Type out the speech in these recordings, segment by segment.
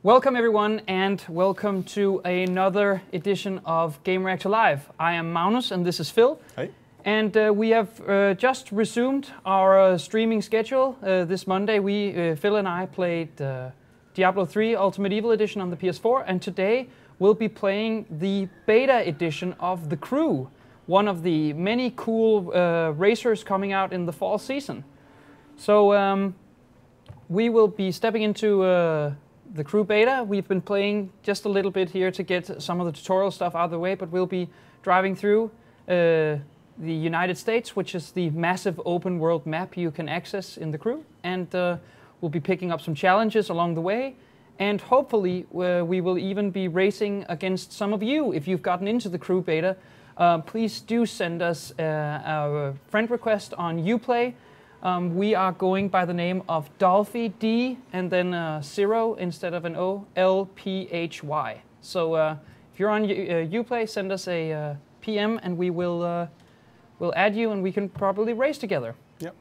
Welcome everyone, and welcome to another edition of Gamereactor Live. I am Magnus and this is Phil. Hey. And we have just resumed our streaming schedule. This Monday Phil and I played Diablo 3 Ultimate Evil Edition on the PS4, and today we'll be playing the beta edition of The Crew, one of the many cool racers coming out in the fall season. So we will be stepping into the Crew beta. We've been playing just a little bit here to get some of the tutorial stuff out of the way, but we'll be driving through the United States, which is the massive open world map you can access in The Crew, and we'll be picking up some challenges along the way, and hopefully we will even be racing against some of you. If you've gotten into the Crew beta, please do send us a friend request on Uplay. We are going by the name of Dolphy D and then 0 instead of an O, LPHY. So if you're on Uplay, send us a PM and we will we'll add you and we can probably race together. Yep.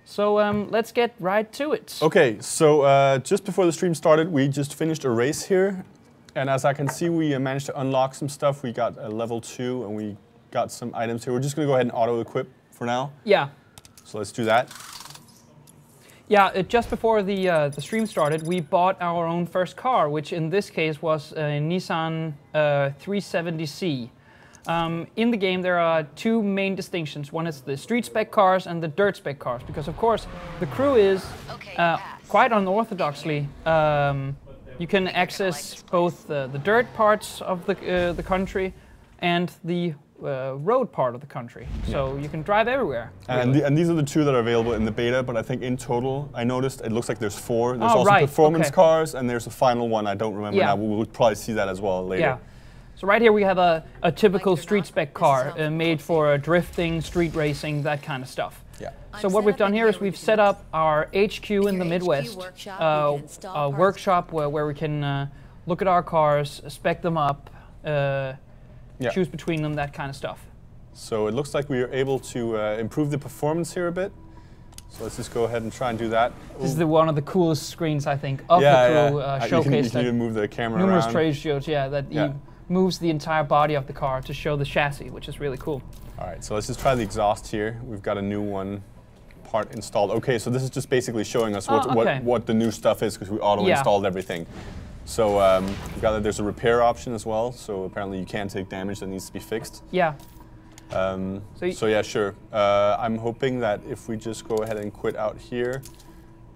So let's get right to it. Okay, so just before the stream started, we just finished a race here. And as I can see, we managed to unlock some stuff. We got a level 2 and we got some items here. We're just going to go ahead and auto-equip for now. Yeah. So let's do that. Yeah, just before the stream started, we bought our own first car, which in this case was a Nissan 370C. In the game, there are two main distinctions. One is the street spec cars and the dirt spec cars, because of course the Crew is quite unorthodoxly. You can access both the dirt parts of the country and the road part of the country, so you can drive everywhere. Really. And these are the two that are available in the beta, but I think in total, I noticed it looks like there's 4. There's also performance cars, and there's a final one I don't remember now. We'll probably see that as well later. Yeah. So right here we have a typical street spec car made for drifting, street racing, that kind of stuff. Yeah. So what we've done here is we've set up our HQ in the Midwest, a workshop where we can look at our cars, spec them up, choose between them, that kind of stuff. So it looks like we are able to improve the performance here a bit. So let's just go ahead and try and do that. This is one of the coolest screens, I think, of the Crew showcase. You can even move the camera numerous around. trade shows, that moves the entire body of the car to show the chassis, which is really cool. All right, so let's just try the exhaust here. We've got a new part installed. Okay, so this is just basically showing us what the new stuff is, because we auto-installed everything. So we've got that there's a repair option as well, so apparently you can take damage that needs to be fixed. Yeah. So yeah, sure. I'm hoping that if we just go ahead and quit out here,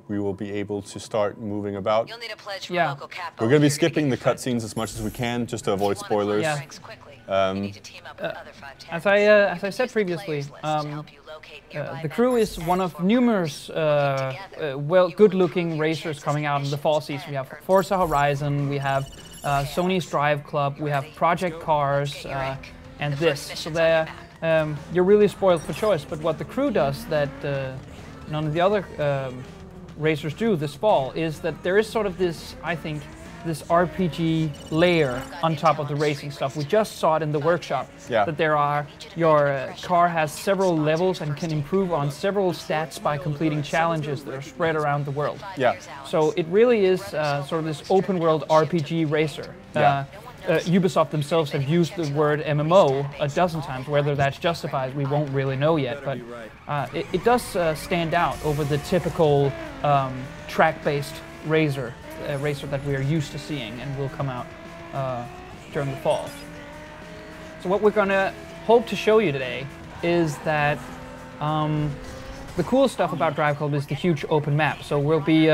we will be able to start moving about. You'll need a pledge from local capital. We're going to be skipping the cutscenes as much as we can, just to avoid spoilers. Yeah. As I said previously, the Crew is one of numerous good-looking racers coming out in the fall season. We have Forza Horizon, we have Sony's Drive Club, we have Project Cars, and this. So you're really spoiled for choice. But what the Crew does that none of the other racers do this fall is that there is sort of this, I think, this RPG layer on top of the racing stuff. We just saw it in the workshop, that your car has several levels and can improve on several stats by completing challenges that are spread around the world. Yeah. So it really is sort of this open world RPG racer. Ubisoft themselves have used the word MMO a dozen times. Whether that's justified, we won't really know yet, but it does stand out over the typical track-based racer that we are used to seeing and will come out during the fall. So what we're going to hope to show you today is that the cool stuff about Drive Club is the huge open map. So we'll be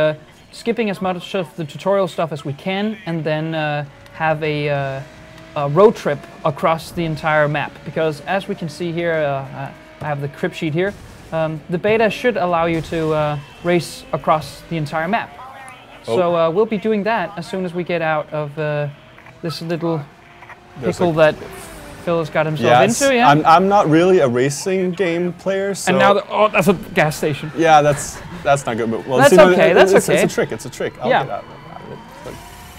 skipping as much of the tutorial stuff as we can, and then have a road trip across the entire map. Because as we can see here, I have the crib sheet here, the beta should allow you to race across the entire map. So we'll be doing that as soon as we get out of this little pickle that Phil has got himself into. Yeah, I'm not really a racing game player. So and now, that's a gas station. Yeah, that's not good. But, well, that's okay. That's okay. It's a trick. It's a trick. I'll get out of it.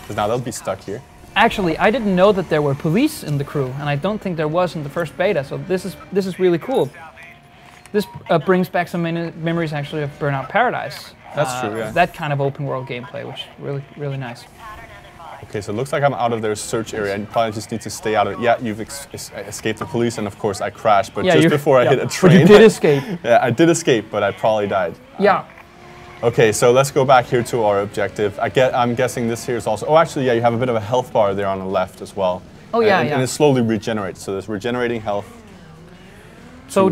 Because now they'll be stuck here. Actually, I didn't know that there were police in the Crew, and I don't think there was in the first beta. So this is really cool. This brings back some memories actually of Burnout Paradise. That's true, yeah. That kind of open world gameplay, which is really, really nice. Okay, so it looks like I'm out of their search area, and probably just need to stay out of it. Yeah, you've escaped the police, and of course I crashed, but just before I hit a train. But you did escape. Yeah, I did escape, but I probably died. Yeah. Okay, so let's go back here to our objective. I'm guessing this here is also... Oh, actually, yeah, you have a bit of a health bar there on the left as well. Oh, yeah, and it slowly regenerates, so there's regenerating health. So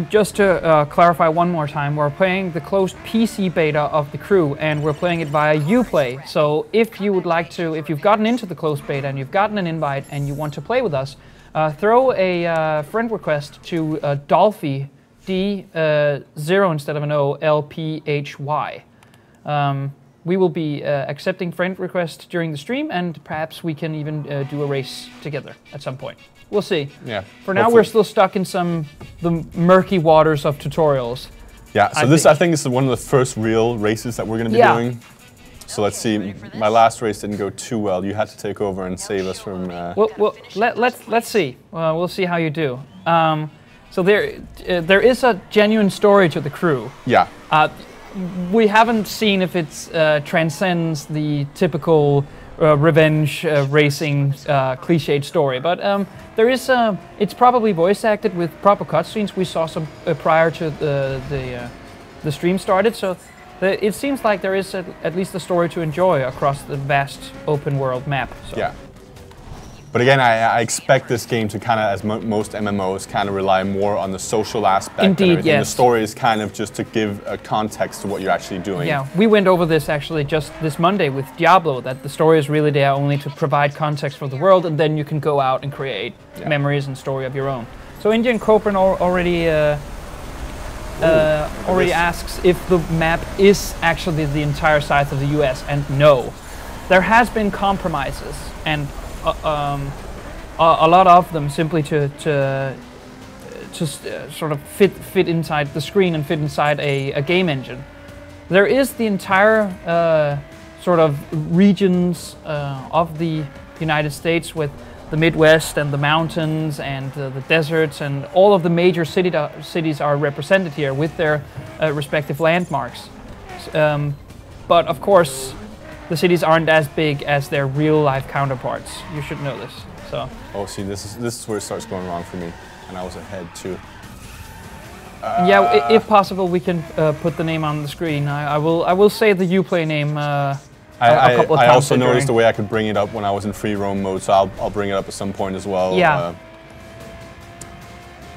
just to clarify one more time, we're playing the closed PC beta of the crew, and we're playing it via Uplay. So if you would like to, if you've gotten into the closed beta and you've gotten an invite and you want to play with us, throw a friend request to Dolphy, D0 instead of an O, LPHY. We will be accepting friend requests during the stream, and perhaps we can even do a race together at some point. We'll see. Yeah. For now, we're still stuck in the murky waters of tutorials. Yeah. So I think this is one of the first real races that we're going to be doing. So let's see. My last race didn't go too well. You had to take over and save us from. Well, let's see. We'll see how you do. So there is a genuine story to the crew. Yeah. We haven't seen if it transcends the typical revenge racing cliched story, but there is it's probably voice acted with proper cutscenes. We saw some prior to the stream started, so it seems like there is at least a story to enjoy across the vast open world map. So. Yeah. But again, I expect this game to kind of, as most MMOs, kind of rely more on the social aspect. Indeed, yes. The story is kind of just to give a context to what you're actually doing. Yeah, we went over this actually just this Monday with Diablo, that the story is really there only to provide context for the world, and then you can go out and create memories and story of your own. So Indian Copran already asks if the map is actually the entire size of the US, and no. There has been compromises, and a lot of them simply to sort of fit inside the screen and fit inside a game engine. There is the entire sort of regions of the United States with the Midwest and the mountains and the deserts, and all of the major cities are represented here with their respective landmarks. But of course, the cities aren't as big as their real-life counterparts. You should know this. So. Oh, see, this is where it starts going wrong for me, and I was ahead too. Yeah, if possible, we can put the name on the screen. I will say the Uplay name a couple of times. I also noticed the way I could bring it up when I was in free roam mode, so I'll bring it up at some point as well. Yeah.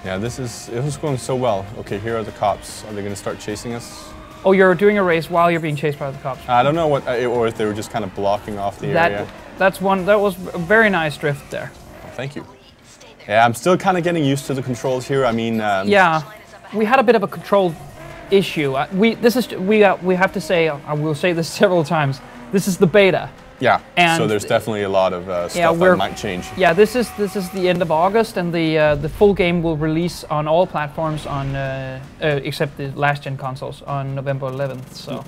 Yeah, it was going so well. Okay, here are the cops. Are they going to start chasing us? Oh, you're doing a race while you're being chased by the cops. I don't know what, or if they were just kind of blocking off the area. That was a very nice drift there. Oh, thank you. Yeah, I'm still kind of getting used to the controls here. I mean, yeah, we had a bit of a control issue. We have to say, I will say this several times. This is the beta. Yeah, and so there's definitely a lot of stuff that might change. Yeah, this is the end of August, and the full game will release on all platforms on except the last gen consoles on November 11th. So.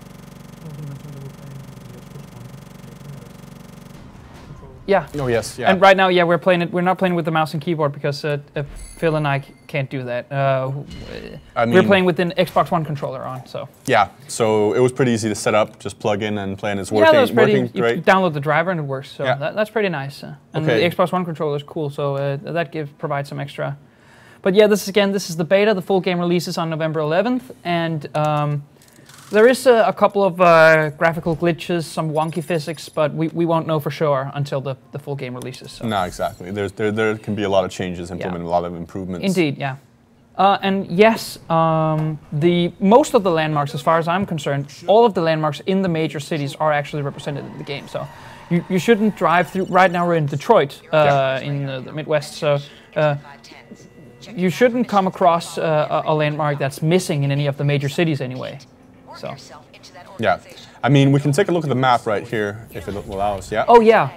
Yeah. Oh yes. Yeah. And right now, yeah, we're playing it. We're not playing with the mouse and keyboard because Phil and I can't do that. We're playing with an Xbox One controller on. So. Yeah. So it was pretty easy to set up. Just plug in and play, and it's working. Yeah, that was pretty. Working great. You download the driver and it works. So yeah. that's pretty nice. And the Xbox One controller is cool. So that provides some extra. But yeah, this is the beta. The full game releases on November 11th, and. There is a couple of graphical glitches, some wonky physics, but we won't know for sure until the full game releases. So. No, exactly. There can be a lot of changes, implemented, a lot of improvements. Indeed, yeah. And yes, most of the landmarks, as far as I'm concerned, all of the landmarks in the major cities are actually represented in the game. So you shouldn't drive through. Right now we're in Detroit, in the Midwest. So you shouldn't come across a landmark that's missing in any of the major cities anyway. So. Yeah, I mean, we can take a look at the map right here, if it allows, yeah? Oh, yeah.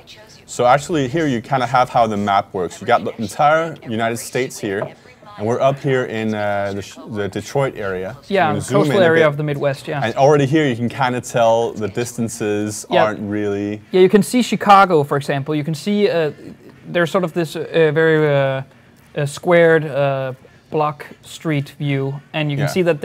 So actually here you kind of have how the map works. You got the entire United States here, and we're up here in the Detroit area. Yeah, coastal area of the Midwest, yeah. And already here you can kind of tell the distances aren't really... Yeah, you can see Chicago, for example. You can see there's sort of this very squared block street view, and you can see that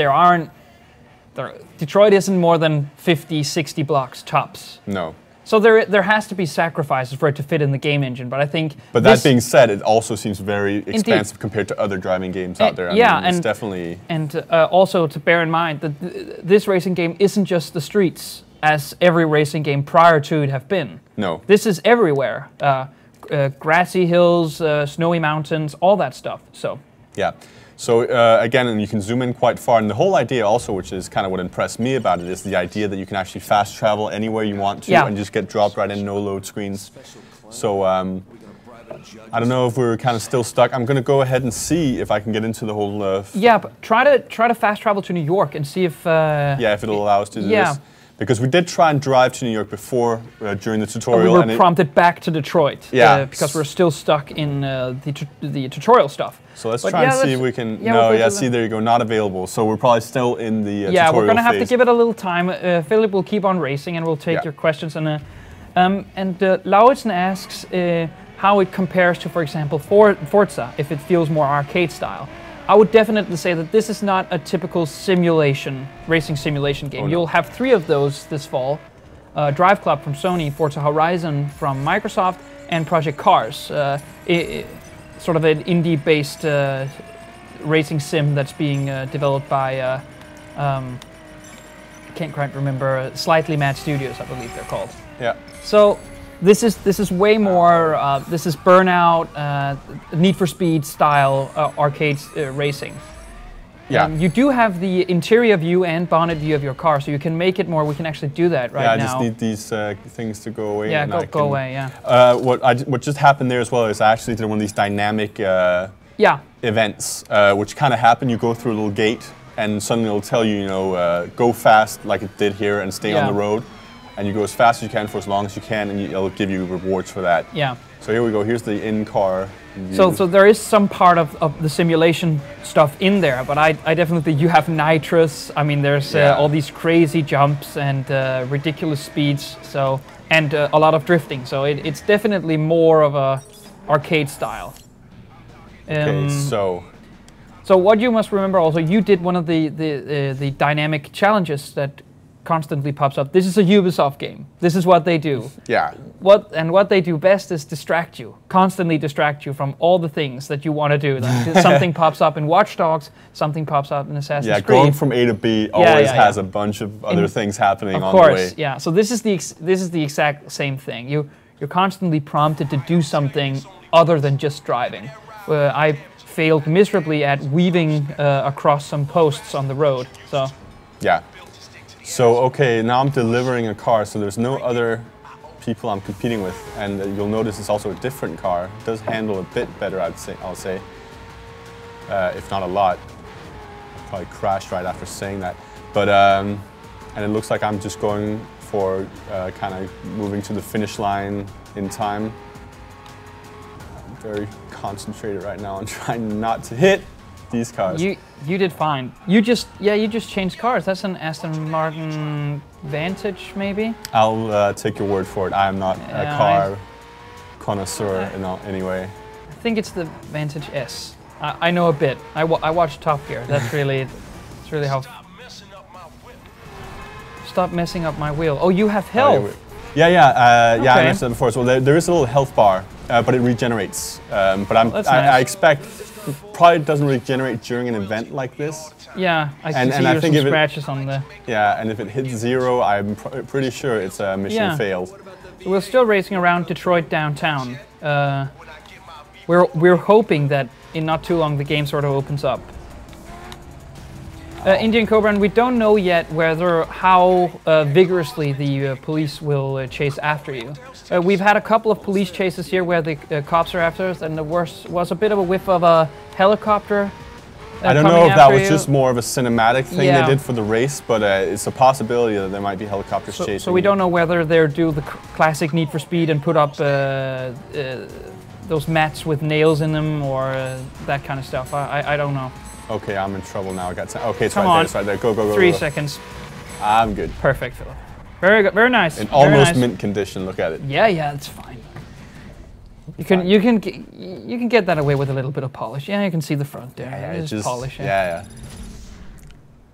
Detroit isn't more than 50, 60 blocks tops. No. So there has to be sacrifices for it to fit in the game engine, but I think. But that being said, it also seems very expansive compared to other driving games out there. I mean, it's definitely. And also to bear in mind that this racing game isn't just the streets, as every racing game prior to it have been. No. This is everywhere. Grassy hills, snowy mountains, all that stuff. So. Yeah. So again, and you can zoom in quite far, and the whole idea also, which is kind of what impressed me about it, is the idea that you can actually fast travel anywhere you want to and just get dropped right in, no load screens. So I don't know if we're kind of still stuck. I'm going to go ahead and see if I can get into the whole... but try to fast travel to New York and see if... if it'll allow us to do this. Because we did try and drive to New York before during the tutorial. We were prompted back to Detroit because we're still stuck in the tutorial stuff. So let's try and see if we can... see, there you go, not available. So we're probably still in the tutorial phase. We're going to have to give it a little time. Philip will keep on racing and we'll take your questions. And Lauritsen asks how it compares to, for example, Forza, if it feels more arcade style. I would definitely say that this is not a typical racing simulation game. You'll have 3 of those this fall. Drive Club from Sony, Forza Horizon from Microsoft, and Project Cars. Sort of an indie-based racing sim that's being developed by, I can't quite remember, Slightly Mad Studios, I believe they're called. Yeah. So this is way more. This is Burnout, Need for Speed style arcade racing. Yeah. You do have the interior view and bonnet view of your car, so you can make it more. We can actually do that right now. Yeah, I just need these things to go away. Yeah, go away. Yeah. What just happened there as well is I actually did one of these dynamic events, which kind of happen. You go through a little gate, and suddenly it'll tell you, go fast like it did here, and stay on the road. And you go as fast as you can for as long as you can, and it'll give you rewards for that. Yeah. So here we go. Here's the in-car view. So there is some part of the simulation stuff in there, but I definitely think you have nitrous. I mean, there's all these crazy jumps and ridiculous speeds. So and a lot of drifting. So it's definitely more of a arcade style. Okay, so what you must remember also, you did one of the dynamic challenges that constantly pops up. This is a Ubisoft game. This is what they do. Yeah. What they do best is distract you, constantly distract you from all the things that you want to do. Like something pops up in Watch Dogs, something pops up in Assassin's Creed. Yeah, going from A to B always has a bunch of other things happening on the way. Of course, yeah. So this is the exact same thing. You're constantly prompted to do something other than just driving. I failed miserably at weaving across some posts on the road. So. Yeah. So, okay, now I'm delivering a car, so there's no other people I'm competing with, and you'll notice it's also a different car. It does handle a bit better, I'll say, if not a lot. I'll probably crash right after saying that. But, and it looks like I'm just going for kind of moving to the finish line in time. I'm very concentrated right now on trying not to hit these cars. You did fine. You just changed cars. That's an Aston Martin Vantage, maybe? I'll take your word for it. I am not a car connoisseur in any way. I think it's the Vantage S. I know a bit. I watched Top Gear. That's really how. Stop messing up my wheel. Oh, you have health. Yeah, I mentioned that before. So there is a little health bar, but it regenerates. But I expect it probably doesn't regenerate during an event like this. Yeah, I can see there's some scratches on there. Yeah, and if it hits 0, I'm pretty sure it's a mission failed. So we're still racing around Detroit downtown. We're hoping that in not too long the game sort of opens up. Indian Cobra, and we don't know yet how vigorously the police will chase after you. We've had a couple of police chases here where the cops are after us, and the worst was a bit of a whiff of a helicopter. I don't know if that was just more of a cinematic thing they did for the race, but it's a possibility that there might be helicopters chasing. So we don't know whether they'll do the classic Need for Speed and put up those mats with nails in them or that kind of stuff. I don't know. Okay, I'm in trouble now. Okay, it's right there. Go. 3 seconds. I'm good. Perfect, Philip. Very good. Very nice. In almost mint condition. Look at it. Yeah, it's fine. You can get that away with a little bit of polish. Yeah, you can see the front there. Yeah, just polish. Yeah.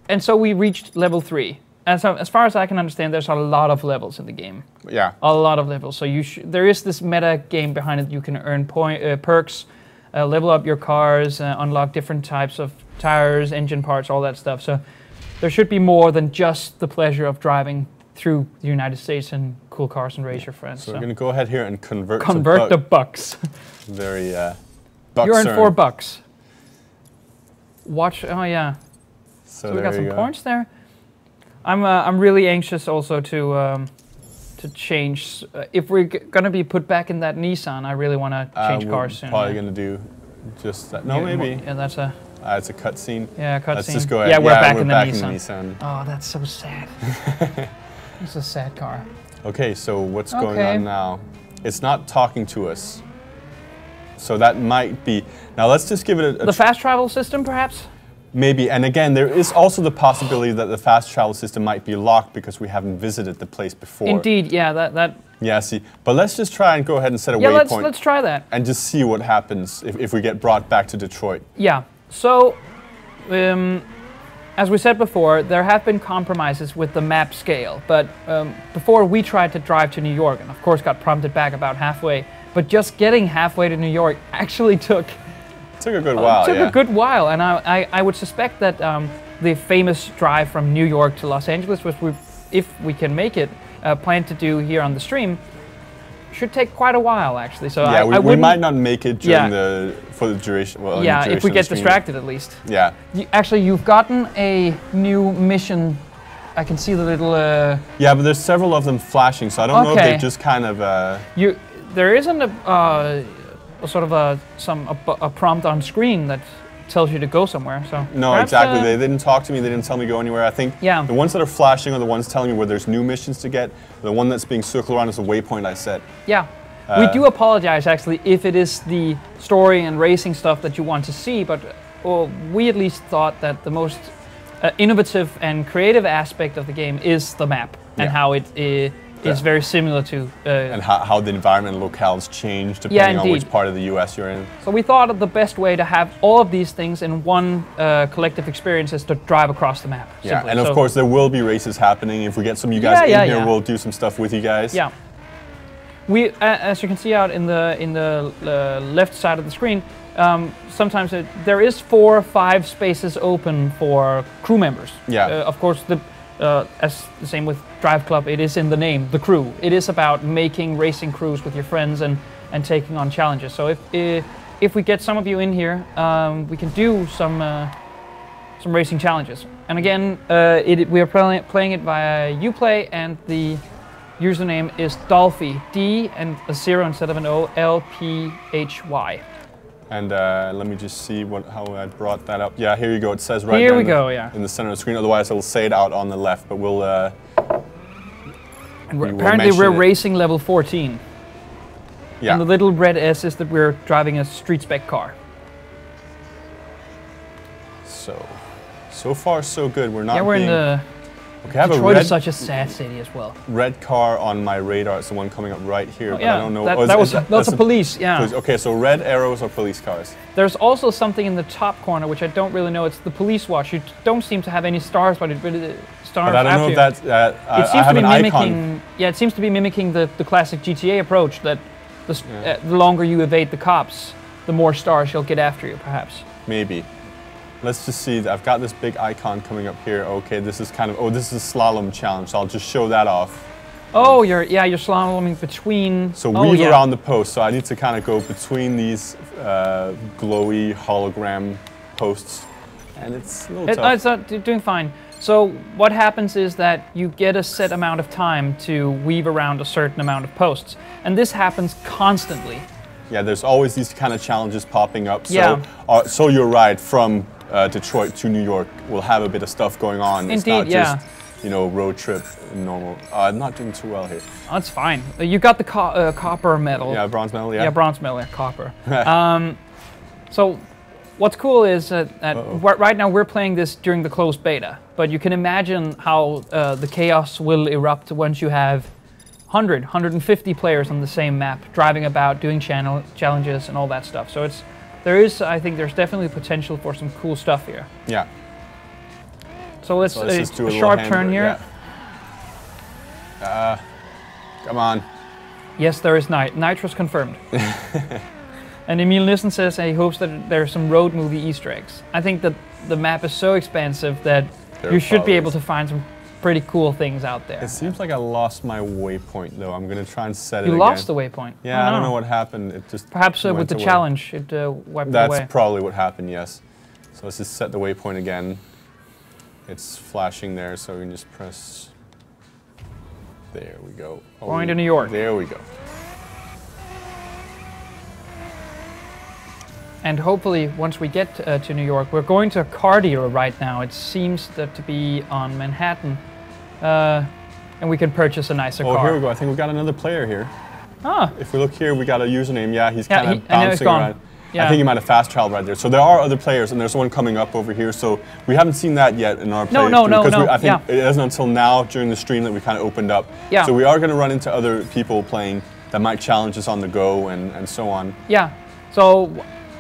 And so we reached level 3. as far as I can understand, there's a lot of levels in the game. Yeah. A lot of levels. So there is this meta game behind it. You can earn perks, level up your cars, unlock different types of tires, engine parts, all that stuff. So there should be more than just the pleasure of driving through the United States in cool cars and race your friends. So we're going to go ahead here and convert the bucks. Very You earn $4. Watch. Oh yeah. So we got some points there. I'm really anxious also to change. If we're gonna be put back in that Nissan, I really want to change cars soon. Probably gonna do just that. No, maybe. Yeah, that's a. It's a cutscene. Yeah, cutscene. Let's just go ahead. Yeah, we're back in the Nissan. Oh, that's so sad. It's a sad car. Okay, so what's going on now? It's not talking to us. So that might be. Now let's just give it a. The fast travel system, perhaps. Maybe, and again, there is also the possibility that the fast travel system might be locked because we haven't visited the place before. Indeed, yeah, that. Yeah, see, but let's just try and go ahead and set a waypoint. Yeah, let's try that. And just see what happens if we get brought back to Detroit. Yeah, so, as we said before, there have been compromises with the map scale, but before we tried to drive to New York, and of course got prompted back about halfway, but just getting halfway to New York actually took a good while. A good while, and I would suspect that the famous drive from New York to Los Angeles, which if we can make it, plan to do here on the stream, should take quite a while actually. So yeah, we might not make it during for the duration. Well, yeah, the duration if we get distracted at least. Yeah. Actually, you've gotten a new mission. I can see the little. Yeah, but there's several of them flashing, so I don't know if they just kind of. There isn't a sort of a prompt on screen that tells you to go somewhere. So no, exactly. They didn't talk to me. They didn't tell me to go anywhere. I think the ones that are flashing are the ones telling me where there's new missions to get. The one that's being circled around is a waypoint I set. Yeah. We do apologize actually if it is the story and racing stuff that you want to see, but we at least thought that the most innovative and creative aspect of the game is the map and how it is very similar to... and how the environment and locales change depending on which part of the US you're in. So we thought that the best way to have all of these things in one collective experience is to drive across the map. Yeah, simply. and of course there will be races happening. If we get some of you guys in here, we'll do some stuff with you guys. Yeah. We, as you can see out in the left side of the screen, sometimes there is 4 or 5 spaces open for crew members. Yeah. Of course, as the same with Drive Club, it is in the name, the crew. It is about making racing crews with your friends and taking on challenges. So if we get some of you in here, we can do some racing challenges. And again, we are playing it via Uplay, and the username is Dolphy, D and a 0 instead of an O, LPHY. And let me just see how I brought that up. Yeah, here you go. It says right there in the center of the screen. Otherwise, it'll say it out on the left. But we'll. Apparently, we're racing level 14. Yeah. And the little red S is that we're driving a street spec car. So far so good. We're not. Yeah, we're in the. Okay, I have Detroit is such a sad city as well. Red car on my radar. It's the one coming up right here, but I don't know. That's a police, yeah. Okay, so red arrows are police cars. There's also something in the top corner, which I don't really know. It's the police watch. You don't seem to have any stars, but stars. But I don't know if that's. It seems to be mimicking. Yeah, it seems to be mimicking the classic GTA approach that the longer you evade the cops, the more stars you'll get after you, perhaps. Maybe. Let's just see. I've got this big icon coming up here. Okay, this is kind of. This is a slalom challenge. So I'll just show that off. Oh, you're slaloming between. So weave around the post. So I need to kind of go between these glowy hologram posts, and it's a little tough. It's not doing fine. So what happens is that you get a set amount of time to weave around a certain amount of posts, and this happens constantly. Yeah, there's always these kind of challenges popping up. So, so you're right. From Detroit to New York, we'll have a bit of stuff going on. Indeed, it's not just, road trip normal. I'm not doing too well here. Oh, that's fine. You got the copper medal. Yeah, bronze medal, yeah. Yeah, bronze medal, copper. So what's cool is that right now we're playing this during the closed beta, but you can imagine how the chaos will erupt once you have 150 players on the same map, driving about, doing challenges and all that stuff. So I think there's definitely potential for some cool stuff here. Yeah. So let's do a sharp turn here. Come on. Yes, there is Nitro's confirmed. And Emil Nissen says he hopes that there's some road movie Easter eggs. I think that the map is so expansive that you should be able to find some pretty cool things out there. It seems like I lost my waypoint though. I'm gonna try and set it again. You lost the waypoint? Yeah, I don't know what happened. It just perhaps with the challenge it wiped it away. That's probably what happened, yes. So let's just set the waypoint again. It's flashing there, so we can just press. There we go. Going to New York. There we go. And hopefully, once we get to New York, we're going to a car dealer right now. It seems to be on Manhattan, and we can purchase a nicer car. Oh, here we go. I think we got another player here. Ah. If we look here, we got a username. Yeah, he's kind of bouncing around. Yeah. I think he might have fast traveled right there. So there are other players, and there's one coming up over here. So we haven't seen that yet in our play. No. I think it isn't until now during the stream that we kind of opened up. Yeah. So we are going to run into other people playing that might challenge us on the go and so on. Yeah. So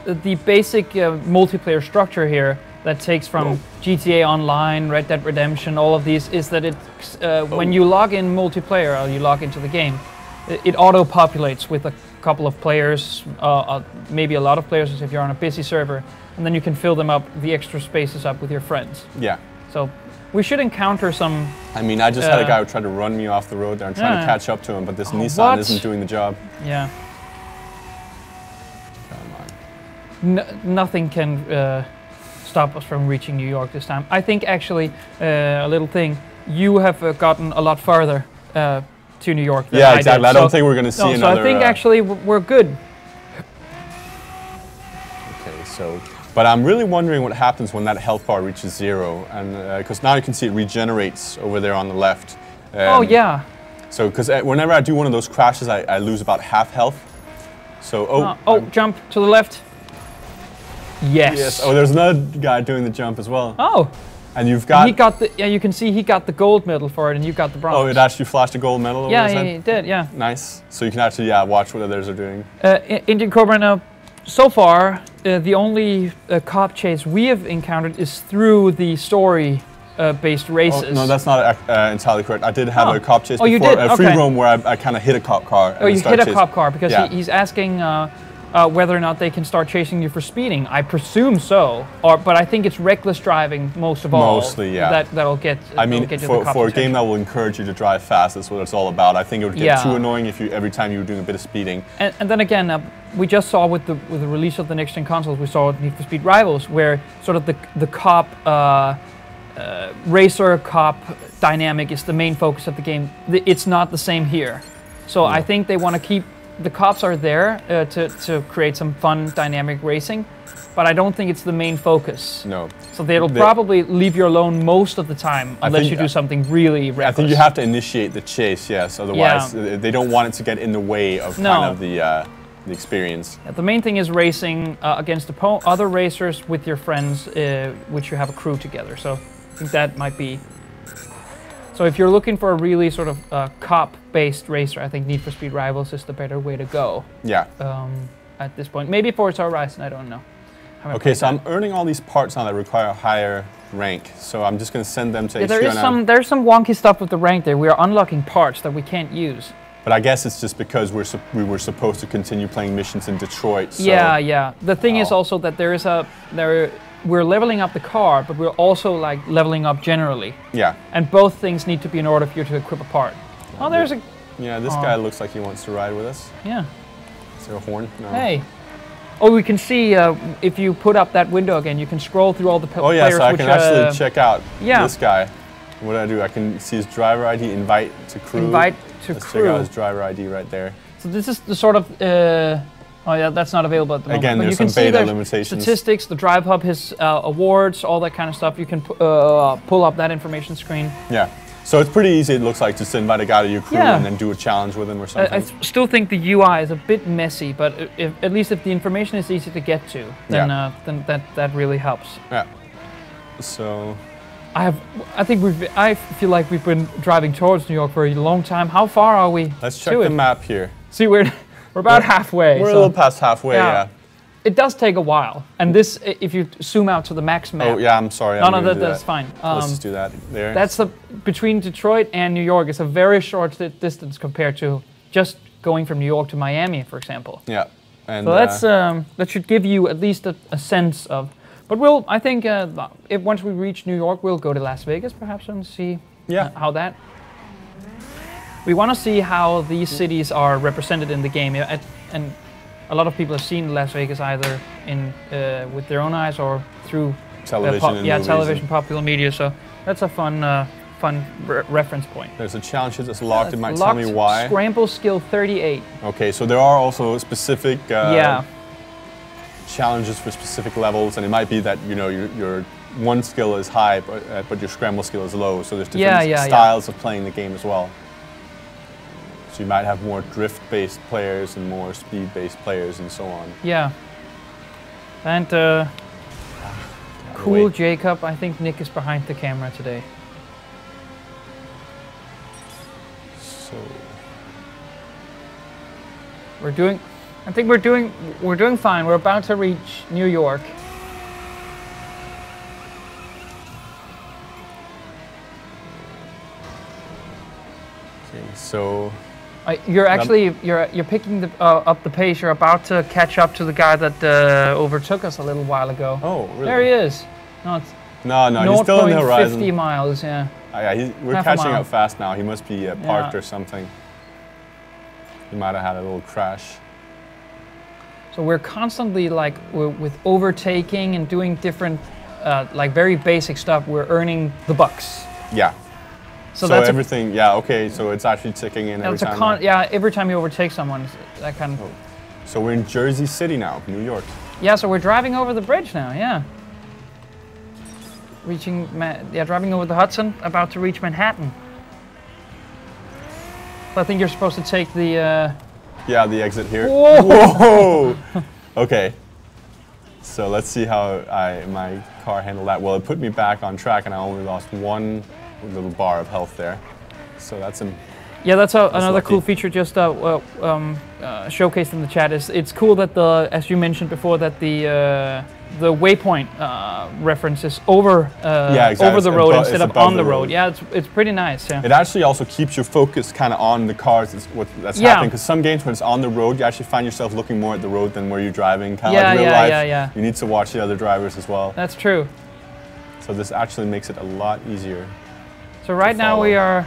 the basic multiplayer structure here that takes from GTA Online, Red Dead Redemption, all of these, is that it's when you log in multiplayer or you log into the game, it auto-populates with a couple of players, maybe a lot of players if you're on a busy server, and then you can fill them up, the extra spaces up with your friends. Yeah. So we should encounter some... I mean, I just had a guy who tried to run me off the road there. I'm trying to catch up to him, but this Nissan isn't doing the job. Yeah. Come on. Nothing can stop us from reaching New York this time. I think actually, a little thing, you have gotten a lot farther to New York than I exactly. did. I don't think we're going to see another... So I think actually we're good. Okay, so... But I'm really wondering what happens when that health bar reaches 0, and because now you can see it regenerates over there on the left. Oh yeah. So because whenever I do one of those crashes, I lose about half health. So jump to the left. Yes. Oh, there's another guy doing the jump as well. Oh. And you've got... He got the... Yeah, you can see he got the gold medal for it, and you got the bronze. Oh, it actually flashed a gold medal over his head? Yeah, he did, yeah. Nice. So you can actually, watch what others are doing. Indian Cobra, now, so far, the only cop chase we have encountered is through the story-based races. Oh, no, that's not entirely correct. I did have a cop chase before. You did? A free roam where I kind of hit a cop car. Oh, you hit a cop car, because he's asking... whether or not they can start chasing you for speeding. I presume so, but I think it's reckless driving most of all. Mostly, yeah. That'll get. I mean, for a game that will encourage you to drive fast, that's what it's all about. I think it would get too annoying if every time you were doing a bit of speeding. And then again, we just saw with the release of the next gen consoles, we saw Need for Speed Rivals, where sort of the cop racer cop dynamic is the main focus of the game. It's not the same here, so I think they want to keep. The cops are there to create some fun, dynamic racing, but I don't think it's the main focus. No. So they'll probably leave you alone most of the time, unless you do something really reckless. I think you have to initiate the chase, yes. Otherwise, they don't want it to get in the way of kind of the experience. Yeah, the main thing is racing against other racers with your friends, which you have a crew together. So I think that might be... So if you're looking for a really sort of cop-based racer, I think Need for Speed Rivals is the better way to go. Yeah. At this point, maybe Forza Horizon, I don't know. Okay, so I'm earning all these parts now that require a higher rank. So I'm just going to send them to HQ. There's some wonky stuff with the rank there. We are unlocking parts that we can't use. But I guess it's just because we were supposed to continue playing missions in Detroit. So yeah. The thing is also that we're leveling up the car, but we're also like leveling up generally. Yeah. And both things need to be in order for you to equip a part. Oh, there's a... Yeah, this guy looks like he wants to ride with us. Yeah. Is there a horn? No. Hey. Oh, we can see if you put up that window again, you can scroll through all the players. Oh yeah, so I can actually check out this guy. What do? I can see his driver ID, invite to crew. Invite to Let's crew. check out his driver ID right there. So this is the sort of... Oh yeah, that's not available at the moment. Again, there's some beta limitations. Statistics, the Drive Hub, his awards, all that kind of stuff. You can pull up that information screen. Yeah, so it's pretty easy, it looks like, just to invite a guy to your crew and then do a challenge with him or something. I still think the UI is a bit messy, but at least if the information is easy to get to, then that really helps. Yeah. So... I feel like we've been driving towards New York for a long time. How far are we? Let's check the map here. See, we're about halfway. We're a little past halfway, yeah. it does take a while. And this, if you zoom out to the max map. Oh yeah, I'm sorry. No, that's fine. Let's just do that there. That's between Detroit and New York. It's a very short distance compared to just going from New York to Miami, for example. Yeah. And so that should give you at least a sense of. But I think if once we reach New York, we'll go to Las Vegas perhaps and see how that. We want to see how these cities are represented in the game, and a lot of people have seen Las Vegas either with their own eyes or through television, television, popular media. So that's a fun reference point. There's a challenge here that's locked. It might tell me why. Scramble skill 38. Okay, so there are also specific challenges for specific levels, and it might be that your one skill is high, but your scramble skill is low. So there's different styles of playing the game as well. So you might have more drift-based players and more speed-based players and so on. Yeah. And cool Jacob, I think Nick is behind the camera today. So I think we're doing fine. We're about to reach New York. Okay, so you're picking up the pace. You're about to catch up to the guy that overtook us a little while ago. Oh, really? There he is. No, he's still on the horizon. 50 miles, yeah. Yeah, we're catching up fast now. He must be parked or something. He might have had a little crash. So we're constantly with overtaking and doing different, very basic stuff. We're earning the bucks. Yeah. So that's everything. Okay. So it's actually ticking in every time. Every time you overtake someone, that kind of. So we're in Jersey City now, New York. Yeah. So we're driving over the bridge now. Yeah. Driving over the Hudson, about to reach Manhattan. So I think you're supposed to take the. The exit here. Whoa! Whoa! Okay. So let's see how my car handled that. Well, it put me back on track, and I only lost one little bar of health there. So that's that's another cool feature just showcased in the chat. It's cool that as you mentioned before, that the waypoint reference is over the road instead of on the road. Yeah, it's pretty nice. Yeah. It actually also keeps your focus kind of on the cars. That's happening, because some games when it's on the road, you actually find yourself looking more at the road than where you're driving. Kind of like real life. Yeah. You need to watch the other drivers as well. That's true. So this actually makes it a lot easier. So right now we are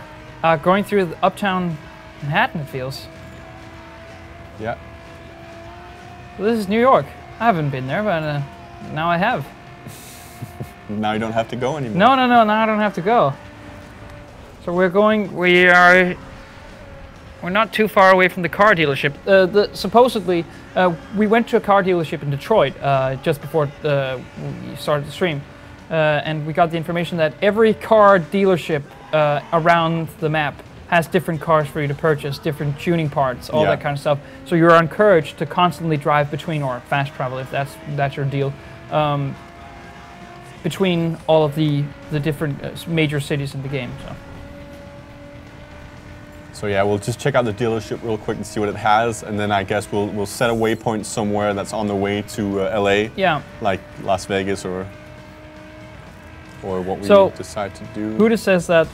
going through the uptown Manhattan, it feels. Yeah. Well, this is New York. I haven't been there, but now I have. Now you don't have to go anymore. No, now I don't have to go. So we're not too far away from the car dealership. Supposedly, we went to a car dealership in Detroit just before we started the stream. And we got the information that every car dealership around the map has different cars for you to purchase, different tuning parts, all that kind of stuff. So you're encouraged to constantly drive between, or fast travel if that's your deal, between all of the different major cities in the game. So yeah, we'll just check out the dealership real quick and see what it has, and then I guess we'll set a waypoint somewhere that's on the way to LA. Yeah. Like Las Vegas or what we decide to do. Buddha says that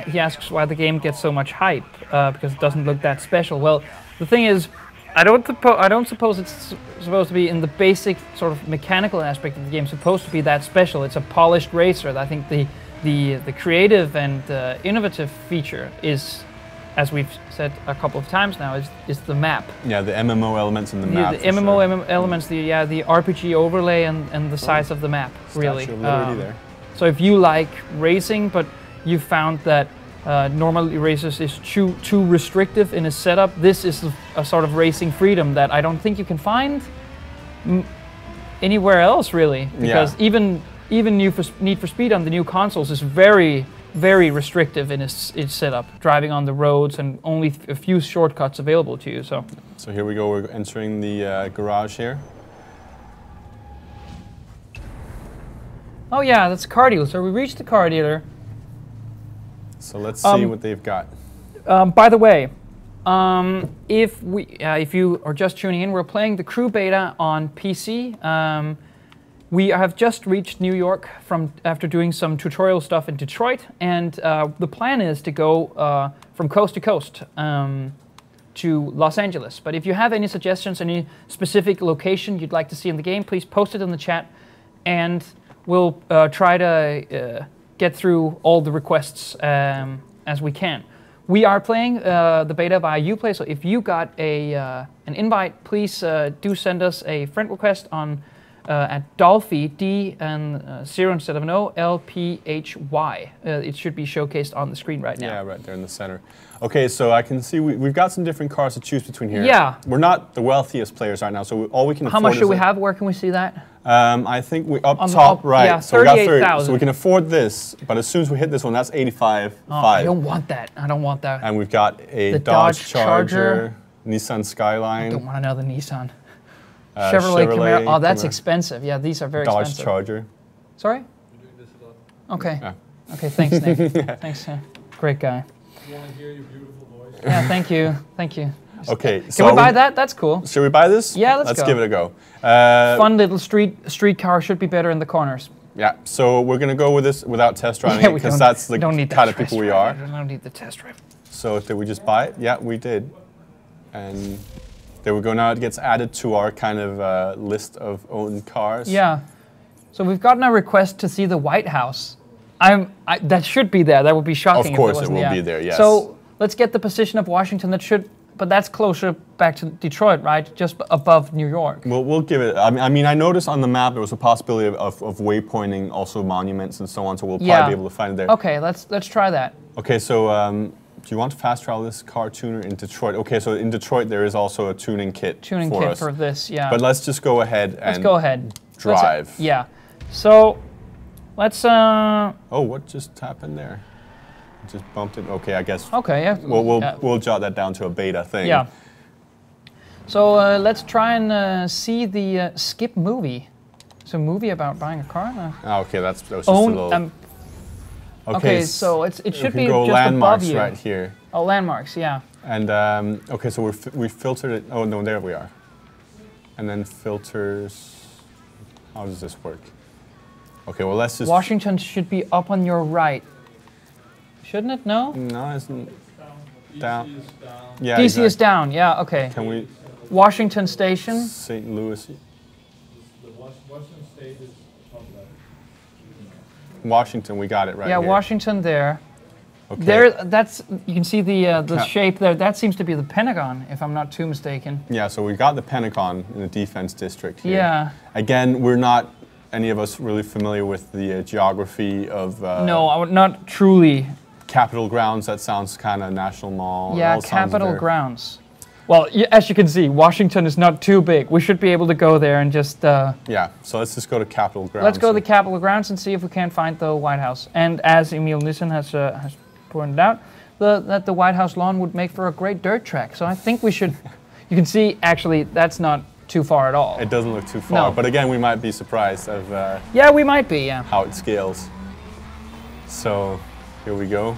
he asks why the game gets so much hype because it doesn't look that special. Well, the thing is, I don't suppose it's supposed to be in the basic sort of mechanical aspect of the game supposed to be that special. It's a polished racer. I think the creative and innovative feature is, as we've said a couple of times now, is the map. Yeah, the MMO elements in the map. The MMO elements, the RPG overlay and the size of the map, really. Statue of Liberty there. So if you like racing, but you found that normally races is too restrictive in its setup, this is a sort of racing freedom that I don't think you can find anywhere else, really. Because even Need for Speed on the new consoles is very, very restrictive in its setup, driving on the roads and only a few shortcuts available to you. So here we go. We're entering the garage here. Oh yeah, that's a car dealer. So we reached the car dealer. So let's see what they've got. By the way, If you are just tuning in, we're playing the crew beta on PC. We have just reached New York after doing some tutorial stuff in Detroit, and the plan is to go from coast to coast to Los Angeles. But if you have any suggestions, any specific location you'd like to see in the game, please post it in the chat, and we'll try to get through all the requests as we can. We are playing the beta via Uplay, so if you got an invite, please do send us a friend request on at Dolphy, D and 0 instead of an O, LPHY. It should be showcased on the screen right now. Yeah, right there in the center. Okay, so I can see we've got some different cars to choose between here. Yeah. We're not the wealthiest players right now, so all we can afford How much is do we have? Where can we see that? I think we up top, right. Yeah, so we got 38,000. So we can afford this, but as soon as we hit this one, that's 85. Oh, I don't want that. I don't want that. And we've got a the Dodge Charger, Nissan Skyline. I don't want another Nissan. Chevrolet Camaro. Oh, that's expensive. Yeah, these are very expensive. Dodge Charger. Sorry? We're doing this a lot. Okay. Yeah. Okay, thanks, Nick. Thanks, great guy. I want to hear your beautiful voice. Yeah, thank you. Thank you. Okay. Can we buy that? That's cool. Should we buy this? Yeah, let's go. Give it a go. Fun little street car should be better in the corners. Yeah, so we're going to go with this without test driving it, because that's the kind of people we are. We don't need the test drive. So did we just buy it? Yeah, we did. And there we go. Now it gets added to our kind of list of owned cars. Yeah. So we've gotten a request to see the White House. That should be there. That would be shocking. Of course if it will wasn't. be there, yes. So let's get the position of Washington. But that's closer back to Detroit, right? Just above New York. We'll give it. I mean, I noticed on the map there was a possibility of waypointing also monuments and so on. So we'll probably be able to find it there. Okay, let's try that. Okay, so do you want to fast travel this car tuner in Detroit? Okay, so in Detroit there is also a tuning kit. For this, yeah. But let's just go ahead and drive. Yeah. So let's. Oh, what just happened there? Just bumped it. Okay, I guess. Okay, yeah. We'll jot that down to a beta thing. Yeah. So let's try and see the Skip movie. It's a movie about buying a car. Oh, okay, that was just a little. Okay, so it should be go just landmarks above you. right here. Oh, landmarks, yeah. And okay, so we filtered it. Oh no, there we are. And then filters. How does this work? Okay, well let's just. Washington should be up on your right. Shouldn't it? No? No, it's down. DC is down. Yeah, DC is down, yeah, okay. Can we? Washington Station. St. Louis. The Washington State is top left. Washington, we got it right Yeah, here. Washington there. Okay. There, you can see the shape there. That seems to be the Pentagon, if I'm not too mistaken. Yeah, so we got the Pentagon in the defense district here. Yeah. Again, we're not any of us really familiar with the geography of. No, I would not truly. Capitol Grounds, that sounds kind of National Mall. Yeah, Capitol Grounds. Well, as you can see, Washington is not too big. We should be able to go there and just... Yeah, so let's just go to Capitol Grounds. Let's go to the Capitol Grounds and see if we can find the White House. And as Emil Nissen has pointed out, that the White House lawn would make for a great dirt track. So I think we should... You can see, actually, that's not too far at all. It doesn't look too far, but again, we might be surprised of... yeah, we might be, yeah. How it scales. So... Here we go.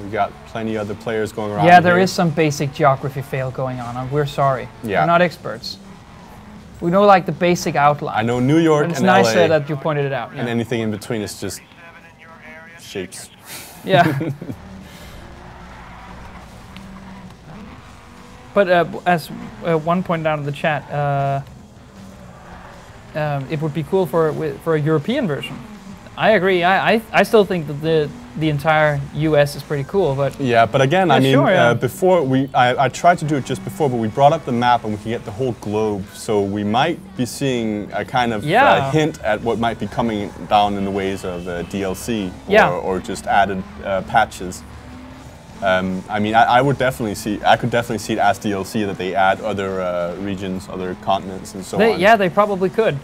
We got plenty of other players going around. Yeah, there is some basic geography fail going on. We're sorry. Yeah. We're not experts. We know like the basic outline. I know New York and it's LA. It's nice that you pointed it out. Yeah. And anything in between is just shapes. Yeah. But as one pointed out in the chat, it would be cool for a European version. I agree. I still think that the entire U.S. is pretty cool, but yeah. But again, I mean, sure, before I tried to do it just before, but we brought up the map and we can get the whole globe. So we might be seeing a kind of hint at what might be coming down in the ways of DLC or just added patches. I mean, I could definitely see it as DLC that they add other regions, other continents, and so on. Yeah, they probably could.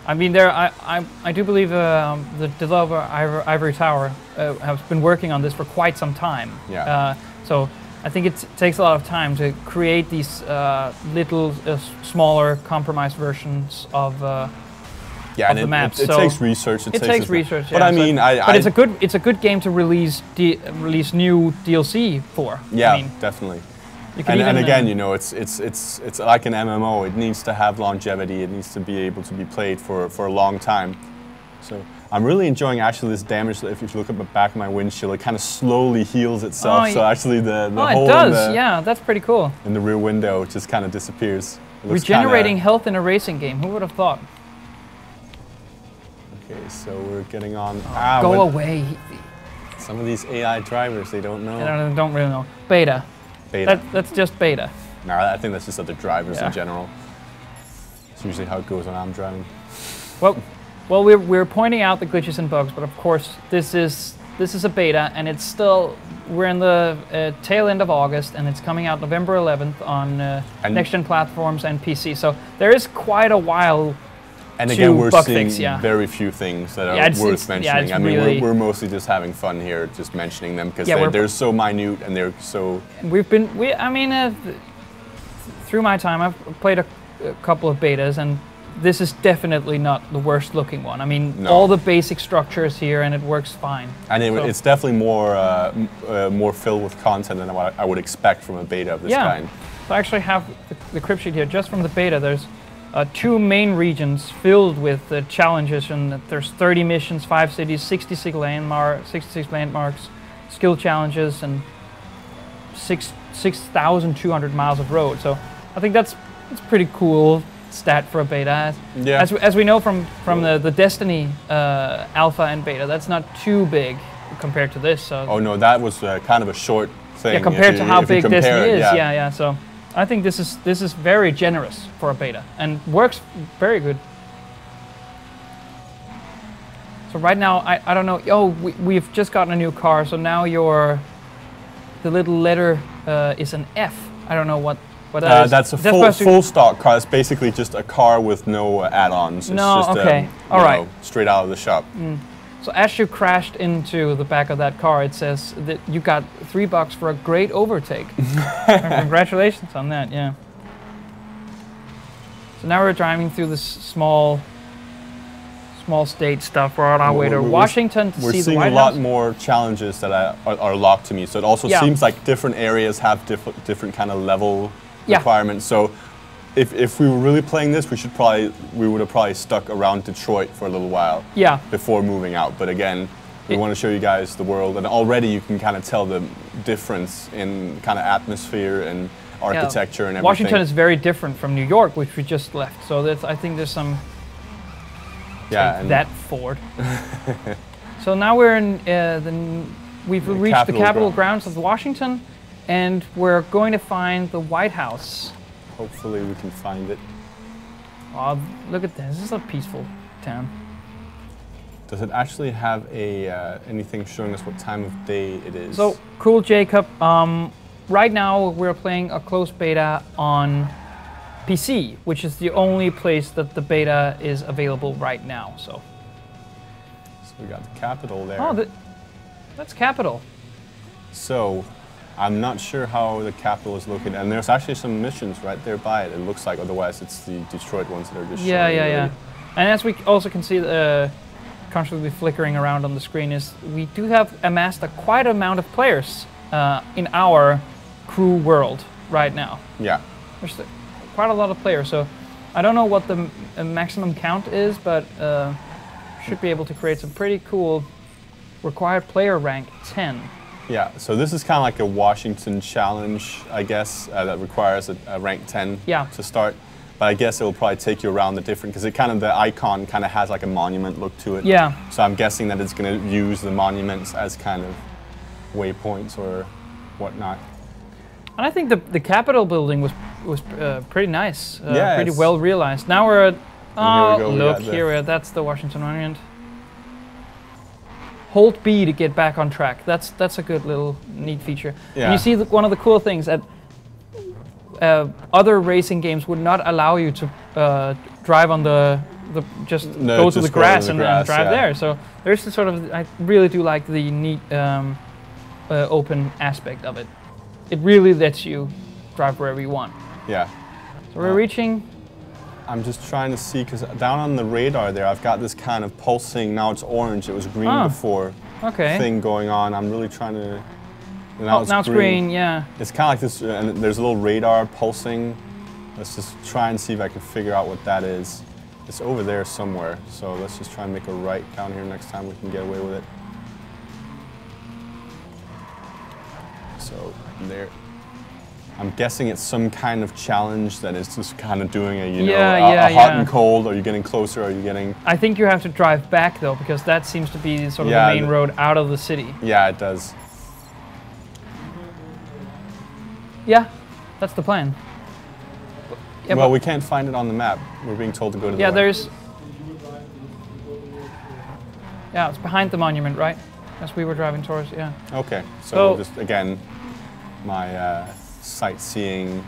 I mean, I do believe the developer Ivory Tower has been working on this for quite some time. Yeah. So I think it takes a lot of time to create these little, smaller, compromised versions of the maps. It takes research. It takes research. But I mean, but it's a good game to release new DLC for. Yeah, I mean, definitely. And again, you know, it's like an MMO. It needs to have longevity. It needs to be able to be played for a long time. So I'm really enjoying actually this damage. If you look at the back of my windshield, it kind of slowly heals itself. So actually the hole it does. Yeah, that's pretty cool. In the rear window just kind of disappears. Regenerating health in a racing game. Who would have thought? Okay, so we're getting on. Go away. Some of these AI drivers, they don't know. They don't really know. Beta. That's just beta. No, I think that's just other drivers in general. It's usually how it goes when I'm driving. Well, we're pointing out the glitches and bugs, but of course this is a beta, and it's still, we're in the tail end of August, and it's coming out November 11th on next-gen platforms and PC. So there is quite a while. And again, we're seeing very few things that are worth mentioning. I mean, we're mostly just having fun here, just mentioning them because they're so minute and they're so. I mean, through my time, I've played a couple of betas, and this is definitely not the worst looking one. I mean, all the basic structures here, and it works fine. And it's definitely more filled with content than what I would expect from a beta of this kind. So I actually have the crib sheet here. Just from the beta, there's 2 main regions filled with challenges, and there's 30 missions, 5 cities, 66 landmarks, skill challenges, and 6,200 miles of road. So I think that's pretty cool stat for a beta. Yeah. As we know from the Destiny alpha and beta, that's not too big compared to this. So. Oh no, that was kind of a short thing. Yeah, compared to how big Destiny is. Yeah. So I think this is very generous for a beta and works very good. So right now, I don't know. Oh, we've just gotten a new car, so now the little letter is an F. I don't know what that is. That's a full stock car. It's basically just a car with no add-ons. It's just all right, straight out of the shop. So as you crashed into the back of that car, it says that you got $3 for a great overtake. Congratulations on that, yeah. So now we're driving through this small state stuff. We're on our way to Washington to see the White House. We're seeing a lot more challenges that are locked to me. So it also seems like different areas have different kind of level requirements. So if we were really playing this, we would have probably stuck around Detroit for a little while before moving out. But again, we want to show you guys the world, and already you can kind of tell the difference in kind of atmosphere and architecture and everything. Washington is very different from New York, which we just left. So I think there's some. That Ford. So now we're in we've reached the Capitol grounds of Washington, and we're going to find the White House. Hopefully we can find it. Oh, look at this. This is a peaceful town. Does it actually have anything showing us what time of day it is? So, cool, Jacob. Right now we're playing a closed beta on PC, which is the only place that the beta is available right now. So we got the Capitol there. Oh, that's Capitol. So I'm not sure how the Capitol is located, and there's actually some missions right there by it. It looks like, otherwise it's the Detroit ones that are just showing. Yeah. And as we also can see, constantly flickering around on the screen, is we do have amassed quite amount of players in our crew world right now. Yeah. There's quite a lot of players, so I don't know what the maximum count is, but should be able to create some pretty cool required player rank 10. Yeah, so this is kind of like a Washington challenge, I guess, that requires a rank 10 to start. But I guess it will probably take you around the different, because the icon kind of has like a monument look to it. Yeah. So I'm guessing that it's going to use the monuments as kind of waypoints or whatnot. And I think the Capitol building was pretty nice, pretty well realized. Now we're at, that's the Washington Monument. Hold B to get back on track. That's a good little neat feature. Yeah. And you see one of the cool things that other racing games would not allow you to drive on go to the grass and drive there. So there's the sort of, I really do like the neat open aspect of it. It really lets you drive wherever you want. Yeah. So we're reaching. I'm just trying to see, because down on the radar there, I've got this kind of pulsing, now it's orange, it was green before, thing going on. I'm really trying to Now it's green. Yeah. It's kind of like this, and there's a little radar pulsing. Let's just try and see if I can figure out what that is. It's over there somewhere, so let's just try and make a right down here next time we can get away with it. So there. I'm guessing it's some kind of challenge that is just kind of doing a hot and cold. Are you getting closer? Are you getting? I think you have to drive back though, because that seems to be sort of the main road out of the city. Yeah, it does. Yeah, that's the plan. Yeah, well, we can't find it on the map. We're being told to go to the right. There's... Yeah, it's behind the monument, right? As we were driving towards, yeah. Okay, so we'll just, again, my sightseeing.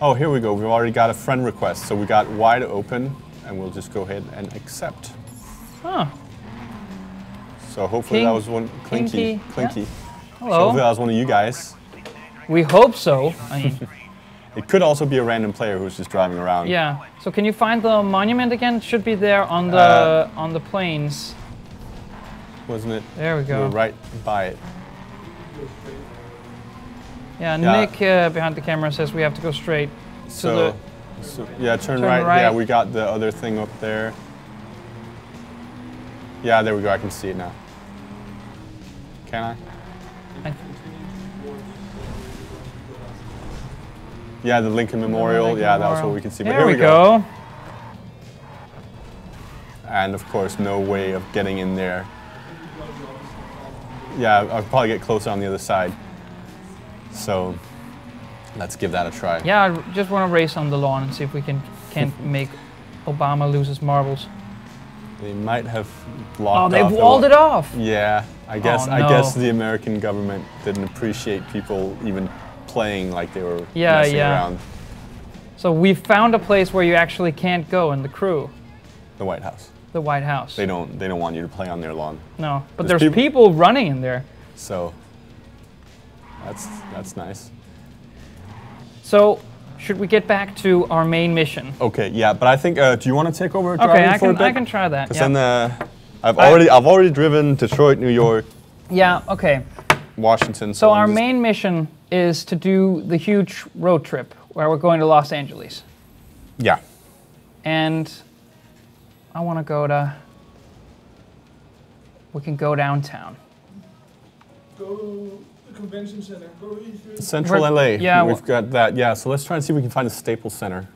Oh, here we go. We've already got a friend request. So we got wide open, and we'll just go ahead and accept. Huh. So hopefully that was one... Clinky. Yeah. Hello. So hopefully that was one of you guys. We hope so. I mean, it could also be a random player who's just driving around. Yeah. So can you find the monument again? It should be there on the plains. Wasn't it? There we go. We're right by it. Yeah, Nick behind the camera says we have to go straight. So turn right. Yeah, we got the other thing up there. Yeah, there we go. I can see it now. Can I? Yeah, the Lincoln Memorial. Yeah, that was what we can see. But here we go. And of course, no way of getting in there. Yeah, I'll probably get closer on the other side. So let's give that a try. Yeah, I just want to race on the lawn and see if we can't make Obama lose his marbles. They might have blocked off. Oh, they've walled it off. Yeah, I guess the American government didn't appreciate people even playing like they were messing around. So we found a place where you actually can't go in the crew. The White House. The White House. They don't want you to play on their lawn. No, but there's people running in there. So that's nice. So should we get back to our main mission? Okay, yeah, but I think do you want to take over driving for a bit? I can try that. Because then I've already driven Detroit, New York. Yeah. Okay. Washington. So our main mission is to do the huge road trip where we're going to Los Angeles. Yeah. And I want to go to... We can go downtown. Go to the convention center. Go to E3. Central LA. Yeah. We've got that. Yeah, so let's try and see if we can find a Staples Center.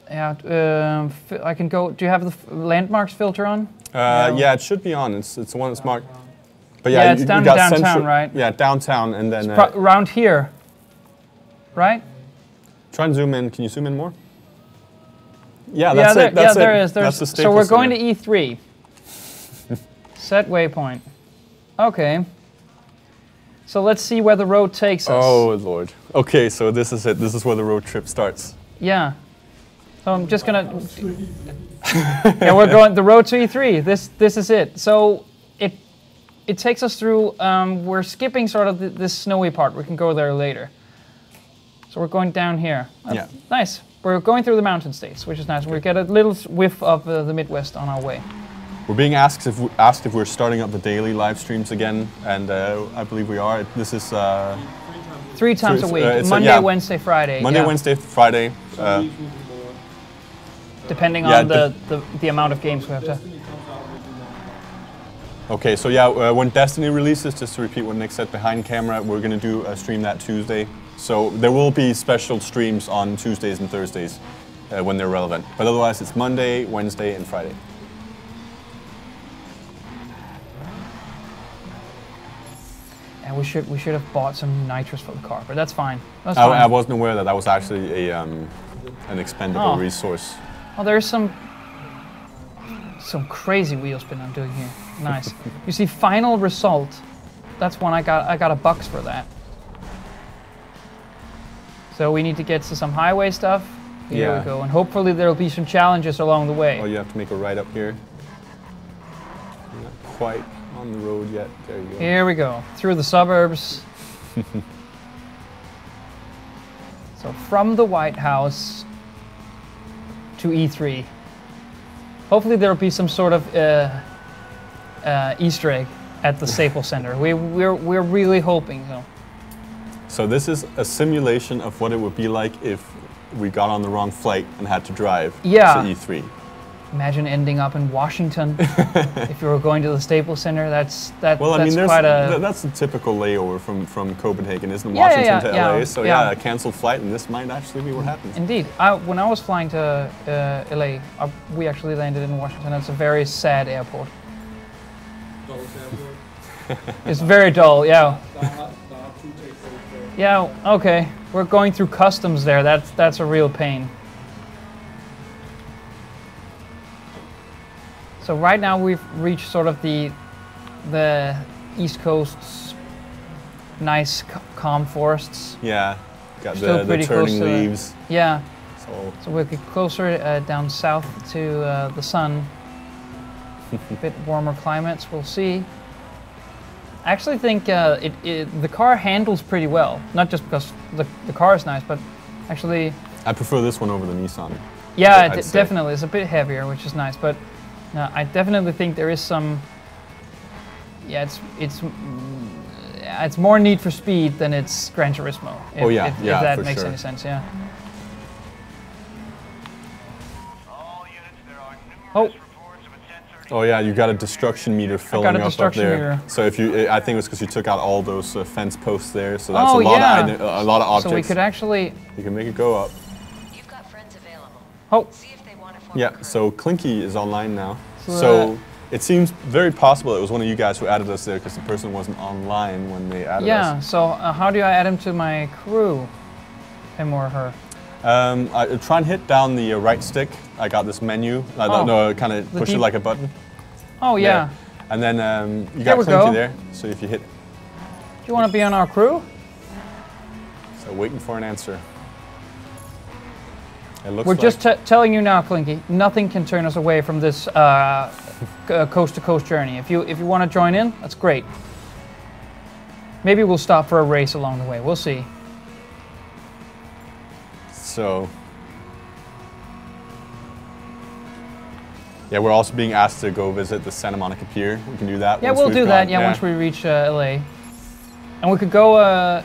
Yeah, I can go... Do you have the landmarks filter on? Yeah, it should be on. It's the one that's marked. But yeah, it's downtown, right? Yeah, downtown, and then... around here, right? Try and zoom in. Can you zoom in more? Yeah, that's it. There is. That's the Staples So we're going Center. to E3. Set waypoint. Okay. So let's see where the road takes us. Oh, Lord. Okay, so this is it. This is where the road trip starts. Yeah. So I'm just going to... Yeah, we're going the road to E3. This is it. So it takes us through, we're skipping sort of this snowy part. We can go there later. So we're going down here. Yeah. Nice. We're going through the mountain states, which is nice. We get a little whiff of the Midwest on our way. We're being asked if we're starting up the daily live streams again, and I believe we are. This is... 3 times a week. Monday, Wednesday, Friday. Monday, Wednesday, Friday. Depending on the amount of games we have to... Okay, so yeah, when Destiny releases, just to repeat what Nick said behind camera, we're going to do a stream that Tuesday. So there will be special streams on Tuesdays and Thursdays when they're relevant. But otherwise, it's Monday, Wednesday, and Friday. And we should have bought some nitrous for the car, but that's fine. That's fine. fine. I wasn't aware that was actually an expendable resource. Oh, there's some crazy wheel spin I'm doing here. Nice. You see, final result. That's one I got $1 for that. So we need to get to some highway stuff. Here we go, and hopefully there'll be some challenges along the way. Oh, you have to make a right up here. You're not quite on the road yet. There you go. Here we go, through the suburbs. So from the White House to E3. Hopefully there'll be some sort of Easter egg at the Staples Center. We're really hoping so. So this is a simulation of what it would be like if we got on the wrong flight and had to drive to E3. Imagine ending up in Washington if you were going to the Staples Center. That's a typical layover from Copenhagen, isn't it? Washington to LA. So a canceled flight, and this might actually be what happens. Indeed. When I was flying to LA, we actually landed in Washington. It's a very sad airport. It's very dull. Yeah. Yeah. Okay. We're going through customs there. That's a real pain. So right now we've reached sort of the East Coast's nice calm forests. Yeah, got the turning leaves. Yeah, so we'll get closer down south to the sun. A bit warmer climates, we'll see. I actually think the car handles pretty well. Not just because the car is nice, but actually... I prefer this one over the Nissan. Yeah, definitely. It's a bit heavier, which is nice, but... I definitely think there is some. Yeah, it's more Need for Speed than it's Gran Turismo. If that makes any sense, yeah. Oh yeah, you got a destruction meter filling up there. Meter. So if you, I think it was because you took out all those fence posts there. So that's a lot of objects. So we could actually. You can make it go up. You've got friends available. Oh. Yeah, so Clinky is online now. So it seems very possible it was one of you guys who added us there because the person wasn't online when they added us. Yeah, so how do I add him to my crew? Him or her? I try and hit down the right stick. I got this menu. I don't know, kind of push it like a button. Oh, yeah. There. And then you got Clinky there. So if you hit... Do you want to be on our crew? So waiting for an answer. We're just telling you now, Clinky, nothing can turn us away from this coast-to-coast journey. If you want to join in, that's great. Maybe we'll stop for a race along the way. We'll see. So, yeah, we're also being asked to go visit the Santa Monica Pier. We can do that. Yeah, we'll do that. Yeah, once we reach LA, and we could go.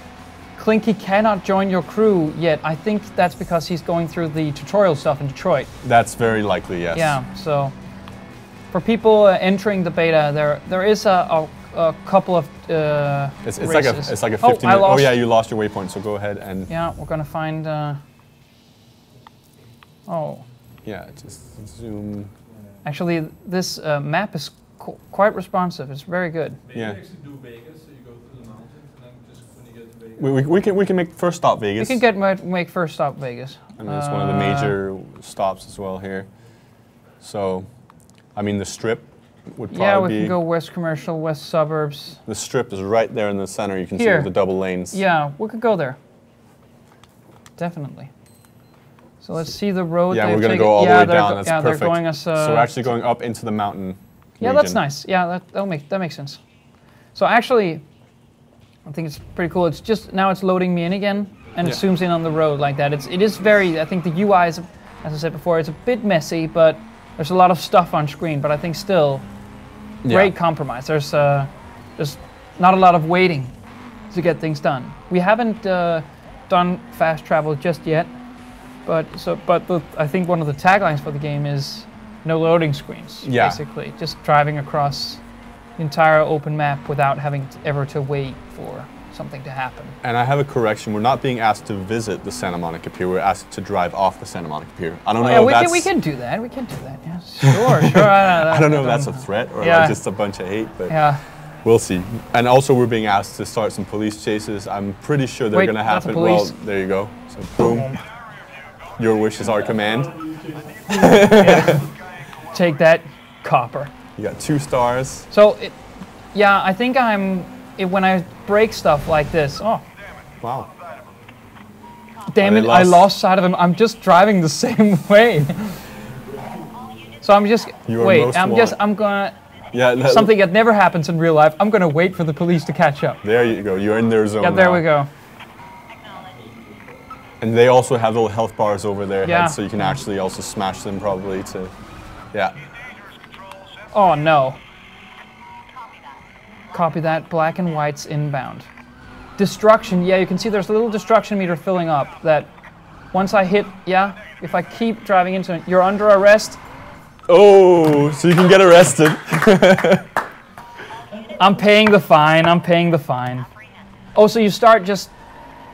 Clinky cannot join your crew yet. I think that's because he's going through the tutorial stuff in Detroit. That's very likely, yes. Yeah, so for people entering the beta, there is a couple of it's like a 15 minute. Oh yeah, you lost your waypoint, so go ahead and... Yeah, we're going to find... Yeah, just zoom... Actually, this map is quite responsive. It's very good. Maybe you actually do Vegas, so you go through the mountains, and then just when you get to We Vegas... can make first stop Vegas. We can make first stop Vegas. I mean, it's one of the major stops as well here. So, I mean, the Strip would probably be... Yeah, we can go West Commercial, West Suburbs. The Strip is right there in the center. You can see with the double lanes. Yeah, we could go there. Definitely. So let's see the road. Yeah, we're going to go all the way down. That's perfect. They're going us, so we're actually going up into the mountain Yeah, region. That's nice. Yeah, that makes sense. So actually, I think it's pretty cool. It's just, now it's loading me in again, and it zooms in on the road like that. It is very, I think the UI is, as I said before, it's a bit messy, but there's a lot of stuff on screen, but I think still, great compromise. There's not a lot of waiting to get things done. We haven't done fast travel just yet, but I think one of the taglines for the game is no loading screens, basically. Just driving across the entire open map without having ever to wait for something to happen. And I have a correction. We're not being asked to visit the Santa Monica Pier. We're asked to drive off the Santa Monica Pier. I don't know if that's... we can do that. We can do that, yeah. Sure. I don't know if that's a threat or like just a bunch of hate, but we'll see. And also we're being asked to start some police chases. I'm pretty sure they're going to happen. Well, there you go. So boom. Your wish is our command. Take that, copper. You got 2 stars. So, I think when I break stuff like this, wow. Damn it, I lost sight of him. I'm just driving the same way. So I'm just, I'm gonna, something that never happens in real life, I'm gonna wait for the police to catch up. There you go, you're in their zone now. Yeah, there we go. And they also have little health bars over their heads, so you can actually also smash them probably to, Oh no. Copy that. Black and white's inbound. Destruction. Yeah, you can see there's a little destruction meter filling up. That once I hit, yeah, if I keep driving into it, you're under arrest. Oh, so you can get arrested. I'm paying the fine. I'm paying the fine. Oh, so you start just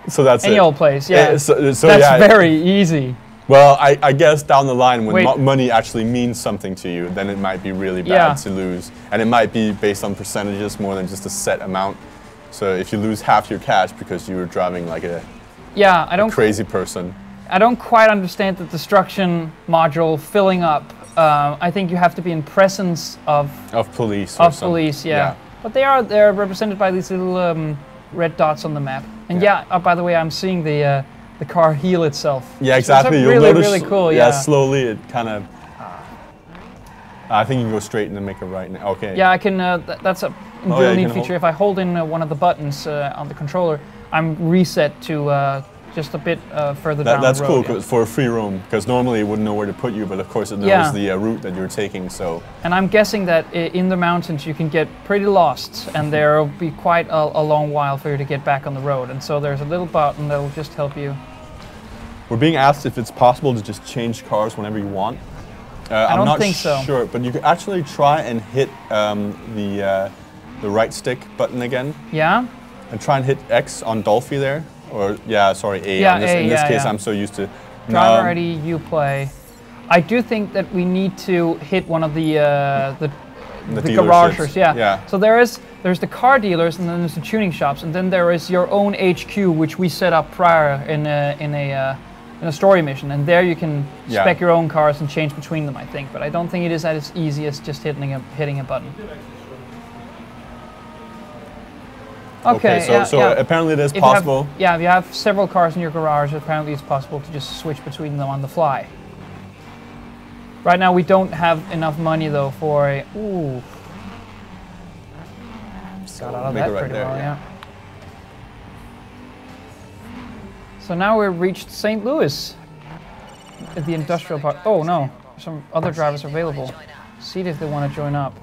so that's any old place. Yeah. So that's yeah, very easy. Well, I guess down the line when money actually means something to you, then it might be really bad to lose. And it might be based on percentages more than just a set amount. So if you lose half your cash because you were driving like a crazy person. I don't quite understand the destruction module filling up. I think you have to be in presence of police. Police, yeah. But they're represented by these little red dots on the map. And by the way, I'm seeing the car heal itself. Yeah, exactly. You'll notice really cool. Yeah, slowly it kind of. I think you can go straight and then make a right now. Okay. Yeah, I can. That's a real neat feature. If I hold in one of the buttons on the controller, I'm reset to just a bit further down the road. That's cool for a free roam, because normally it wouldn't know where to put you, but of course it knows the route that you're taking. So. And I'm guessing that in the mountains you can get pretty lost, and there will be quite a long while for you to get back on the road. And so there's a little button that will just help you. We're being asked if it's possible to just change cars whenever you want. I don't think so. I'm not sure, but you could actually try and hit the right stick button again. Yeah. And try and hit X on Dolphy there. Or, sorry, A. Yeah, in this case, I'm so used to... Driver ID, Uplay. I do think that we need to hit one of the garages. Yeah. So there's the car dealers, and then there's the tuning shops, and then there is your own HQ, which we set up prior in a story mission, and there you can spec your own cars and change between them, I think. But I don't think it is as easy as just hitting a button. Okay, so apparently it is possible. If you have several cars in your garage, apparently it's possible to just switch between them on the fly. Right now we don't have enough money though for a... Ooh. Got out of that pretty well, yeah. So now we've reached St. Louis at the industrial park. Oh no, some other drivers are available. See if they want to join up.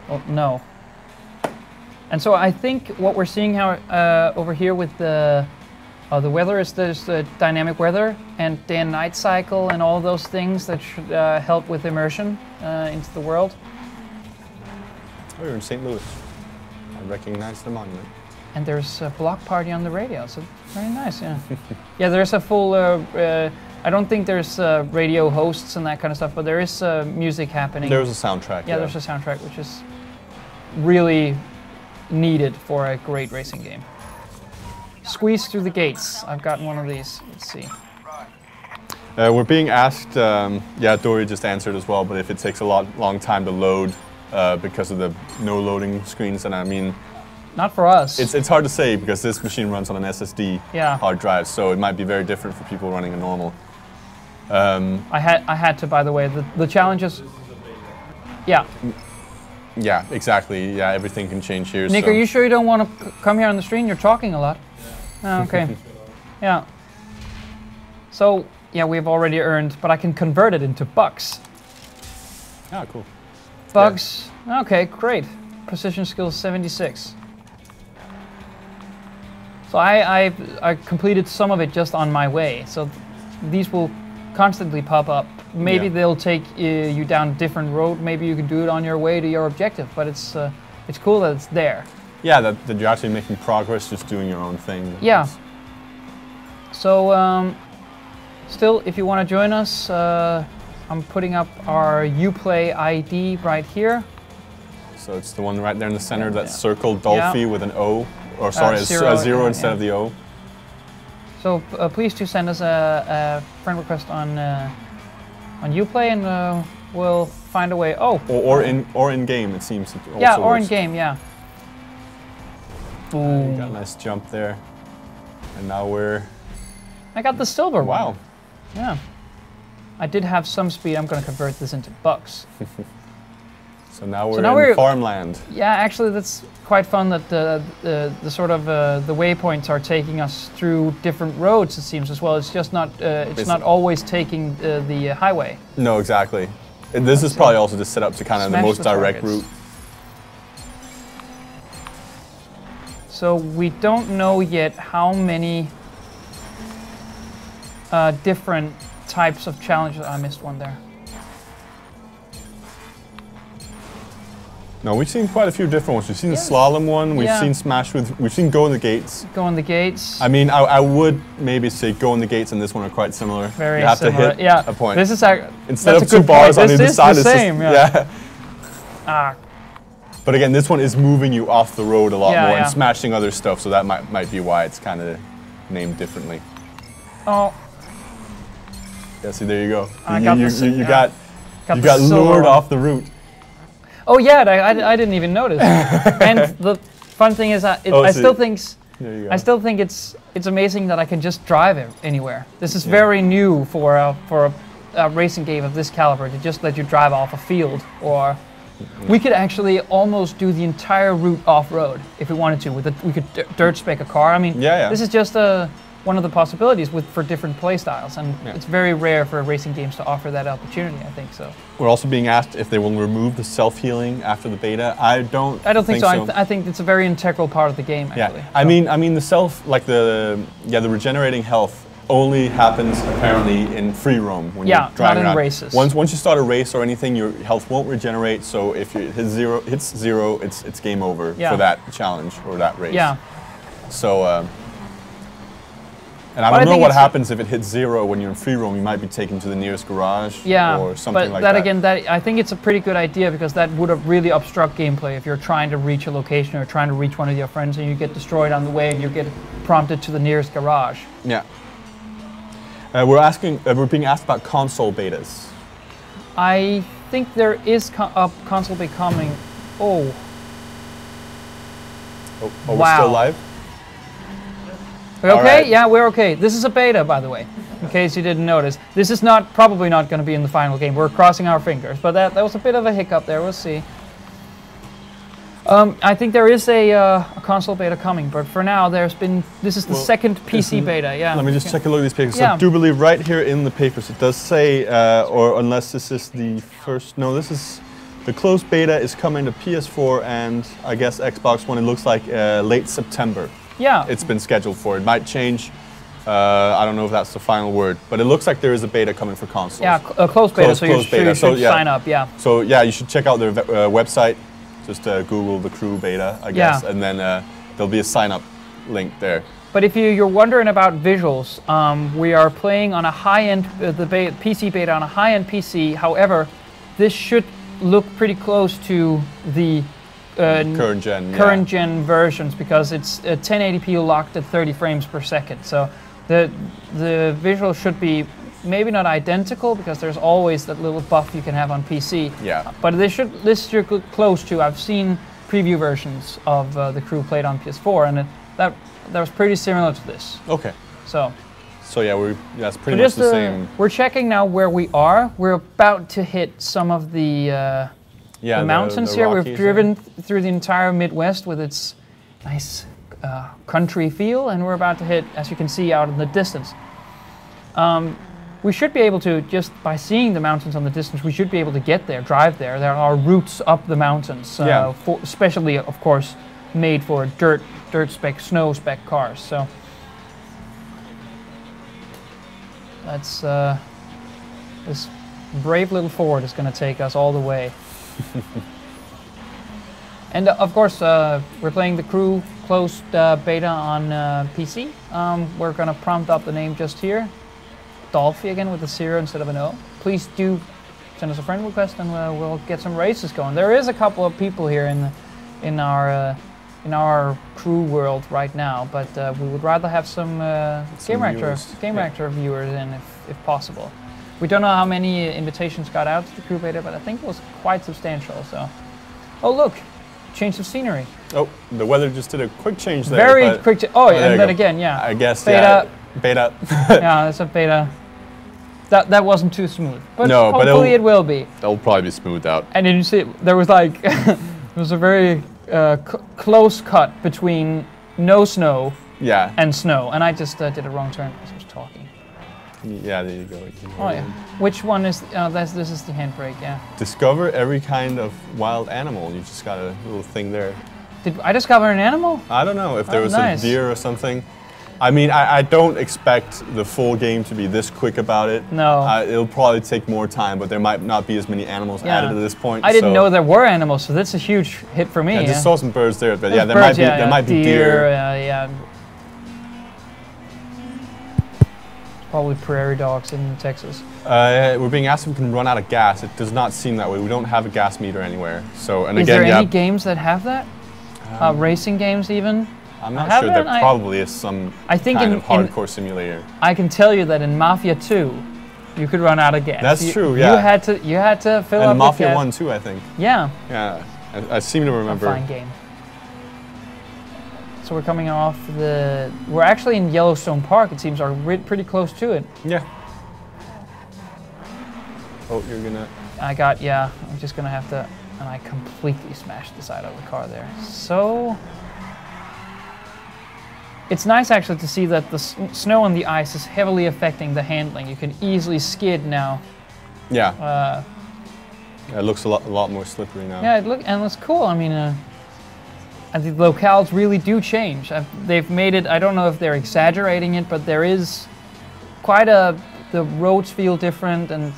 Oh, no. And so I think what we're seeing over here with the weather is there's the dynamic weather and day and night cycle and all those things that should help with immersion into the world. Oh, you're in St. Louis. I recognize the monument. And there's a block party on the radio, so very nice, yeah. Yeah, there's a full, I don't think there's radio hosts and that kind of stuff, but there is music happening. There's a soundtrack. Yeah, there's a soundtrack, which is really needed for a great racing game. Squeeze through the gates. I've gotten one of these. Let's see. We're being asked, Dory just answered as well, but if it takes a long time to load because of the no loading screens, and I mean... Not for us. It's hard to say because this machine runs on an SSD hard drive, so it might be very different for people running a normal. I had to, by the way. The challenges... Yeah. Yeah, exactly. Yeah, everything can change here. Nick, are you sure you don't want to come here on the stream? You're talking a lot. Oh, okay. Yeah. So, yeah, we've already earned, but I can convert it into bucks. Ah, cool. Bucks. Yeah. Okay, great. Precision skills 76. So I completed some of it just on my way. So these will constantly pop up. Maybe they'll take you down a different road. Maybe you can do it on your way to your objective. But it's cool that it's there. Yeah, that you're actually making progress, just doing your own thing. Yeah. So still, if you want to join us, I'm putting up our Uplay ID right here. So it's the one right there in the center, that circle Dolphy with an O, or sorry, a zero instead of the O. So please do send us a friend request on Uplay, and we'll find a way. Oh, or in game, it seems. It also yeah, or works. in game, yeah. Boom. Got a nice jump there, and now we're. I got the silver one. Wow. Yeah. I did have some speed. I'm going to convert this into bucks. So now we're in farmland. Yeah, actually, that's quite fun that the sort of the waypoints are taking us through different roads. It seems as well. It's just not not always taking the highway. No, exactly. And this is probably also just set up to kind of the most direct route. So we don't know yet how many different types of challenges. I missed one there. No, we've seen quite a few different ones. We've seen the slalom one. We've seen smash with. We've seen go in the gates. Go in the gates. I mean, I would maybe say go in the gates and this one are quite similar. Very you have similar. to hit a point. This is instead of 2 bars on either side. This is the same. Yeah. But again, this one is moving you off the road a lot more and smashing other stuff. So that might be why it's kind of named differently. Oh. Yeah. See, there you go. You got lured off the route. Oh yeah, I didn't even notice. And the fun thing is, I still think it's amazing that I can just drive it anywhere. This is very new for a racing game of this caliber to just let you drive off a field. Or we could actually almost do the entire route off-road if we wanted to. We could dirt spec a car. I mean, this is just one of the possibilities for different play styles, and it's very rare for racing games to offer that opportunity, I think so. We're also being asked if they will remove the self-healing after the beta. I don't think so. I think it's a very integral part of the game, actually. Yeah, I mean the regenerating health only happens apparently in free roam when you're driving around. Not in races. Once you start a race or anything, your health won't regenerate, so if it hits zero, it's game over for that challenge or that race. Yeah. So and I don't know what happens if it hits 0 when you're in free roam. You might be taken to the nearest garage or something like that. But again, I think it's a pretty good idea, because that would have really obstruct gameplay if you're trying to reach a location or trying to reach one of your friends and you get destroyed on the way and you get prompted to the nearest garage. Yeah. We're being asked about console betas. I think there is a console beta coming. Oh. Are we still live? We're okay? Right. Yeah, we're okay. This is a beta, by the way, in case you didn't notice. This is probably not going to be in the final game. We're crossing our fingers, but that was a bit of a hiccup there. We'll see. I think there is a console beta coming, but for now, this is the second PC beta. Yeah. Let me just take a look at these papers. So I do believe right here in the papers it does say, or unless this is the first. No, this is the closed beta is coming to PS4 and I guess Xbox One. It looks like late September. Yeah. It's been scheduled for. It might change. I don't know if that's the final word, but it looks like there is a beta coming for consoles. Yeah, a closed beta, so you should sign up, So yeah, you should check out their website. Just Google the crew beta, I guess, and then there'll be a sign-up link there. But if you're wondering about visuals, we are playing on a high-end, PC beta on a high-end PC. However, this should look pretty close to the current gen versions, because it's 1080p locked at 30 frames per second. So the visual should be maybe not identical, because there's always that little buff you can have on PC. Yeah. But this should look close to. I've seen preview versions of the crew played on PS4, and that was pretty similar to this. Okay. So yeah, that's pretty much the same. We're checking now where we are. We're about to hit some of the mountains here. We've driven through the entire Midwest with its nice country feel, and we're about to hit, as you can see out in the distance. We should be able to, just by seeing the mountains on the distance, we should be able to get there, drive there. There are routes up the mountains, especially, of course, made for dirt spec, snow spec cars. So that's this brave little Ford is going to take us all the way. And of course, we're playing the crew closed beta on PC. We're going to prompt up the name just here. Dolphy again with a 0 instead of an O. Please do send us a friend request, and we'll get some races going. There is a couple of people here in our crew world right now, but we would rather have some Gamereactor viewers in if possible. We don't know how many invitations got out to the crew beta, but I think it was quite substantial. So, oh look, change of scenery. Oh, the weather just did a quick change there. Very quick. And then again, yeah. I guess beta. Beta. Yeah, it's a beta. That wasn't too smooth, but hopefully it will be. That'll probably be smoothed out. And did you see? There was like there was a very close cut between no snow and snow, and I just did a wrong turn as I was talking. Yeah, there you go. Oh yeah. Which one is? This is the handbrake. Yeah. Discover every kind of wild animal. You just got a little thing there. Did I discover an animal? I don't know if there was a deer or something. I mean, I don't expect the full game to be this quick about it. No. It'll probably take more time, but there might not be as many animals added at this point. I didn't know there were animals, so that's a huge hit for me. I just saw some birds there, but there might be deer. Yeah. Probably prairie dogs in Texas. We're being asked if we can run out of gas. It does not seem that way. We don't have a gas meter anywhere. So, and is again, there any games that have that? Racing games even? I'm not sure. There probably is some kind of hardcore simulator. I can tell you that in Mafia 2, you could run out of gas. That's true. Yeah. You had to fill up. And Mafia 1 too, I think. Yeah. Yeah. I seem to remember. A fine game. So we're coming off the. We're actually in Yellowstone Park. It seems, pretty close to it. Yeah. Oh, you're gonna. I'm just gonna have to. And I completely smashed the side of the car there. So. It's nice actually to see that the snow and the ice is heavily affecting the handling. You can easily skid now. Yeah. It looks a lot more slippery now. Yeah, it looks cool. I mean, the locales really do change. They've made it. I don't know if they're exaggerating it, but there is quite the roads feel different, and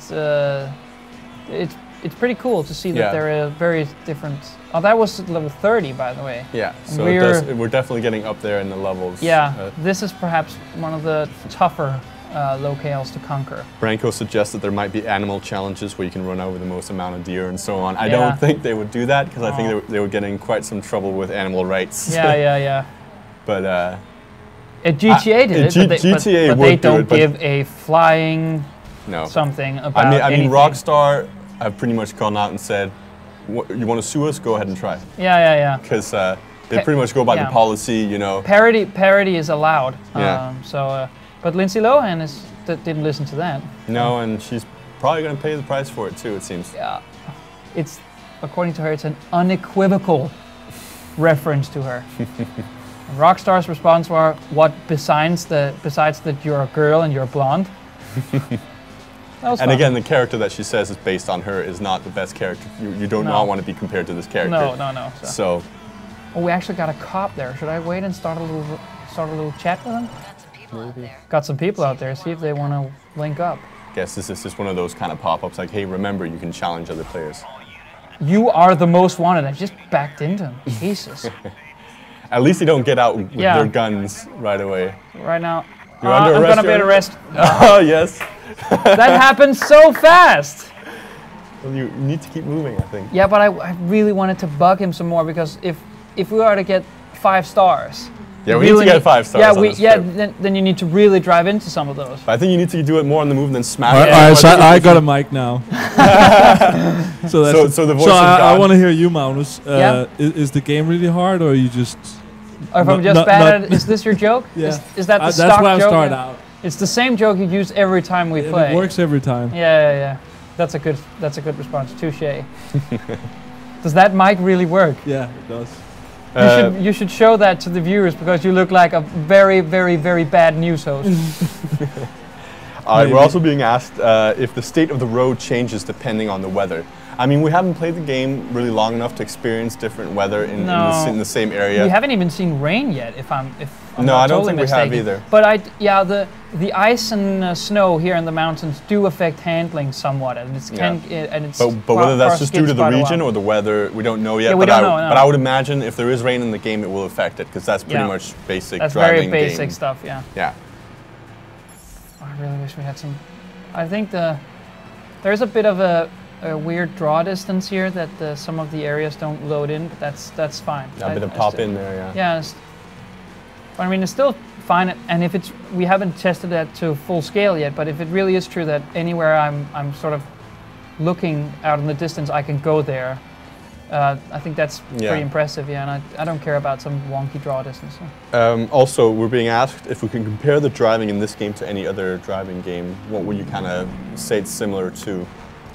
it's pretty cool to see that there are very different. Oh, that was level 30, by the way. Yeah, so we're definitely getting up there in the levels. Yeah, this is perhaps one of the tougher locales to conquer. Branko suggests that there might be animal challenges where you can run over the most amount of deer and so on. I don't think they would do that because I think they would get in quite some trouble with animal rights. Yeah. But GTA did it, but they don't give a flying something about anything. Rockstar have pretty much gone out and said, you want to sue us? Go ahead and try. Yeah. Because they pretty much go by the policy, you know. Parody is allowed. Yeah. But Lindsay Lohan didn't listen to that. No, and she's probably going to pay the price for it too, it seems. Yeah. It's, according to her, it's an unequivocal reference to her. Rockstar's response was, "What besides that you're a girl and you're blonde?" And fun. Again, the character that she says is based on her is not the best character. You do not want to be compared to this character. No. So. Oh, we actually got a cop there. Should I wait and start a little chat with him? Got some people out there. See if they want to link up. Guess this is just one of those kind of pop-ups like, hey, remember, you can challenge other players. You are the most wanted. I just backed into him. Jesus. At least you don't get out with their guns right away. Right now. You're under arrest. I'm gonna be under arrest. Oh, yes. That happened so fast. Well, you need to keep moving, I think. Yeah, but I really wanted to bug him some more because if we are to get 5 stars. Yeah, we need to get 5 stars. Then you need to really drive into some of those. But I think you need to do it more on the move than smash. I got a mic now. So the voice I want to hear you, Magnus. Is the game really hard, or are you just? Or if I'm just bad at it, is this your joke? Yeah. Is that the stock joke? That's why I start out. It's the same joke you use every time we play. It works every time. Yeah. That's a good response. Touché. Does that mic really work? Yeah, it does. You should show that to the viewers because you look like a very, very, very bad news host. We're also being asked if the state of the road changes depending on the weather. I mean, we haven't played the game really long enough to experience different weather in the same area. We haven't even seen rain yet, if I'm no, not I don't totally think mistaken. we have either. But the ice and snow here in the mountains do affect handling somewhat, and it's But whether that's just due to the region or the weather, we don't know yet. Yeah, we don't know. But I would imagine if there is rain in the game, it will affect it because that's pretty much basic that's driving. That's very basic stuff. Yeah. Yeah. I really wish we had some. I think there's a bit of a weird draw distance here that some of the areas don't load in, but that's fine. Yeah, a bit of pop in there, yeah. Yeah, but I mean, it's still fine, and if we haven't tested that to full scale yet, but if it really is true that anywhere I'm sort of looking out in the distance, I can go there, I think that's pretty impressive, and I don't care about some wonky draw distance. So. Also, we're being asked if we can compare the driving in this game to any other driving game. What would you kind of say it's similar to?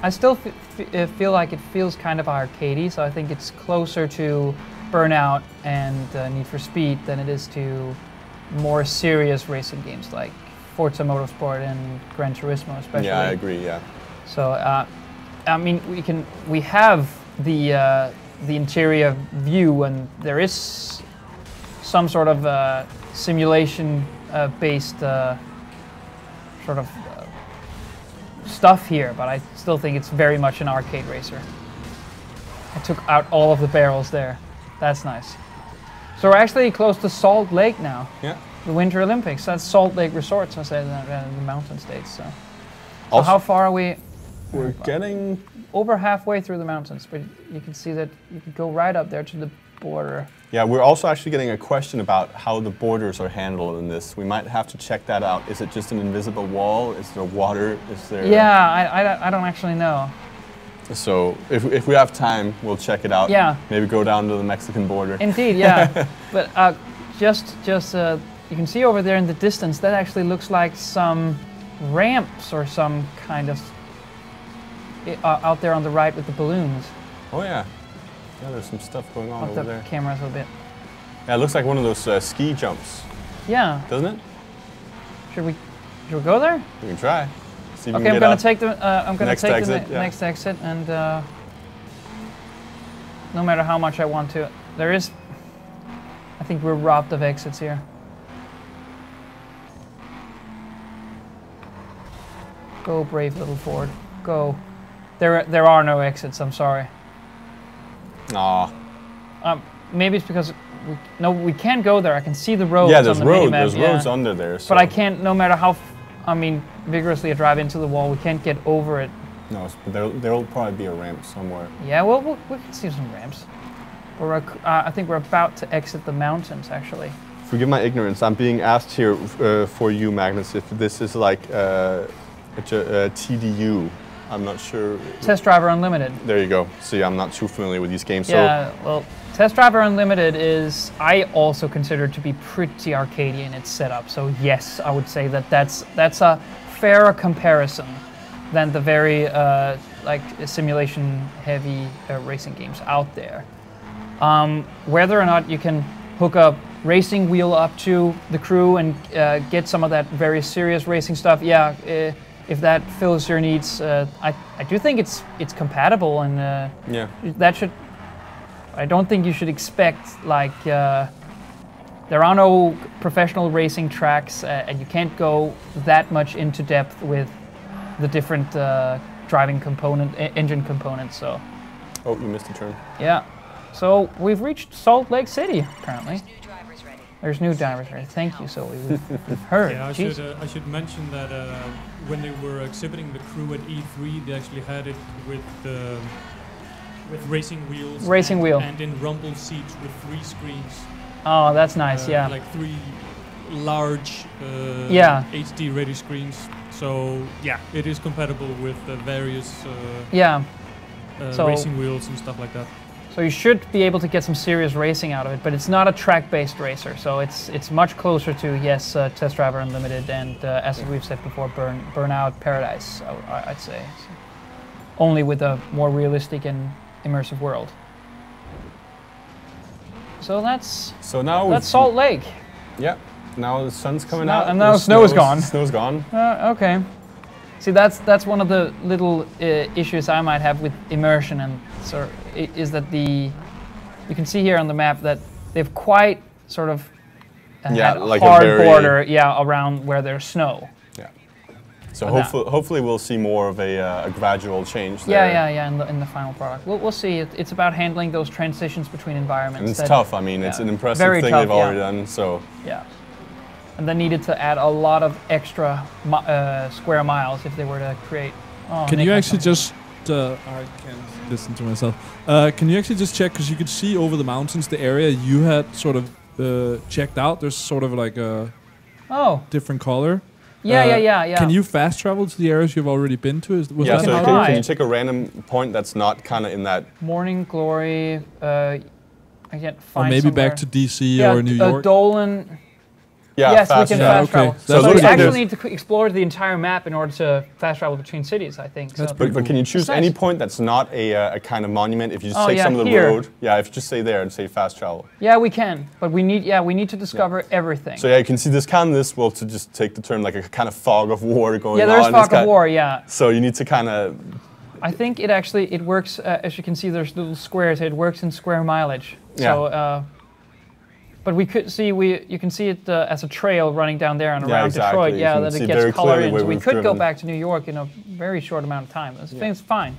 I still feel like it feels kind of arcadey, so I think it's closer to Burnout and Need for Speed than it is to more serious racing games like Forza Motorsport and Gran Turismo, especially. Yeah, I agree. Yeah. So, I mean, we have the the interior view, and there is some sort of simulation-based sort of stuff here, but I still think it's very much an arcade racer. I took out all of the barrels there. That's nice. So we're actually close to Salt Lake now. Yeah. The Winter Olympics. That's Salt Lake Resorts, I said, in the mountain states. So how far are we? We're getting over halfway through the mountains, but you can see that you can go right up there to the border. Yeah, we're also actually getting a question about how the borders are handled in this. We might have to check that out. Is it just an invisible wall? Is there water? Is there? Yeah, I don't actually know. So if we have time, we'll check it out. Yeah. Maybe go down to the Mexican border. Indeed, yeah. But just you can see over there in the distance, that actually looks like some ramps or some kind of out there on the right with the balloons. Oh yeah. Yeah, there's some stuff going on over there. The cameras a bit. Yeah, it looks like one of those ski jumps. Yeah. Doesn't it? Should we go there? We can try. See if Okay, I'm going to take the next exit, and no matter how much I want to, I think we're robbed of exits here. Go, brave little Ford. Go. There are no exits. I'm sorry. Aw. Maybe it's because we can't go there. I can see the roads. Yeah, there's on the roads. minimap. There's roads under there. So. But I can't. No matter how, vigorously I drive into the wall, we can't get over it. No, there'll probably be a ramp somewhere. Yeah, well, we can see some ramps. I think we're about to exit the mountains, actually. Forgive my ignorance. I'm being asked here for you, Magnus, if this is like a TDU. I'm not sure. Test Driver Unlimited. There you go. See, I'm not too familiar with these games. Yeah, well, Test Driver Unlimited is, I also consider to be pretty arcadey in its setup. So yes, I would say that's a fairer comparison than the very simulation-heavy racing games out there. Whether or not you can hook a racing wheel up to the crew and get some of that very serious racing stuff, yeah. If that fills your needs, I do think it's compatible, and that should. I don't think you should expect there are no professional racing tracks, and you can't go that much into depth with the different driving engine components. So. Oh, you missed a turn. Yeah. So we've reached Salt Lake City apparently. There's new drivers ready. Thank you. So we've heard. Yeah, I should mention that when they were exhibiting the crew at E3, they actually had it with racing wheels. And in rumble seats with 3 screens. Oh, that's nice. Yeah. Like 3 large HD ready screens. So yeah, it is compatible with various racing wheels and stuff like that. So you should be able to get some serious racing out of it, but it's not a track-based racer, so it's much closer to, Test Driver Unlimited and, as we've said before, Burnout Paradise, I'd say. So only with a more realistic and immersive world. So that's Salt Lake. Yeah, now the sun's coming out. And now snow is gone. Snow's gone. Okay. See, that's one of the little issues I might have with immersion, and is that you can see here on the map that they've quite sort of had a hard border, around where there's snow. Yeah. So hopefully we'll see more of a gradual change there. Yeah. In the final product, we'll see. It's about handling those transitions between environments. And it's tough. I mean, it's an impressive thing they've already done. So. Yeah. And they needed to add a lot of extra square miles if they were to create. Can you actually just? I can't listen to myself. Can you actually just check, because you could see over the mountains the area you had sort of checked out. There's sort of like a different color. Yeah. Can you fast travel to the areas you've already been to? Can you take a random point that's not kind of in that Morning Glory? I can't find. Or maybe somewhere. back to DC or New York. Dolan. Yeah, yes, we can fast travel. So we actually need to explore the entire map in order to fast travel between cities, I think. But can you choose any point that's not a kind of monument? If you just take some of the road, if you just stay there and say fast travel. Yeah, we can, but we need to discover everything. So you can see this to just take the term like a kind of fog of war going on. Yeah, there's fog of war, So you need to kind of I think it works. As you can see, there's little squares. It works in square mileage. Yeah. So, but we could see you can see it as a trail running down there and around Detroit. Yeah, that it gets color in. So we could go back to New York in a very short amount of time. This thing's fine.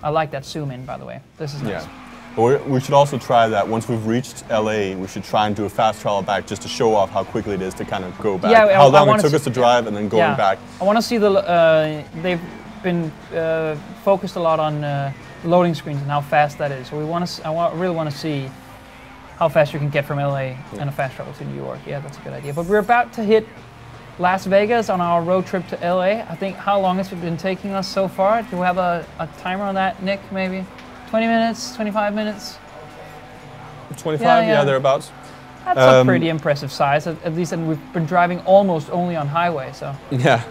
I like that zoom in, by the way. This is nice. But we should also try that once we've reached LA. We should try and do a fast travel back just to show off how quickly it is to kind of go back. Yeah, how long it took us to drive and then going back. I want to see the. They've been focused a lot on loading screens and how fast that is. So we want to. I really want to see how fast you can get from LA and a fast travel to New York. Yeah, that's a good idea. But we're about to hit Las Vegas on our road trip to LA. I think, how long has it been taking us so far? Do we have a timer on that, Nick, maybe? 20 minutes, 25 minutes? 25, yeah thereabouts. That's a pretty impressive size, at least, and we've been driving almost only on highway, so. Yeah,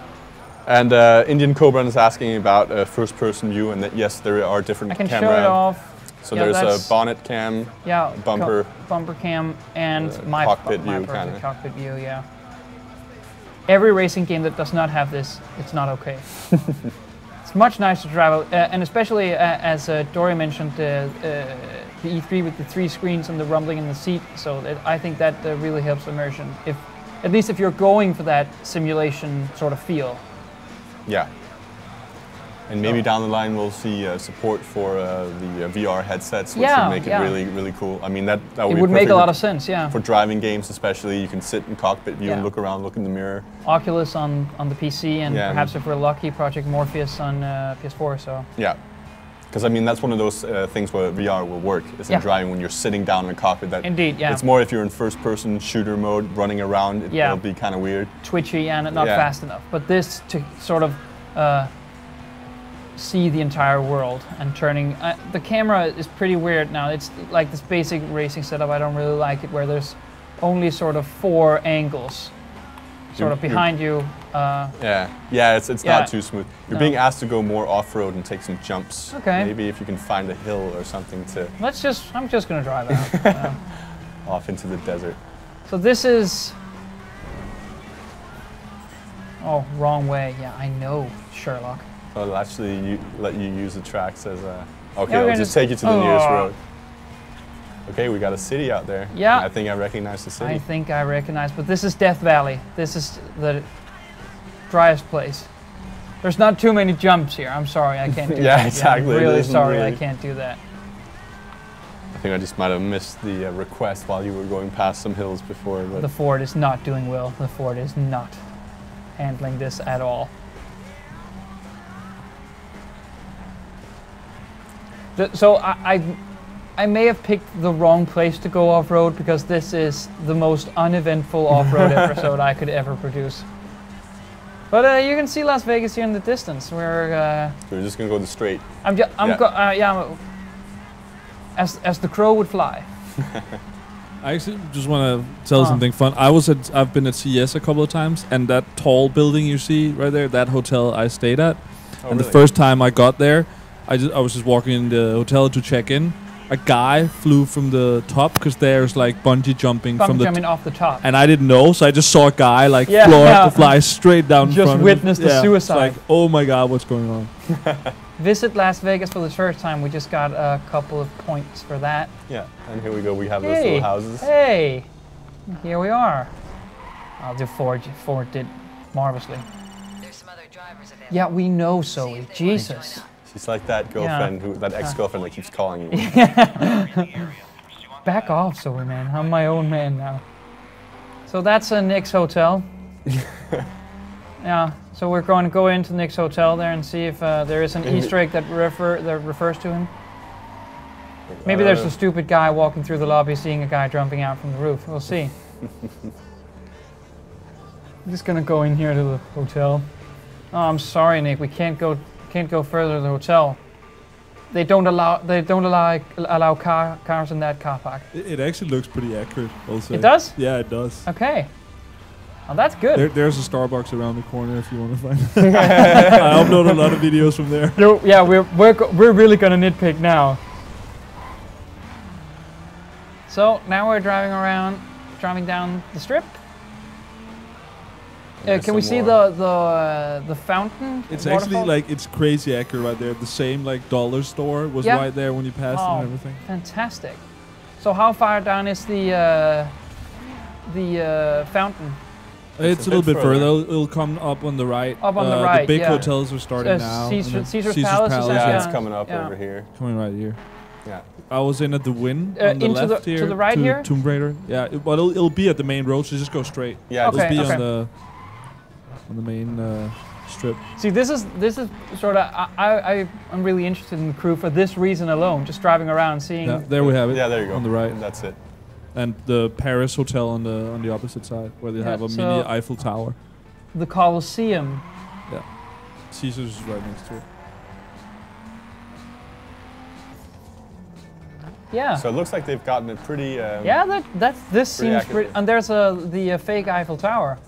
and Indian Cobra is asking about a first-person view, and that yes, there are different cameras. I can show it off. So there's a bonnet cam, bumper cam, and my cockpit view, kind of. Cockpit view, yeah. Every racing game that does not have this, it's not okay. It's much nicer to drive, and especially as Dory mentioned, the E3 with the 3 screens and the rumbling in the seat. So I think that really helps immersion. At least if you're going for that simulation sort of feel. Yeah. And maybe down the line we'll see support for the VR headsets, which would make it really, really cool. I mean, that would make a lot of sense, yeah. For driving games especially, you can sit in cockpit view and look around, look in the mirror. Oculus on the PC, and perhaps if we're lucky, Project Morpheus on PS4, so. Yeah, because I mean, that's one of those things where VR will work, is in driving when you're sitting down in a cockpit. Indeed, yeah. It's more if you're in first-person shooter mode, running around, it'll be kind of weird. Twitchy and not fast enough. But this, to sort of see the entire world and turning the camera is pretty weird now. It's like this basic racing setup. I don't really like it, where there's only sort of 4 angles sort of behind you. It's not too smooth. You're being asked to go more off-road and take some jumps. Okay. Maybe if you can find a hill or something to. I'm just gonna drive out. Off into the desert. So this is. Oh, wrong way. Yeah, I know, Sherlock. I'll actually let you use the tracks as a... Okay, I'll just take you to the nearest road. Okay, we got a city out there. Yeah. I think I recognize the city. I think I recognize, but this is Death Valley. This is the driest place. There's not too many jumps here. I'm sorry, I can't do that. Yeah, exactly. I'm really sorry, I can't do that. I think I just might have missed the request while you were going past some hills before. But the Ford is not doing well. The Ford is not handling this at all. So I may have picked the wrong place to go off-road, because this is the most uneventful off-road episode I could ever produce. But you can see Las Vegas here in the distance. We're just gonna go straight. As the crow would fly. I actually just want to tell something fun. I've been at CES a couple of times, and that tall building you see right there, that hotel I stayed at, and the first time I got there, I was just walking in the hotel to check in. A guy flew from the top, because there's like bungee jumping off the top, and I didn't know, so I just saw a guy like fly straight down. Just witnessed the suicide. Like, oh my God, what's going on? Visit Las Vegas for the first time. We just got a couple of points for that. Yeah, and here we go. We have those little houses. Hey, here we are. I'll do Ford. Ford did marvelously. There's some other drivers available. Yeah, we know Zoe. Jesus. She's like that girlfriend, that ex-girlfriend that keeps calling you. Back off, Zoe, man. I'm my own man now. So that's Nick's hotel. Yeah. So we're going to go into Nick's hotel there and see if there is an Easter egg that refers to him. Maybe there's a stupid guy walking through the lobby seeing a guy jumping out from the roof. We'll see. I'm just gonna go in here to the hotel. Oh, I'm sorry, Nick. We can't go further to the hotel. They don't allow cars in that car park. It actually looks pretty accurate, also. It does? Yeah, it does. Okay. Oh, that's good. There's a Starbucks around the corner if you want to find it. I upload a lot of videos from there. Yeah, we're really gonna nitpick now. So now we're driving down the strip. Can we see the fountain? It's actually like it's crazy accurate right there. The same like dollar store was right there when you passed and everything. Fantastic. So how far down is the fountain? It's a little bit further. It'll come up on the right. Up on the right. The big hotels are starting now. Caesar's Palace. Yeah, it's coming up over here. Coming right here. Yeah. I was in at the Wynn on the left here. To the right here? Tomb Raider. Yeah, but it'll be at the main road, so just go straight. Yeah, it'll be on the main strip. See, this is sort of I'm really interested in the crew for this reason alone. Just driving around, seeing. Yeah, there we have it. Yeah, there you go. On the right. That's it. And the Paris hotel on the opposite side, where they have a mini Eiffel Tower. The Colosseum. Yeah. Caesar's is right next to it. Yeah. So it looks like they've gotten it pretty. This seems pretty. And there's the fake Eiffel Tower.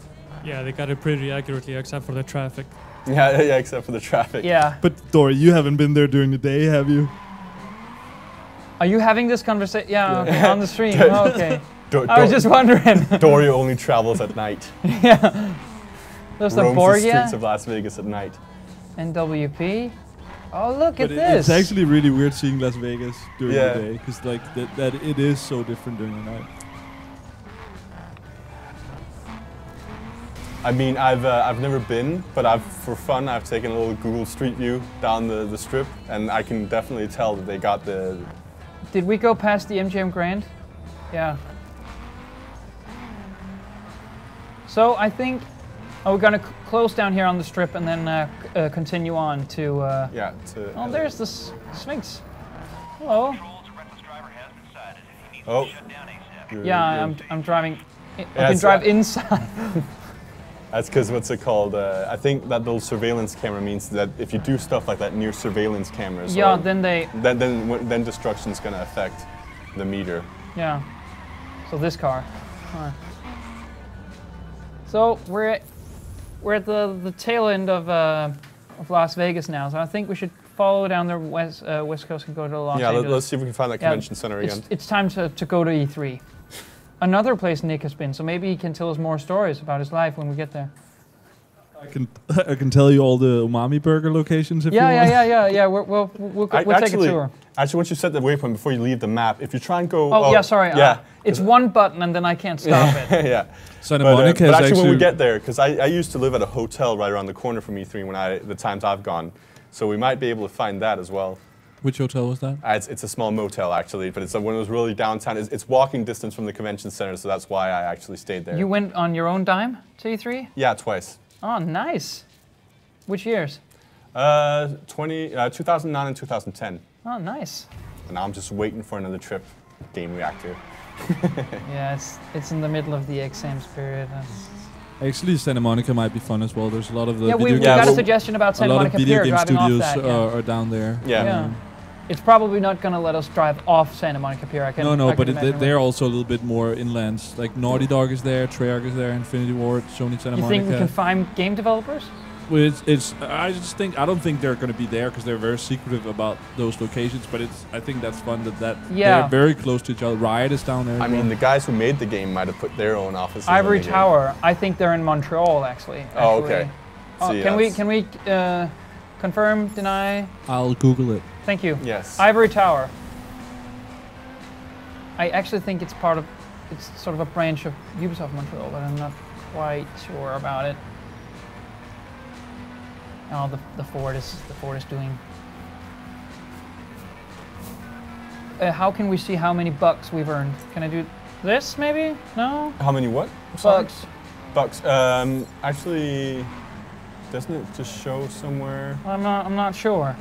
Yeah, they got it pretty accurately, except for the traffic. Yeah, except for the traffic. Yeah. But Dory, you haven't been there during the day, have you? Are you having this conversation? Yeah, okay, on the stream. Oh, okay. I was just wondering. Dory only travels at night. Yeah. There's the Borgia. The streets of Las Vegas at night. NWP. Oh, look at this. It's actually really weird seeing Las Vegas during the day, because like that it is so different during the night. I mean, I've never been, but for fun I've taken a little Google Street View down the strip, and I can definitely tell that they got the. Did we go past the MGM Grand? Yeah. So I think we're gonna close down here on the strip and then continue on to. Oh, there's the Sphinx. Hello. Oh. Yeah, I'm driving. I can drive inside. That's because what's it called? I think that little surveillance camera means that if you do stuff like that near surveillance cameras, then destruction's gonna affect the meter. Yeah. So this car. So we're at the tail end of Las Vegas now. So I think we should follow down the west coast and go to Los Angeles. Yeah, let's see if we can find that convention center again. It's time to go to E3. Another place Nick has been, so maybe he can tell us more stories about his life when we get there. I can tell you all the umami burger locations if you want. Yeah. We'll take a tour. Actually, once you set the waypoint before you leave the map, if you try and go. Oh yeah, sorry. Yeah, it's one button and then I can't stop it. Yeah. Santa Monica but actually, when we get there, because I used to live at a hotel right around the corner from E3 when the times I've gone, so we might be able to find that as well. Which hotel was that? It's a small motel, actually, but it's one of those really downtown. It's walking distance from the convention center, so that's why I actually stayed there. You went on your own dime to E3? Yeah, twice. Oh, nice. Which years? 2009 and 2010. Oh, nice. And now I'm just waiting for another trip, Gamereactor. Yeah, it's in the middle of the exams period. Actually, Santa Monica might be fun as well. There's a lot of the we got a suggestion about Santa Monica Pier driving off that. A lot of video game studios are down there. Yeah. It's probably not going to let us drive off Santa Monica Pier. But they're also a little bit more inland. Like Naughty Dog is there, Treyarch is there, Infinity Ward, Sony Santa Monica. You think we can find game developers? Well, I don't think they're going to be there because they're very secretive about those locations. But I think that's fun that they're very close to each other. Riot is down there. I mean, the guys who made the game might have put their own offices. Ivory Tower. I think they're in Montreal actually. Oh, okay. Can we confirm, deny? I'll Google it. Thank you. Yes. Ivory Tower. I actually think it's sort of a branch of Ubisoft Montreal, but I'm not quite sure about it. Oh, the Ford is doing. How can we see how many bucks we've earned? Can I do this maybe? No. How many what? Bucks. Bucks. Actually, doesn't it just show somewhere? I'm not sure.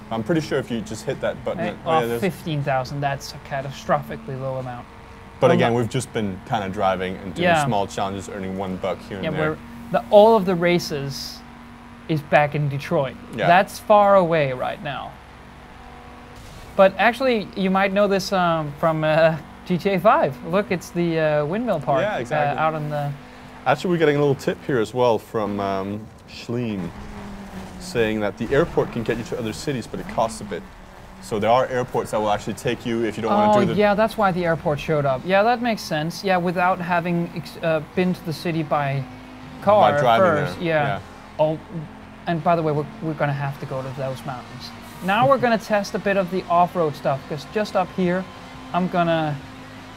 I'm pretty sure if you just hit that button. 15,000. That's a catastrophically low amount. But again, we've just been kind of driving and doing small challenges, earning $1 here and there. All of the races is back in Detroit. Yeah. That's far away right now. But actually, you might know this from GTA 5. Look, it's the windmill park. Yeah, exactly. Out on the. Actually, we're getting a little tip here as well from Schleem, saying that the airport can get you to other cities, but it costs a bit. So there are airports that will actually take you if you don't want to do the. Yeah, that's why the airport showed up. Yeah, that makes sense. Yeah, without having been to the city by car driving first. there. Yeah. Oh, and by the way, we're gonna have to go to those mountains. Now we're gonna test a bit of the off-road stuff, because just up here, I'm gonna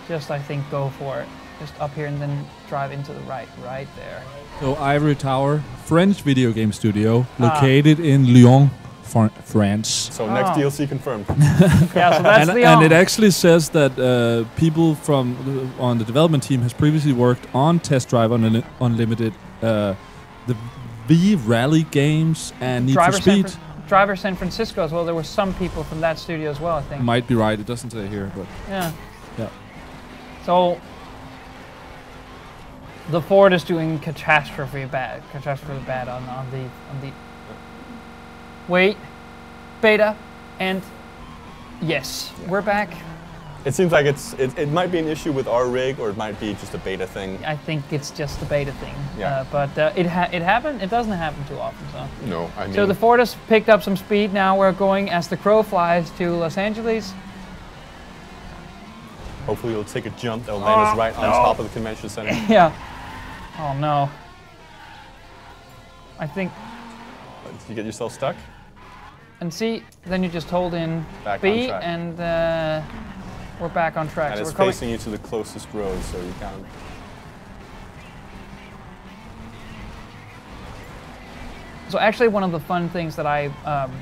just, I think, go for it. Just up here and then drive into the right there. So Ivory Tower, French video game studio, located in Lyon, France. So next DLC confirmed. Yeah, so that's Lyon. And it actually says that people from on the development team has previously worked on Test Drive Unlimited, the V Rally games and Need for Speed. Driver San Francisco as well. There were some people from that studio as well, I think. Might be right. It doesn't say here, but yeah. Yeah. So the Ford is doing catastrophe bad on the wait, beta, and yes, we're back. It seems like it might be an issue with our rig, or it might be just a beta thing. I think it's just a beta thing. Yeah. But it happened. It doesn't happen too often. So. No, I mean. So the Ford has picked up some speed. Now we're going as the crow flies to Los Angeles. Hopefully we'll take a jump that will land us right on top of the convention center. Yeah. Oh no. I think. Did you get yourself stuck? And see, then you just hold in Back B, on track. and we're back on track. And So it's we're facing you to the closest road, so you can. So actually, one of the fun things that I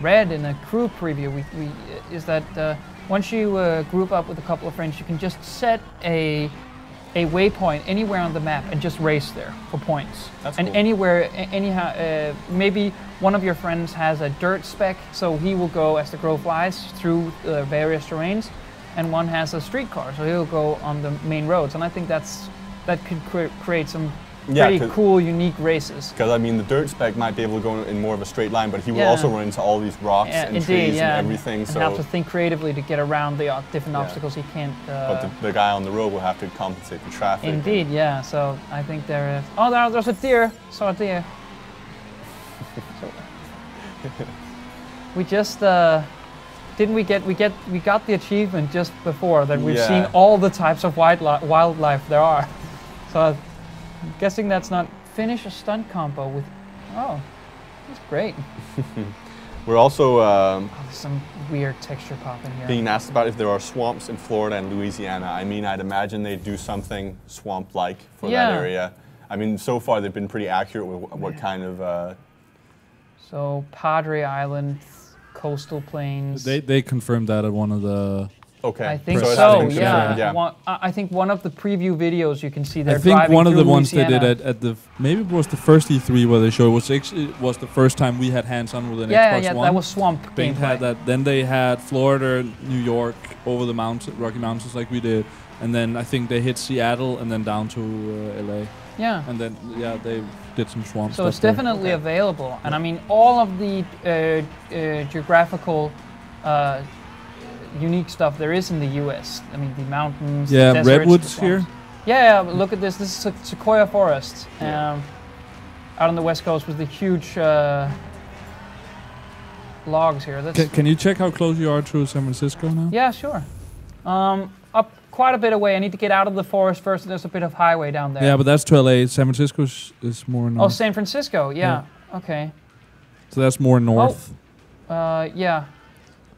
read in a crew preview is that once you group up with a couple of friends, you can just set a waypoint anywhere on the map and just race there for points. That's and cool. anywhere, anyhow, maybe one of your friends has a dirt spec, so he will go as the crow flies through various terrains, and one has a street car, so he'll go on the main roads. And I think that could create some pretty cool, unique races. Because I mean, the dirt spec might be able to go in more of a straight line, but he will also run into all these rocks and trees and everything. And so have to think creatively to get around the different obstacles he can't. But the guy on the road will have to compensate for traffic. Indeed, yeah. So I think there is. Oh, there's a deer. Saw a deer. So, we just didn't we got the achievement just before that we've seen all the types of wildlife there are. So I'm guessing that's not finish a stunt combo with. Oh, that's great. We're also there's some weird texture pop in here. being asked about if there are swamps in Florida and Louisiana. I mean, I'd imagine they'd do something swamp-like for that area. I mean, so far they've been pretty accurate with what kind of. So Padre Island, coastal plains. They confirmed that at one of the. Okay. I think so. Yeah. I think one of the preview videos you can see they're driving. I think one of the ones they Louisiana. did at the maybe it was the first E3 where they showed it was the first time we had hands-on with an Xbox One. That was swamp They gameplay. had that. Then they had Florida, New York, over the Rocky Mountains like we did, and then I think they hit Seattle and then down to LA. Yeah. And then they did some swamp So stuff it's definitely available, and I mean all of the geographical. Unique stuff there is in the U.S. I mean, the mountains, the deserts, redwoods here. Yeah, look at this. This is sequoia forest out on the west coast with the huge logs here. Can you check how close you are to San Francisco now? Yeah, sure. Up quite a bit away. I need to get out of the forest first. There's a bit of highway down there. Yeah, but that's to LA. San Francisco is more north. Oh, San Francisco. Yeah. Okay. So that's more north. Yeah.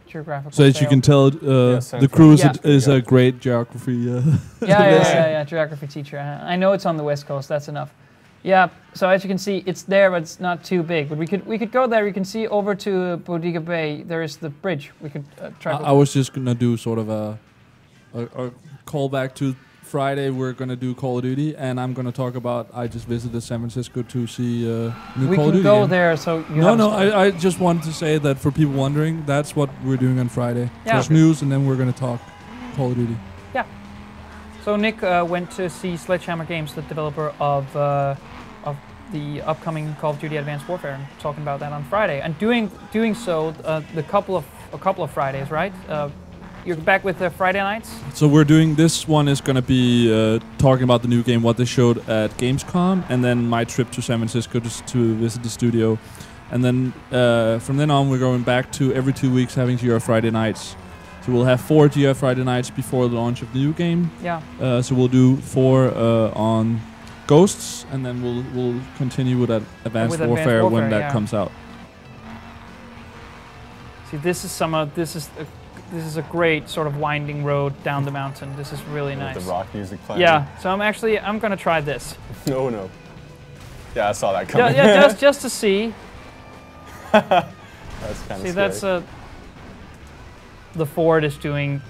Geographical. So as you can tell, the crew is a great geography. Yeah. Geography teacher. I know it's on the west coast. That's enough. Yeah. So as you can see, it's there, but it's not too big. But we could go there. You can see over to Bodega Bay. There is the bridge. We could try. I was just gonna do sort of a callback to Friday. We're gonna do Call of Duty, and I'm gonna talk about. I just visited San Francisco to see new Call of Duty. We can go there. So you I just wanted to say that for people wondering, that's what we're doing on Friday. Yeah. There's news, and then we're gonna talk Call of Duty. Yeah. So Nick went to see Sledgehammer Games, the developer of the upcoming Call of Duty Advanced Warfare, and talking about that on Friday. And doing so a couple of Fridays, right? You're back with the Friday nights? So we're doing, this one is going to be talking about the new game, what they showed at Gamescom, and then my trip to San Francisco just to visit the studio. And then from then on, we're going back to every 2 weeks having GR Friday nights. So we'll have 4 GR Friday nights before the launch of the new game. Yeah. So we'll do 4 on Ghosts, and then we'll continue with that Advanced Warfare when that comes out. See, this is a great sort of winding road down the mountain. This is really nice. With the rock music playing. Yeah, so I'm gonna try this. No. Yeah, I saw that coming. Yeah, just to see. That's kind of see. Scary. That's the Ford is doing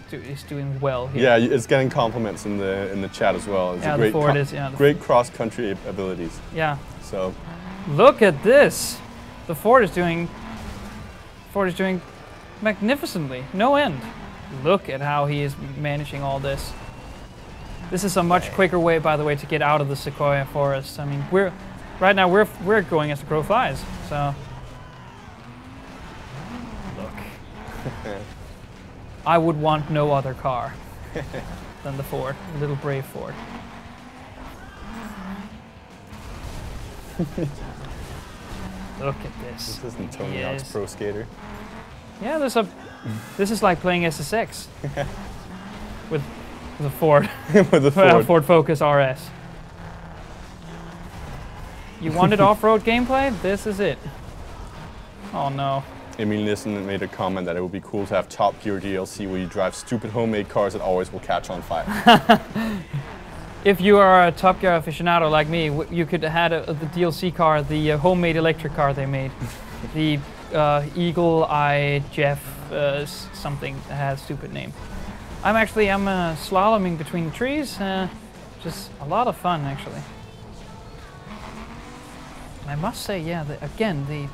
well here. Yeah, it's getting compliments in the chat as well. It's yeah, a great the Ford is great cross-country abilities. Yeah. So. Look at this. The Ford is doing magnificently. No end. Look at how he is managing all this. This is a much quicker way, by the way, to get out of the Sequoia forest. I mean, right now we're going as the crow flies. So. Look. I would want no other car than the Ford, the little brave Ford. Look at this. This isn't Tony Hawk's Pro Skater. Yeah, this is like playing SSX with a Ford. With a Ford. Ford Focus RS. You wanted off-road gameplay? This is it. Oh no. Emil Nissen made a comment that it would be cool to have Top Gear DLC where you drive stupid homemade cars that always will catch on fire. If you are a Top Gear aficionado like me, you could have had the DLC car, the homemade electric car they made. The Eagle Eye Jeff something that has a stupid name. I'm slaloming between the trees. Just a lot of fun, actually. And I must say, yeah, again, the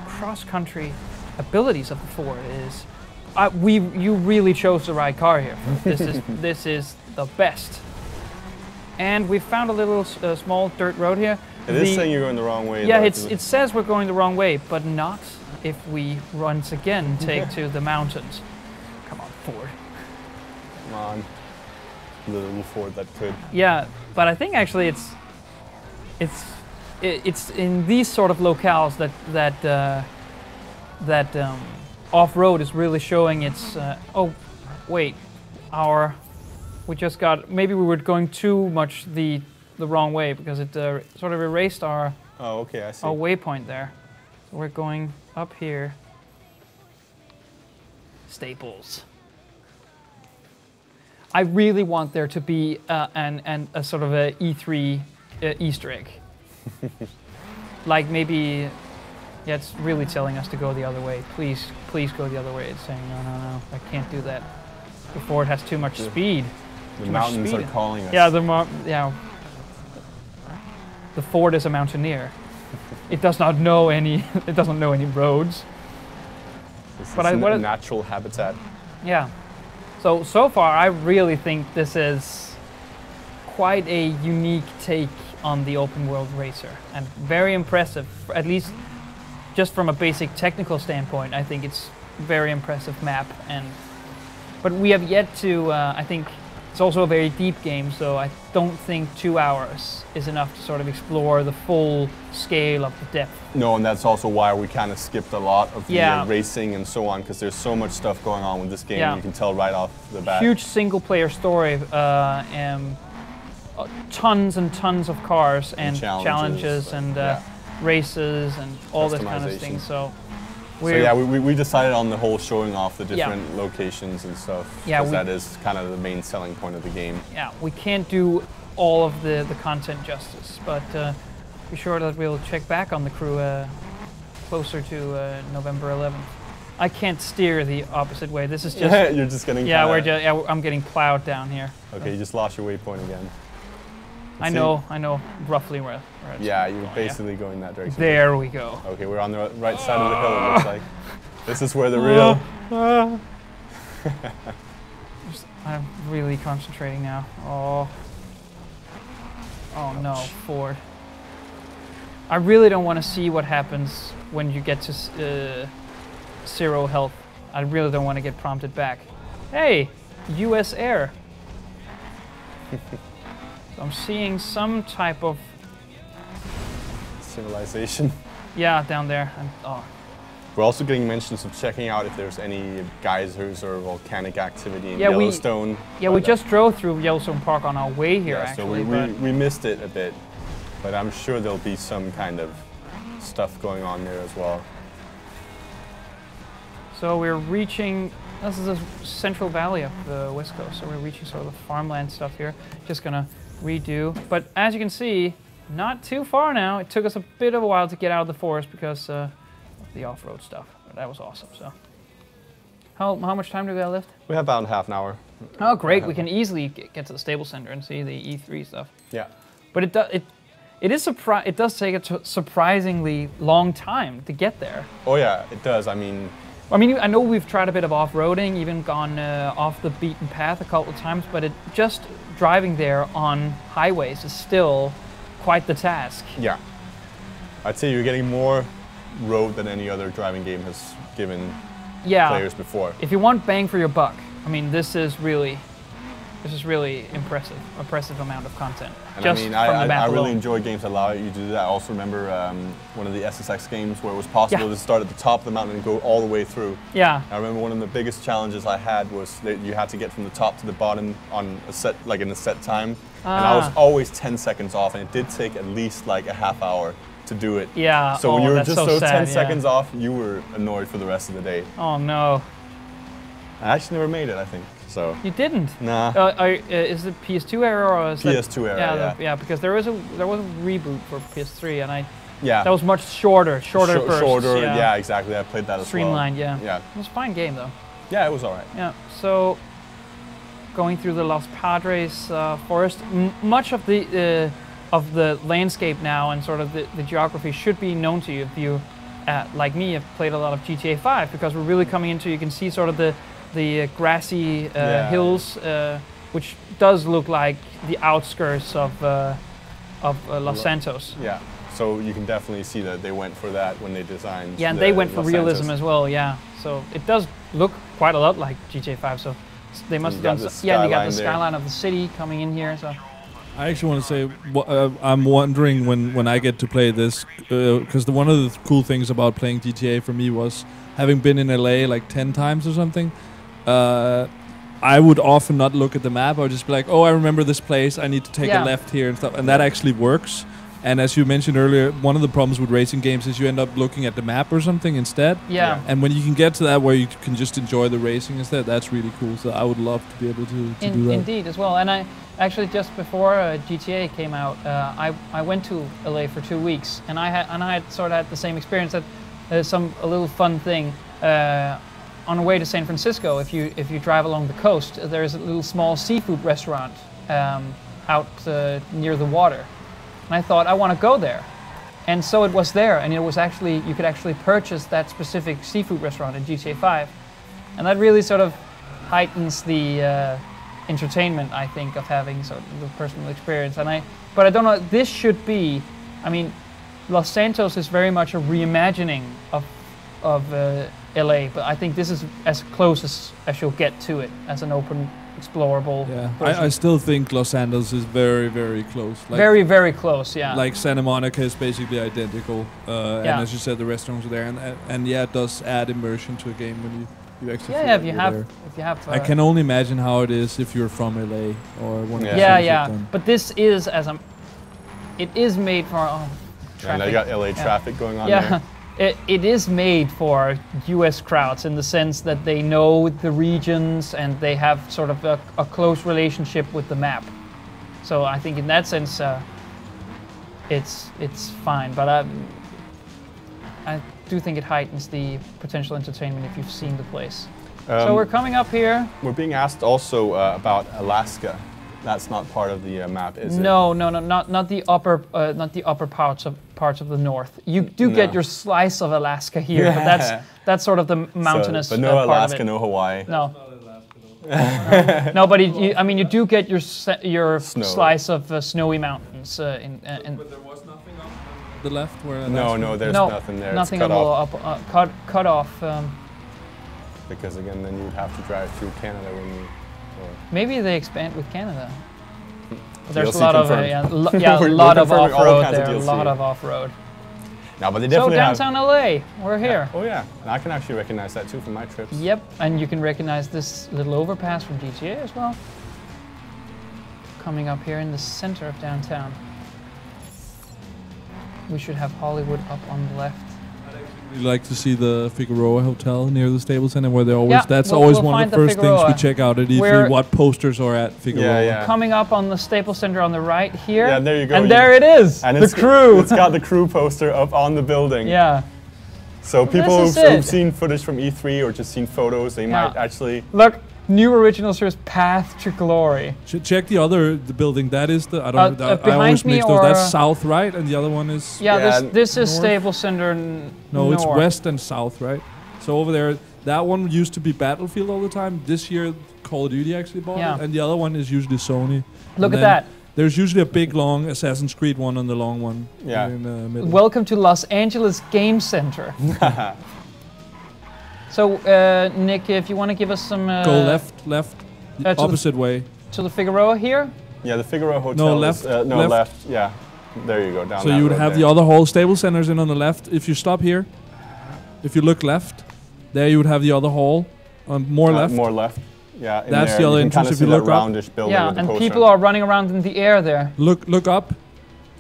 cross-country abilities of the Ford is... you really chose the right car here. This is the best. And we found a little small dirt road here. It is saying you're going the wrong way. Yeah, it says we're going the wrong way, but not if we once again take to the mountains. Come on, Ford. Come on. The little Ford that could. Yeah, but I think actually it's in these sort of locales that off-road is really showing its. Oh, wait, we just got. Maybe we were going too much the wrong way because it sort of erased our. Oh, okay, I see. Our waypoint there. So we're going up here. Staples. I really want there to be a sort of a E3 Easter egg. Like maybe, yeah, it's really telling us to go the other way. Please go the other way. It's saying no, I can't do that. The Ford has too much speed. The mountains are calling us. Yeah, the Ford is a mountaineer. It does not know any. It doesn't know any roads. This is a natural habitat. Yeah. So far, I really think this is quite a unique take on the open world racer, and very impressive. At least, just from a basic technical standpoint, I think it's very impressive map. But we have yet to. I think it's also a very deep game, so I don't think 2 hours is enough to sort of explore the full scale of the depth. No, and that's also why we kind of skipped a lot of the racing and so on, because there's so much stuff going on with this game. Yeah. You can tell right off the bat. Huge single-player story, tons and tons of cars and challenges and races and all this kind of thing. So we decided on the whole showing off the different locations and stuff. Yeah, because that is kind of the main selling point of the game. Yeah, we can't do all of the content justice, but be sure that we'll check back on the crew closer to November 11th. I can't steer the opposite way. This is just. You're just getting. Yeah, I'm getting plowed down here. Okay, you just lost your waypoint again. I know roughly where it's you're basically going that direction. There we go. Okay, we're on the right side of the hill, it looks like. This is where the real... I'm really concentrating now. Oh no, Ford. I really don't want to see what happens when you get to 0 health. I really don't want to get prompted back. Hey, US Air. I'm seeing some type of civilization. Yeah, down there. We're also getting mentions of checking out if there's any geysers or volcanic activity in Yellowstone. We just drove through Yellowstone Park on our way here, actually. So we missed it a bit. But I'm sure there'll be some kind of stuff going on there as well. So we're reaching, this is the central valley of the West Coast, so we're reaching sort of the farmland stuff here. Just gonna redo, but as you can see, not too far now. It took us a bit of a while to get out of the forest because of the off-road stuff, but that was awesome. So, how much time do we got left? We have about half an hour. Oh, great! We can easily get to the stable center and see the E3 stuff. Yeah, but it does take a surprisingly long time to get there. Oh yeah, it does. I mean, I know we've tried a bit of off-roading, even gone off the beaten path a couple of times, but just driving there on highways is still quite the task. Yeah, I'd say you're getting more road than any other driving game has given players before. If you want bang for your buck, I mean, this is really impressive amount of content. And just I mean, from the map I really alone. enjoy games that allow you to do that. I also remember one of the SSX games where it was possible to start at the top of the mountain and go all the way through. Yeah. I remember one of the biggest challenges I had was that you had to get from the top to the bottom on a set, like in a set time. And I was always 10 seconds off, and it did take at least like a half hour to do it. Yeah. So when you were just so those sad, 10 seconds off, you were annoyed for the rest of the day. Oh no. I actually never made it, I think. So. You didn't? Nah. Is it PS2 era or is PS2 era? Yeah, because there was a reboot for PS3, and that was much shorter bursts. Shorter, yeah, exactly. I played that as Streamlined, well. yeah. It was a fine game though. Yeah, it was alright. Yeah. So going through the Los Padres forest, much of the landscape now and sort of the geography should be known to you if you, like me, have played a lot of GTA 5, because we're really coming into, you can see sort of the grassy hills, which does look like the outskirts of Los Santos. Yeah, so you can definitely see that they went for that when they designed. Yeah, and they went for realism as well. Yeah, so it does look quite a lot like GTA 5. So they must have done. Yeah, and you got the skyline of the city coming in here. So. I actually want to say, I'm wondering when I get to play this, because one of the cool things about playing GTA for me was having been in LA like 10 times or something. I would often not look at the map. I would just be like, oh, I remember this place. I need to take a left here and stuff. And that actually works. And as you mentioned earlier, one of the problems with racing games is you end up looking at the map or something instead. Yeah. And when you can get to that where you can just enjoy the racing instead, that's really cool. So I would love to be able to do that. Indeed, as well. And I actually, just before GTA came out, I went to LA for 2 weeks, and I had sort of had the same experience. That a little fun thing. On the way to San Francisco, if you drive along the coast, there's a little small seafood restaurant out near the water. And I thought, I want to go there. And so it was there, and it was actually, you could actually purchase that specific seafood restaurant in GTA 5. And that really sort of heightens the entertainment, I think, of having sort of the personal experience. But I don't know, this should be, I mean, Los Santos is very much a reimagining of LA, but I think this is as close as you'll get to it as an open, explorable. Yeah, I still think Los Santos is very, very close. Like, very, very close. Yeah. Like Santa Monica is basically identical, and as you said, the restaurants are there, and yeah, it does add immersion to a game when you actually. Yeah, if you have. I can only imagine how it is if you're from LA or one of the Yeah. But this is it is made for. Traffic. And they got LA traffic going on there. It is made for US crowds in the sense that they know the regions and they have sort of a close relationship with the map. So I think in that sense, it's fine. But I do think it heightens the potential entertainment if you've seen the place. So we're coming up here. We're being asked also about Alaska. That's not part of the map, is it? No, not the upper parts of the north. You do get your slice of Alaska here, but that's sort of the mountainous. But no Alaska, no Hawaii. No. No, but you do get your slice of snowy mountains. But there was nothing on the left where. No, there's nothing there. Nothing it's cut off. Because again, then you'd have to drive through Canada when you. Maybe they expand with Canada. But there's a lot of a lot of off-road there. A lot of off-road. No, but they definitely downtown LA, we're here. Oh yeah, and I can actually recognize that too from my trips. Yep, and you can recognize this little overpass from GTA as well. Coming up here in the center of downtown. we should have Hollywood up on the left. We like to see the Figueroa Hotel near the Staples Center, where they always. Yeah, that's always we'll one of the first things we check out at E3. What posters are at Figueroa? Yeah. Coming up on the Staples Center on the right here. Yeah, there you go. And there it is. And the crew. It's got the crew poster up on the building. Yeah. So people who've seen footage from E3 or just seen photos, they might actually look. New original series Path to Glory. Check the building. That is the I always mix those. That's south, right? And the other one is this is Staples Center. No, it's west and south, right? So over there, that one used to be Battlefield all the time. This year, Call of Duty actually bought it, and the other one is usually Sony. Look at that. There's usually a big long Assassin's Creed one on the long one. Yeah. In the middle. Welcome to Los Angeles Game Center. So, Nick, if you want to give us some... Go left, opposite way. To the Figueroa here? Yeah, the Figueroa Hotel. No, left. Left. Yeah, there you go, down. So you would have the other hall. Staples Center's in on the left. If you stop here, if you look left, there you would have the other hall. More left. More left. Yeah, that's the other entrance. If you look up. Yeah, and people are running around in the air there. Look up.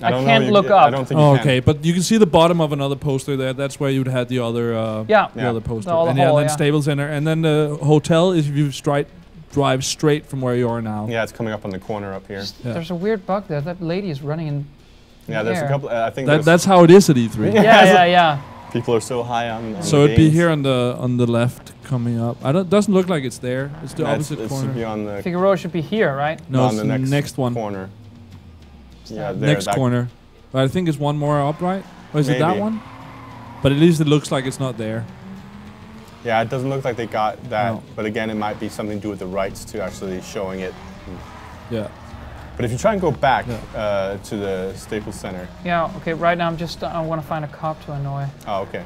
I can't look up. I don't think you can. Okay, but you can see the bottom of another poster there. That's where you'd had the other the other poster. And then Staples Center. And then the hotel is if you drive straight from where you are now. Yeah, it's coming up on the corner up here. There's a weird bug there. That lady is running in there's a couple, I think that's how it is at E3. Yeah. People are so high on so it'd be here on the left coming up. Doesn't look like it's there. It's the opposite corner. Should be on the Figueroa should be here, right? No, it's the next one. Corner. Yeah, next corner. But I think it's one more up, right? Or is it that one? But at least it looks like it's not there. Yeah, it doesn't look like they got that. No. But again, it might be something to do with the rights to actually showing it. Yeah. But if you try and go back to the Staples Center. Yeah, okay, right now I want to find a cop to annoy. Oh, okay.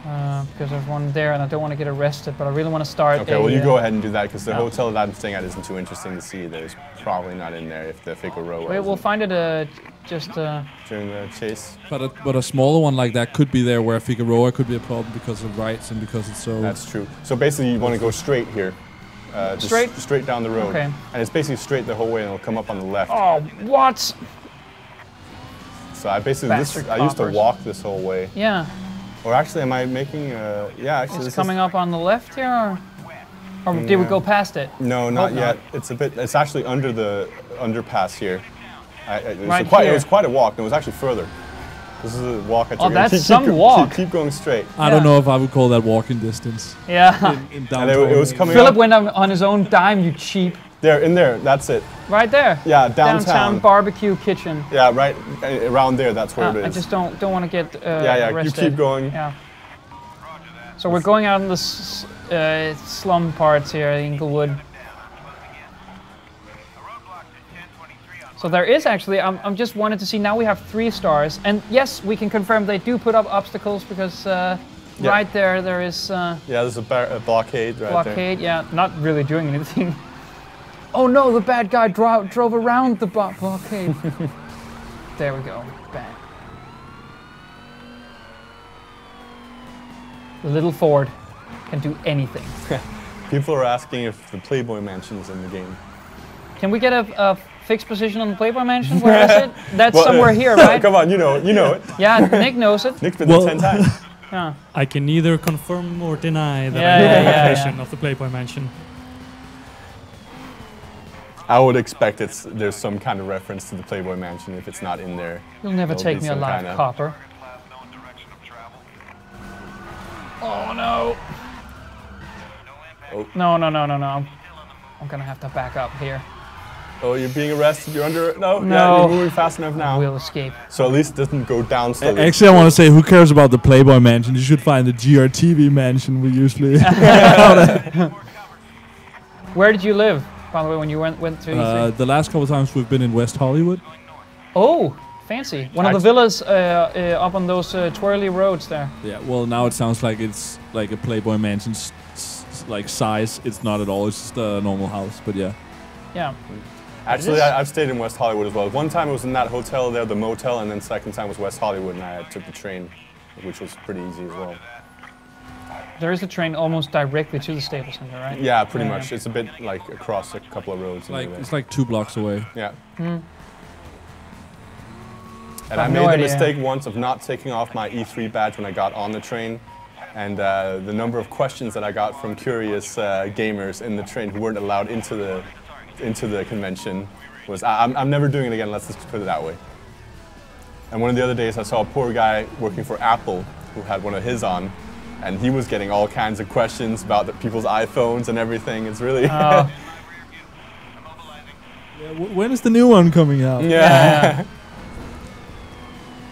Because there's one there and I don't want to get arrested, but I really want to start. Okay, well you go ahead and do that because the hotel that I'm staying at isn't too interesting to see. There's probably not in there if the Figueroa. Wait, we'll find it just during the chase. But a smaller one like that could be there where Figueroa could be a problem because of rights and because it's so. That's true. So basically, you want to go straight here. Straight down the road. Okay. And it's basically straight the whole way, and it'll come up on the left. Oh, what? So I basically I used to walk this whole way. Yeah. Or actually, am I making? Actually, it's coming up on the left here, or did we go past it? No, not yet. It's actually under the underpass here. It was quite a walk. And it was actually further. This is a walk I took. Oh, that's some walk. Keep going straight. I don't know if I would call that walking distance. Yeah. In downtown. It was coming Philip went on his own dime, you cheap. In there, that's it. Right there. Yeah, downtown barbecue kitchen. Yeah, right around there. That's where it is. I just don't want to get arrested. You keep going. Yeah. So we're going out in the slum parts here, Inglewood. So there is actually. I'm just wanted to see. Now we have 3 stars, and yes, we can confirm they do put up obstacles because right there is. There's a blockade right there. Blockade, yeah, not really doing anything. Oh no, the bad guy drove around the blockade. There we go. Bang. The little Ford can do anything. People are asking if the Playboy Mansion is in the game. Can we get a fixed position on the Playboy Mansion? Where is it? That's somewhere here, right? Come on, you know it. Yeah, Nick knows it. Nick's been there 10 times. Yeah. I can neither confirm or deny that I know the location of the Playboy Mansion. I would expect there's some kind of reference to the Playboy Mansion if it's not in there. You'll never take me alive, copper. Oh no! Oh. No. I'm gonna have to back up here. Oh, you're being arrested. You're under. No. No. Yeah, you're moving fast enough now. We'll escape. So at least it doesn't go down slowly. Actually, I want to say, who cares about the Playboy Mansion? You should find the GRTV Mansion we usually. Where did you live, by the way, when you went to E3? The last couple of times we've been in West Hollywood. Oh, fancy. One of the villas up on those twirly roads there. Yeah, well, now it sounds like it's like a Playboy Mansion like size. It's not at all. It's just a normal house, but yeah. Yeah. Actually, I've stayed in West Hollywood as well. One time it was in that hotel there, the motel, and then second time was West Hollywood, and I took the train, which was pretty easy as well. There is a train almost directly to the Staples Center, right? Yeah, pretty much. It's a bit like across a couple of roads. It's like 2 blocks away. Yeah. And I made the mistake once of not taking off my E3 badge when I got on the train. And the number of questions that I got from curious gamers in the train who weren't allowed into the convention was, I'm never doing it again, let's just put it that way. And one of the other days I saw a poor guy working for Apple who had one of his on, and he was getting all kinds of questions about people's iPhones and everything. It's really... Yeah, when is the new one coming out? Yeah.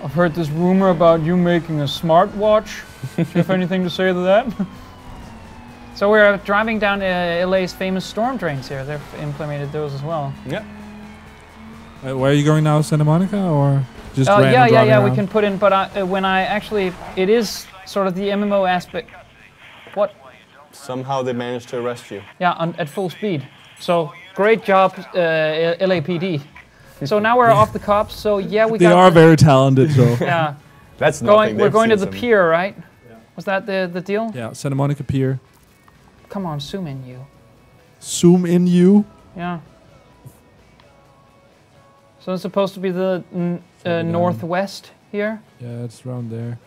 I've heard this rumor about you making a smartwatch. Do you have anything to say to that? So we're driving down LA's famous storm drains here. They've implemented those as well. Yeah. Where are you going now, Santa Monica, or just yeah, around? we can put in, but when I actually, it is sort of the MMO aspect. What? Somehow they managed to arrest you. Yeah, at full speed. So great job, LAPD. So now we're off the cops. So yeah, they are very talented. So yeah, that's nothing. We're going to the pier, right? Yeah. Was that the deal? Yeah, Santa Monica Pier. Come on, zoom in, you. Zoom in, you. Yeah. So it's supposed to be the northwest here. Yeah, it's around there.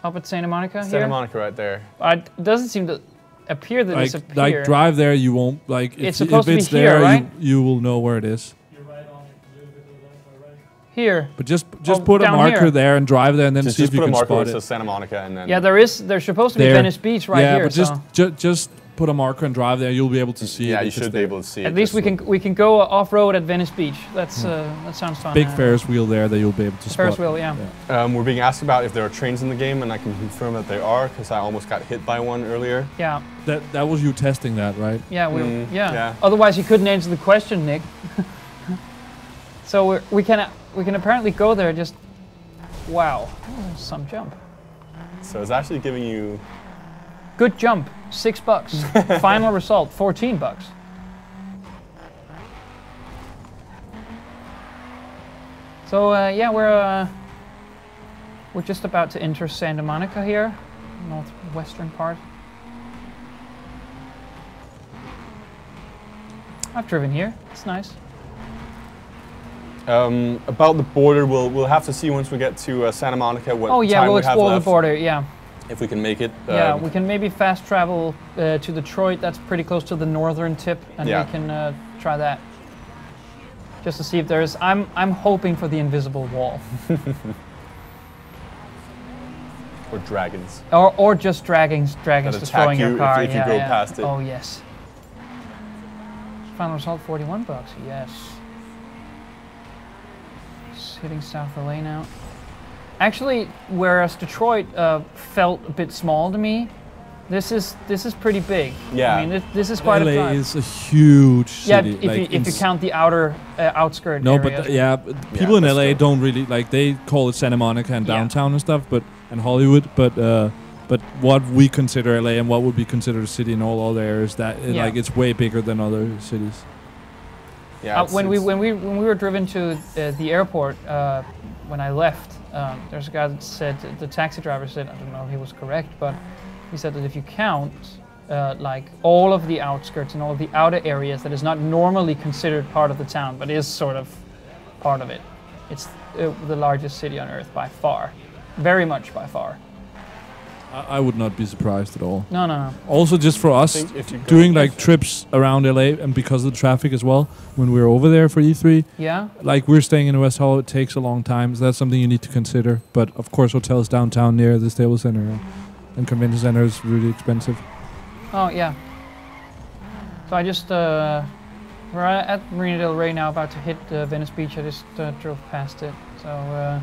Up at Santa Monica. Santa Monica, right there. It doesn't seem to appear that it's a pier. Like drive there, you won't like. It's supposed to be here, there, right? You will know where it is. You're right on a little bit to the left or right. Here. But just put a marker there and drive there, and then see if you can spot it. Just put a marker that says Santa Monica, and then. Yeah, there's supposed to be Venice Beach right here. Yeah, but just put a marker and drive there. You'll be able to see it. Yeah, you should be able to see it. At least we can go off road at Venice Beach. That's that sounds fun. Big Ferris wheel there that you'll be able to spot. Ferris wheel, yeah. We're being asked about if there are trains in the game, and I can confirm that there are because I almost got hit by one earlier. Yeah. That was you testing that, right? Yeah, yeah. Otherwise, you couldn't answer the question, Nick. So we can apparently go there. Just wow, some jump. So it's actually giving you. Good jump, $6. Final result, $14. So yeah, we're just about to enter Santa Monica here, northwestern part. I've driven here. It's nice. About the border, we'll have to see once we get to Santa Monica what we'll explore the border. Yeah. If we can make it. Yeah, we can maybe fast travel to Detroit. That's pretty close to the northern tip, and we can try that. Just to see if there's. I'm hoping for the invisible wall. Or dragons. Or just dragons destroying your car. If you go past it. Oh yes. Final result, $41. Yes. Just hitting south of LA now. Actually, whereas Detroit felt a bit small to me, this is pretty big. Yeah. I mean, this is quite a drive. LA is a huge city. Yeah, if you count the outer outskirt areas. But people in LA don't really like. They call it Santa Monica and downtown and stuff, and Hollywood. But what we consider LA and what would be considered a city in all other areas, like it's way bigger than other cities. Yeah. When we were driven to the airport when I left. There's a guy that said, the taxi driver said, I don't know if he was correct, but he said that if you count like all of the outskirts and all of the outer areas that is not normally considered part of the town, but is sort of part of it, it's the largest city on earth by far. Very much by far. I would not be surprised at all. No. Also, just for us, doing like trips around LA, and because of the traffic as well, when we're over there for E3, like we're staying in West Hollywood, it takes a long time, so that's something you need to consider. But of course, hotels downtown near the Staples Center and Convention Center is really expensive. Oh yeah. So I just we're at Marina del Rey now, about to hit Venice Beach. I just drove past it, so.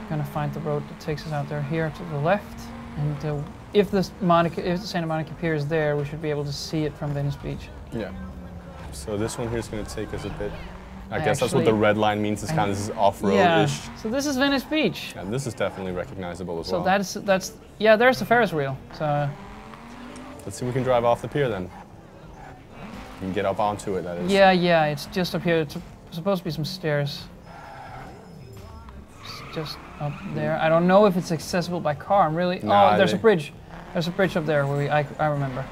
Gonna find the road that takes us out there here to the left, and if the Santa Monica Pier is there, we should be able to see it from Venice Beach. Yeah. So this one here is going to take us a bit. I guess that's what the red line means. It's kind of off-road-ish. Yeah. So this is Venice Beach. And this is definitely recognizable as well. So that's there's the Ferris wheel. So let's see if we can drive off the pier then. You can get up onto it. That is. Yeah. It's just up here. It's supposed to be some stairs. Just up there. I don't know if it's accessible by car. There's a bridge. There's a bridge up there where I remember.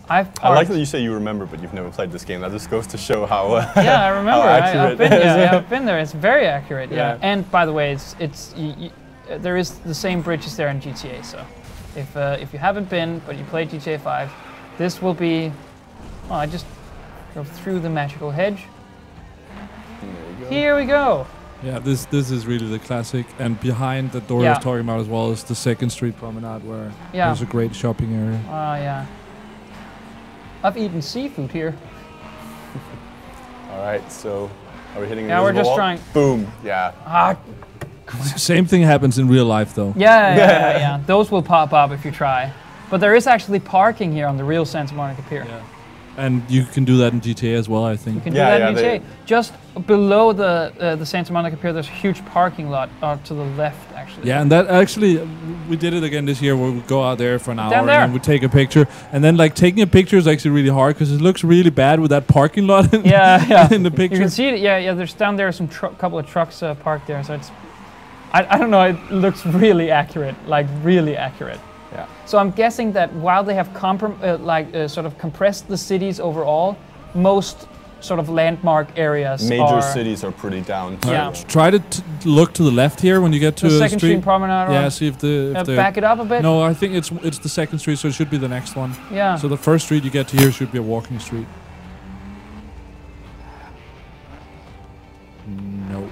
I've parked. I like that you say you remember, but you've never played this game. That just goes to show how yeah, I remember. I've been there. Yeah, I've been there. It's very accurate. Yeah. And by the way, there is the same bridges there in GTA. So if you haven't been, but you played GTA 5, this will be. Oh, I just drove through the magical hedge. Here we go. Yeah, this is really the classic. And behind that door I was talking about as well is the 2nd Street Promenade, where there's a great shopping area. Oh yeah. I've eaten seafood here. All right, so are we hitting? Yeah, we're just wall? trying. Boom. Yeah. Same thing happens in real life, though. Yeah. Those will pop up if you try. But there is actually parking here on the real Santa Monica Pier. Yeah. And you can do that in GTA as well, I think. You can do that in GTA. Just below the Santa Monica Pier, there's a huge parking lot to the left, actually. Yeah, and that actually, we did it again this year where we go out there for an hour Down there. and we take a picture. And then, like, taking a picture is actually really hard because it looks really bad with that parking lot in the picture. You can see it. Yeah. There's down there some couple of trucks parked there, so it's. I don't know. It looks really accurate, like really accurate. Yeah. So I'm guessing that while they have sort of compressed the cities overall, most sort of landmark areas Major cities are pretty down. Yeah. Try to look to the left here when you get to the the 2nd Street Promenade. Yeah, see if the back it up a bit. No, I think it's the 2nd Street, so it should be the next one. Yeah. So the 1st street you get to here should be a walking street. No.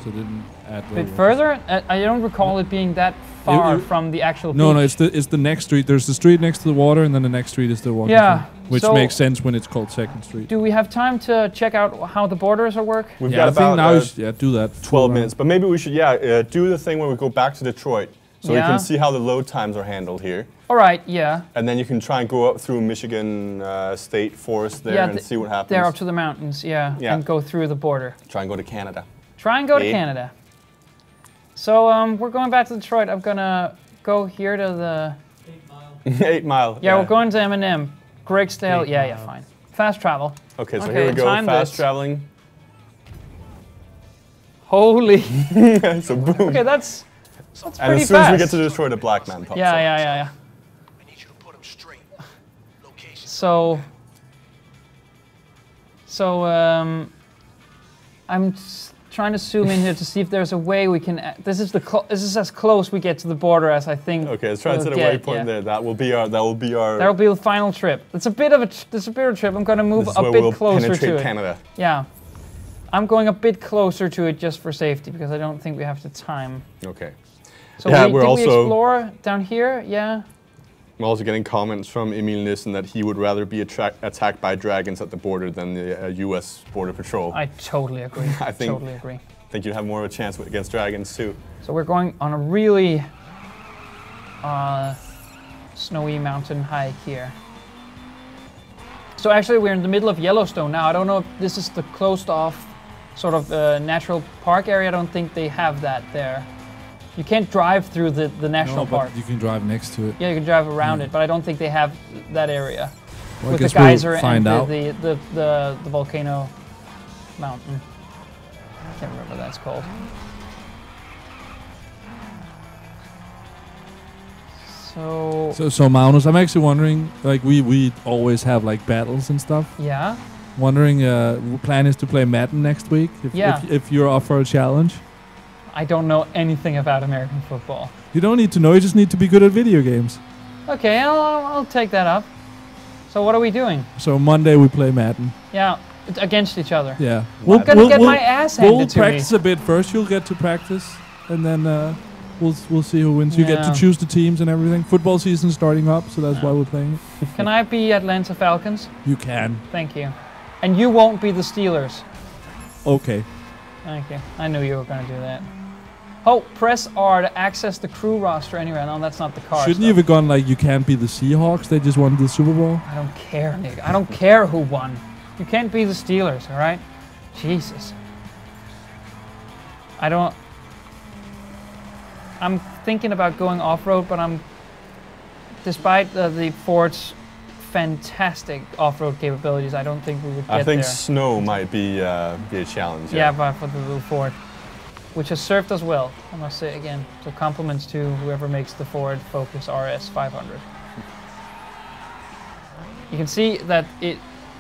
So it didn't add a bit further? I don't recall it being that far from the actual beach. No, it's the next street. There's the street next to the water, and then the next street is the walking street. Which makes sense when it's called 2nd Street. Do we have time to check out how the borders will work? We've got about do that. 12 minutes, but maybe we should do the thing where we go back to Detroit, so we can see how the load times are handled here. All right, yeah. And then you can try and go up through Michigan State Forest there and see what happens. They're up to the mountains, and go through the border. Try and go to Canada. Try and go to Canada. So we're going back to Detroit. I'm gonna go here to the 8 Mile. 8 Mile. Yeah, we're going to M&M. Greggsdale. Yeah, fine. Fast travel. Okay, so here we go. Fast traveling. Holy. So boom. Okay, that's pretty fast. And as soon as we get to Detroit, a black man pops up. Yeah. I need you to put him straight. Location. So I'm trying to zoom in here to see if there's a way we can. This is as close we get to the border as I think. Okay, let's try and set a waypoint there. That will be our. That'll be the final trip. It's a bit of a trip. I'm going to move a bit closer to it. Canada. Yeah, I'm going a bit closer to it just for safety because I don't think we have the time. Okay. So did we explore down here? Yeah. I'm also getting comments from Emil Nissen that he would rather be attacked by dragons at the border than the U.S. Border Patrol. I totally agree. I think you'd have more of a chance against dragons too. So we're going on a really snowy mountain hike here. So actually we're in the middle of Yellowstone now. I don't know if this is the closed off sort of natural park area. I don't think they have that there. You can't drive through the national park. But you can drive next to it. Yeah, you can drive around it, but I don't think they have that area. Well, with the geyser and the volcano mountain. I can't remember what that's called. So Magnus, I'm actually wondering, like we always have like battles and stuff. Yeah. Wondering, plan is to play Madden next week. If you're up for a challenge. I don't know anything about American football. You don't need to know, you just need to be good at video games. Okay, I'll take that up. So what are we doing? So Monday we play Madden. Yeah, against each other. Yeah. We'll get my ass handed to me. We'll practice a bit first, you'll get to practice. And then we'll see who wins. You get to choose the teams and everything. Football season's starting up, so that's why we're playing it. Can I be Atlanta Falcons? You can. Thank you. And you won't be the Steelers. Okay. Thank you. I knew you were going to do that. Oh, press R to access the crew roster anyway. No, that's not the card. Shouldn't you have gone like you can't be the Seahawks? They just won the Super Bowl. I don't care, Nick. I don't care who won. You can't be the Steelers, all right? Jesus. I'm thinking about going off-road, but despite the Ford's fantastic off-road capabilities, I don't think we would get there. I think snow might be a challenge. Yeah, but for the little Ford, which has served us well, I must say again. So compliments to whoever makes the Ford Focus RS 500. You can see that it,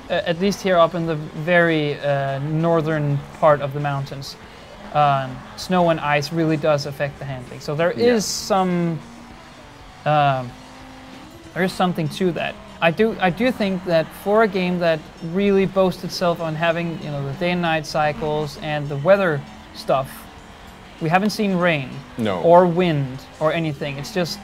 at least here up in the very northern part of the mountains, snow and ice really does affect the handling. So there is some, there is something to that. I do think that for a game that really boasts itself on having, you know, the day and night cycles and the weather stuff, we haven't seen rain or wind or anything. It's just,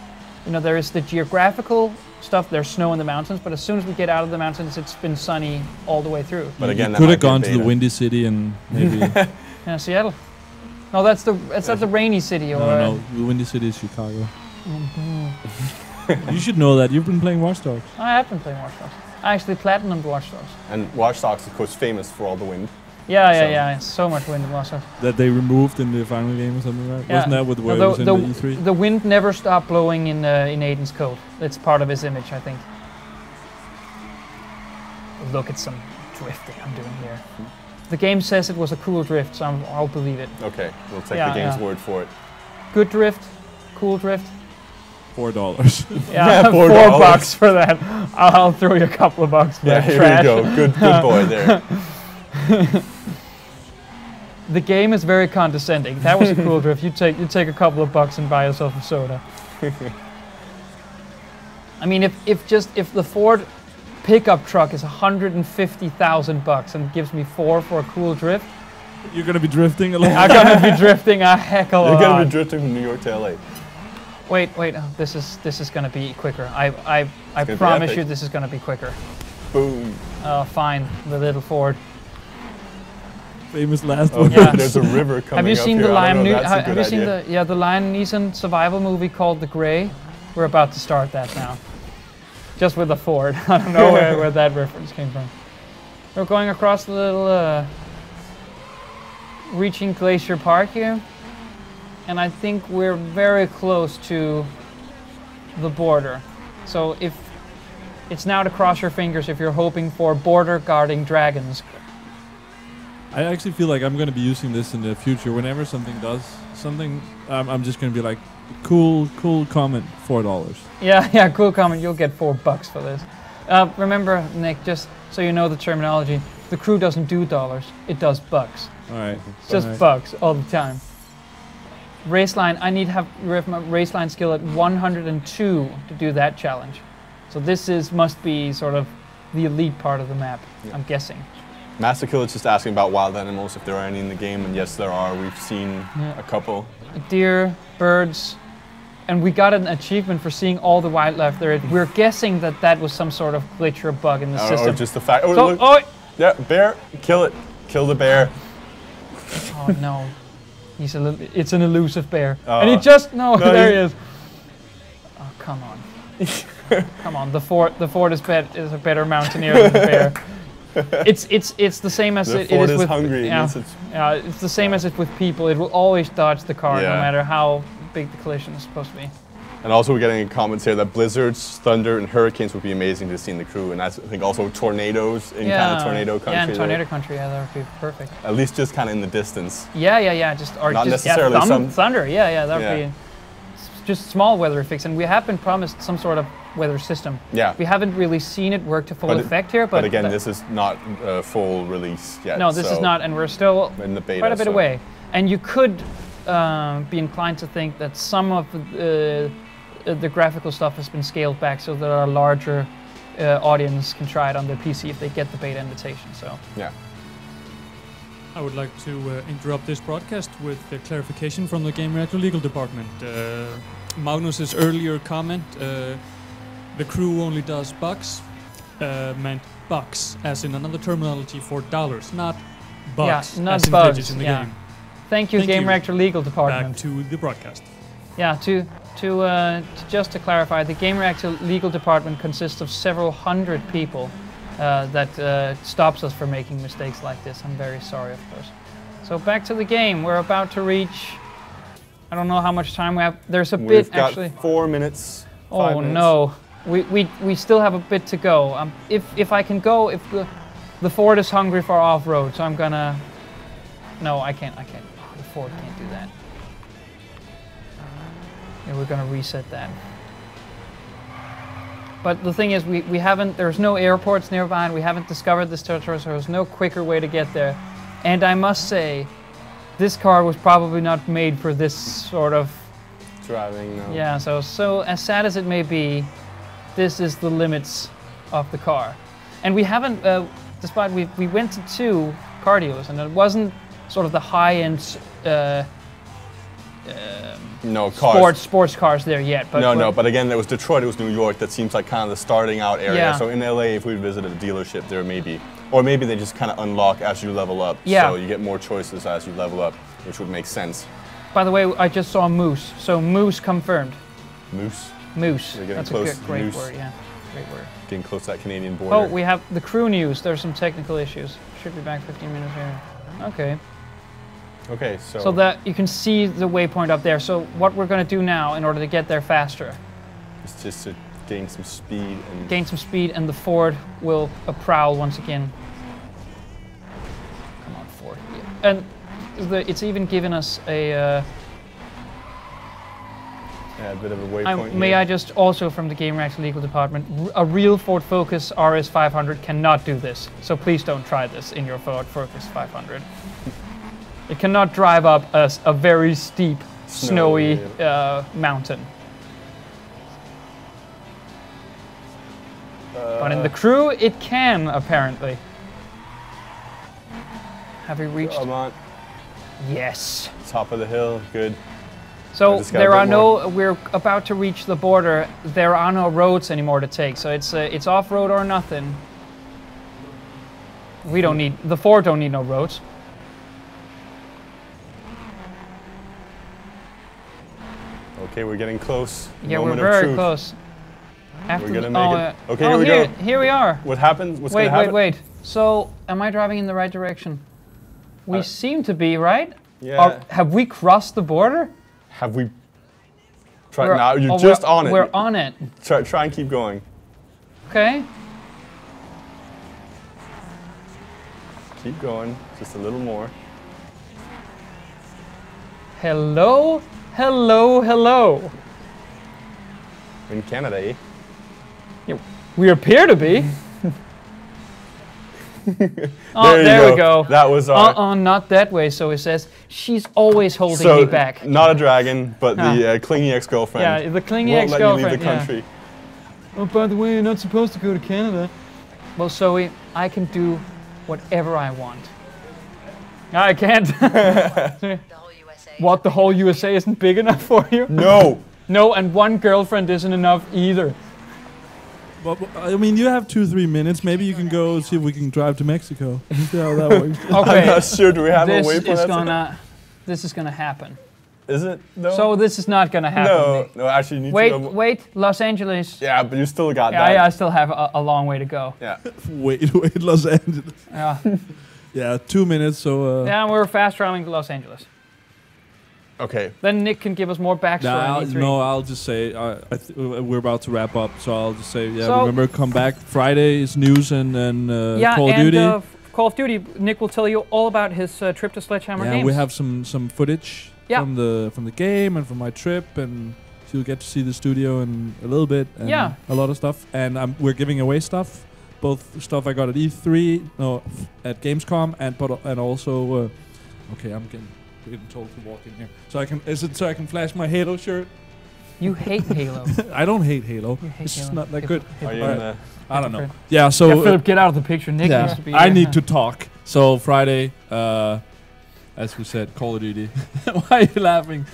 you know, there is the geographical stuff. There's snow in the mountains, but as soon as we get out of the mountains, it's been sunny all the way through. But again, you could have gone to the Windy City and maybe. Yeah, Seattle. No, that's the rainy city. Or no, the Windy City is Chicago. You should know that. You've been playing Watch Dogs. I have been playing Watch Dogs. I actually platinumed Watch Dogs. And Watch Dogs, of course, famous for all the wind. Yeah. So much wind in Watch Dogs. That they removed in the final game or something, right? Yeah. Wasn't that what it was in the E3? The wind never stopped blowing in Aiden's code. It's part of his image, I think. Look at some drifting I'm doing here. The game says it was a cool drift, so I'll believe it. Okay, we'll take the game's word for it. Good drift, cool drift. $4. Yeah, $4 for that. I'll throw you a couple of bucks for that here trash. you go. Good boy there. The game is very condescending. That was a cool drift. You take a couple of bucks and buy yourself a soda. I mean, if the Ford pickup truck is $150,000 and gives me 4 for a cool drift, you're gonna be drifting a lot. I'm gonna be drifting a heck of a lot. You're gonna be drifting from New York to LA. Wait. Oh, this is gonna be quicker. I promise you, this is gonna be quicker. Boom. Oh, fine. The little Ford. Famous last one. Yeah. There's a river coming up. Have you seen the Liam? Have you seen the Liam Neeson survival movie called The Grey? We're about to start that now. Just with the Ford. I don't know where that reference came from. We're going across the little, reaching Glacier Park here, and I think we're very close to the border. So if it's now to cross your fingers if you're hoping for border guarding dragons. I actually feel like I'm going to be using this in the future. Whenever something does something, I'm just going to be like, cool comment, $4. Yeah, cool comment. You'll get $4 for this. Remember, Nick, just so you know the terminology, the crew doesn't do dollars, it does bucks. All right. It's just bucks all the time. Raceline, I need to have my raceline skill at 102 to do that challenge. So this must be sort of the elite part of the map, I'm guessing. Master Killer is just asking about wild animals, if there are any in the game, and yes, there are. We've seen a couple. Deer, birds, and we got an achievement for seeing all the wildlife there. We're guessing that was some sort of glitch or bug in the system. Or just the fact. Oh, so, look. Yeah, bear, kill it. Kill the bear. Oh no, it's an elusive bear, and he just there he is. Oh come on, come on. The Ford is a better mountaineer than the bear. It's the same as it is with hungry. It's the same as it with people. It will always dodge the car no matter how big the collision is supposed to be. And also we're getting comments here that blizzards, thunder, and hurricanes would be amazing to see in the crew, and that's, I think, also tornadoes in kind of tornado country. Yeah, in tornado country, that would be perfect. At least just kind of in the distance. Yeah, not necessarily thunder. Yeah, that would be just small weather effects, and we have been promised some sort of weather system. Yeah. We haven't really seen it work to full effect here, but again, this is not full release yet. No, this is not, and we're still in the beta, quite a bit away. And you could be inclined to think that some of the graphical stuff has been scaled back so that a larger audience can try it on their PC if they get the beta invitation. So yeah. I would like to interrupt this broadcast with a clarification from the Gamereactor legal department. Magnus's earlier comment, the crew only does bucks, meant bucks, as in another terminology for dollars, not bucks, not as in bugs, digits in the game. Thank you, Gamereactor legal department. Back to the broadcast. Yeah, just to clarify, the Gamereactor legal department consists of several hundred people that stops us from making mistakes like this. I'm very sorry, of course. So back to the game. We're about to reach. I don't know how much time we have. There's a bit actually. We've got 4 minutes. 5 minutes. No, we still have a bit to go. If I can go, if the Ford is hungry for off-road, so I'm gonna. No, I can't. The Ford can't do that. Yeah, we're gonna reset that. But the thing is, we haven't. There's no airports nearby, and we haven't discovered this territory, so there's no quicker way to get there. And I must say, this car was probably not made for this sort of driving. No. Yeah. So as sad as it may be, this is the limits of the car. And we haven't, despite we went to 2 car dealers, and it wasn't sort of the high-end. No cars. Sports cars there yet. But no. But again, there was Detroit. It was New York. That seems like kind of the starting out area. Yeah. So in LA, if we visited a dealership, there maybe, or maybe they just kind of unlock as you level up. Yeah. So you get more choices as you level up, which would make sense. By the way, I just saw Moose. So Moose confirmed. Moose. Moose. We're getting That's close. a great Moose. word. Yeah, great word. Getting close to that Canadian border. Oh, we have the crew news. There's some technical issues. Should be back 15 minutes here. Okay. Okay, so that you can see the waypoint up there. So what we're going to do now in order to get there faster, it's just to gain some speed and the Ford will prowl once again. Come on, Ford. Yeah. And it's even given us a bit of a waypoint. May I just also, from the Gamereactor legal department, a real Ford Focus RS 500 cannot do this. So please don't try this in your Ford Focus 500. It cannot drive up a very steep, snowy mountain. But in the crew, it can, apparently. Have we reached? Come on. Yes. Top of the hill, good. So there are no, we're about to reach the border, there are no roads anymore to take. So it's off-road or nothing. We don't need, the Ford don't need no roads. Okay, we're getting close. Yeah, we're very close. After we're gonna make it. Okay, here we go. Here we are. What happens? What's gonna happen? Wait. So, am I driving in the right direction? We seem to be, right? Yeah. Have we crossed the border? Have we? Now you're just on it. We're on it. Try and keep going. Okay. Keep going. Just a little more. Hello. Hello. In Canada, eh? Yeah, we appear to be. There we go. That was our... not that way, so it says. She's always holding me back. Not a dragon, but the clingy ex-girlfriend. Yeah, the clingy ex-girlfriend. Won't let you leave the country. Oh, by the way, you're not supposed to go to Canada. Well, Zoe, I can do whatever I want. I can't. The whole USA. What, the whole USA isn't big enough for you? No. No, and one girlfriend isn't enough either. But, I mean, you have 2-3 minutes. Maybe you can go see if we can drive to Mexico. See how that works. Okay. I'm not sure. Do we have a waypoint? This is gonna happen. Is it? No. So this is not gonna happen. No. Actually, you need to go. Wait. Los Angeles. Yeah, but you still got that. Yeah, I still have a long way to go. Yeah. wait, Los Angeles. Yeah. Yeah, 2 minutes. So. Yeah, we're fast traveling to Los Angeles. Okay. Then Nick can give us more backstory. No, I'll just say we're about to wrap up, so I'll just say remember, come back Friday is news and Call of Duty. Call of Duty. Nick will tell you all about his trip to Sledgehammer Games. Yeah, we have some footage from the game and from my trip, and so you'll get to see the studio in a little bit and a lot of stuff. And we're giving away stuff, both stuff I got at at Gamescom and also okay, I'm getting told to walk in here. So I can flash my Halo shirt? You hate Halo. I don't hate Halo. It's just not that good. Are you in I don't know. Yeah, so Philip, get out of the picture. Nick needs to be I need to talk. So Friday, as we said, Call of Duty. Why are you laughing?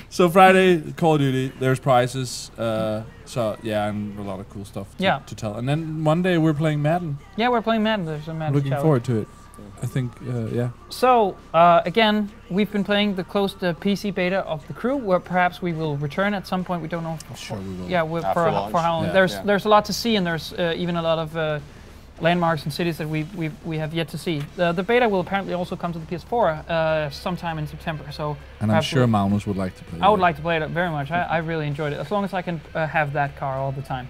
So Friday, Call of Duty. There's prizes. So yeah, and a lot of cool stuff to tell. And then Monday we're playing Madden. Yeah, we're playing Madden. There's a Madden Looking challenge. forward to it. I think, yeah. So, again, we've been playing the closed PC beta of the crew, where perhaps we will return at some point. We don't know. Sure we will. Yeah, for how long. Yeah, there's a lot to see, and there's even a lot of landmarks and cities that we have yet to see. The beta will apparently also come to the PS4 sometime in September. So, and I'm sure Magnus would like to play it. I would like to play it very much. I really enjoyed it, as long as I can have that car all the time.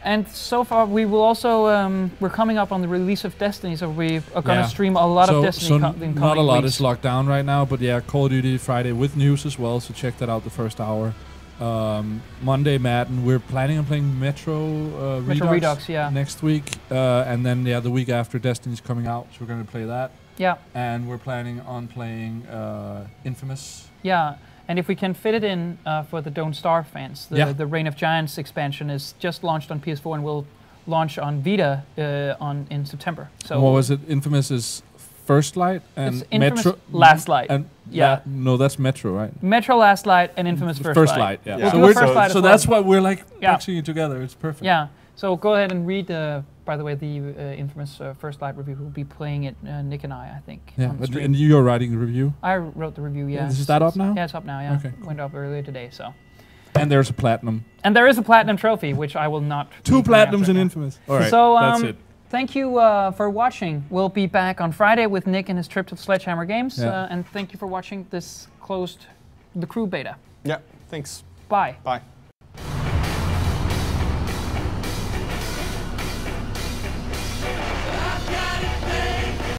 And so far, we will also, we're coming up on the release of Destiny, so we are going to stream a lot of Destiny in coming not a lot weeks. is locked down right now, but yeah, Call of Duty Friday with news as well, so check that out the first hour. Monday, Matt, and we're planning on playing Metro Redux, yeah, next week, and then the week after Destiny's coming out, so we're going to play that. Yeah. And we're planning on playing Infamous. Yeah, and if we can fit it in for the Don't Starve fans, the Reign of Giants expansion is just launched on PS4 and will launch on Vita in September. So what was it? Infamous is First Light and Metro Last Light. And no, that's Metro, right? Metro Last Light and Infamous First Light. Yeah. We'll So, do First Light as well. That's why we're like patching it together. It's perfect. Yeah. So go ahead and read. By the way, the Infamous First Light review. We'll be playing it, Nick and I think. Yeah. And you're writing the review. I wrote the review. Yeah. Is that up now? Yeah, it's up now. Yeah. Okay. Went up earlier today. So. And there's a platinum. And there is a platinum trophy, which I will not. 2 platinums in Infamous. All right. So that's it. Thank you for watching. We'll be back on Friday with Nick and his trip to Sledgehammer Games. And thank you for watching this the crew beta. Yeah, thanks. Bye. Bye.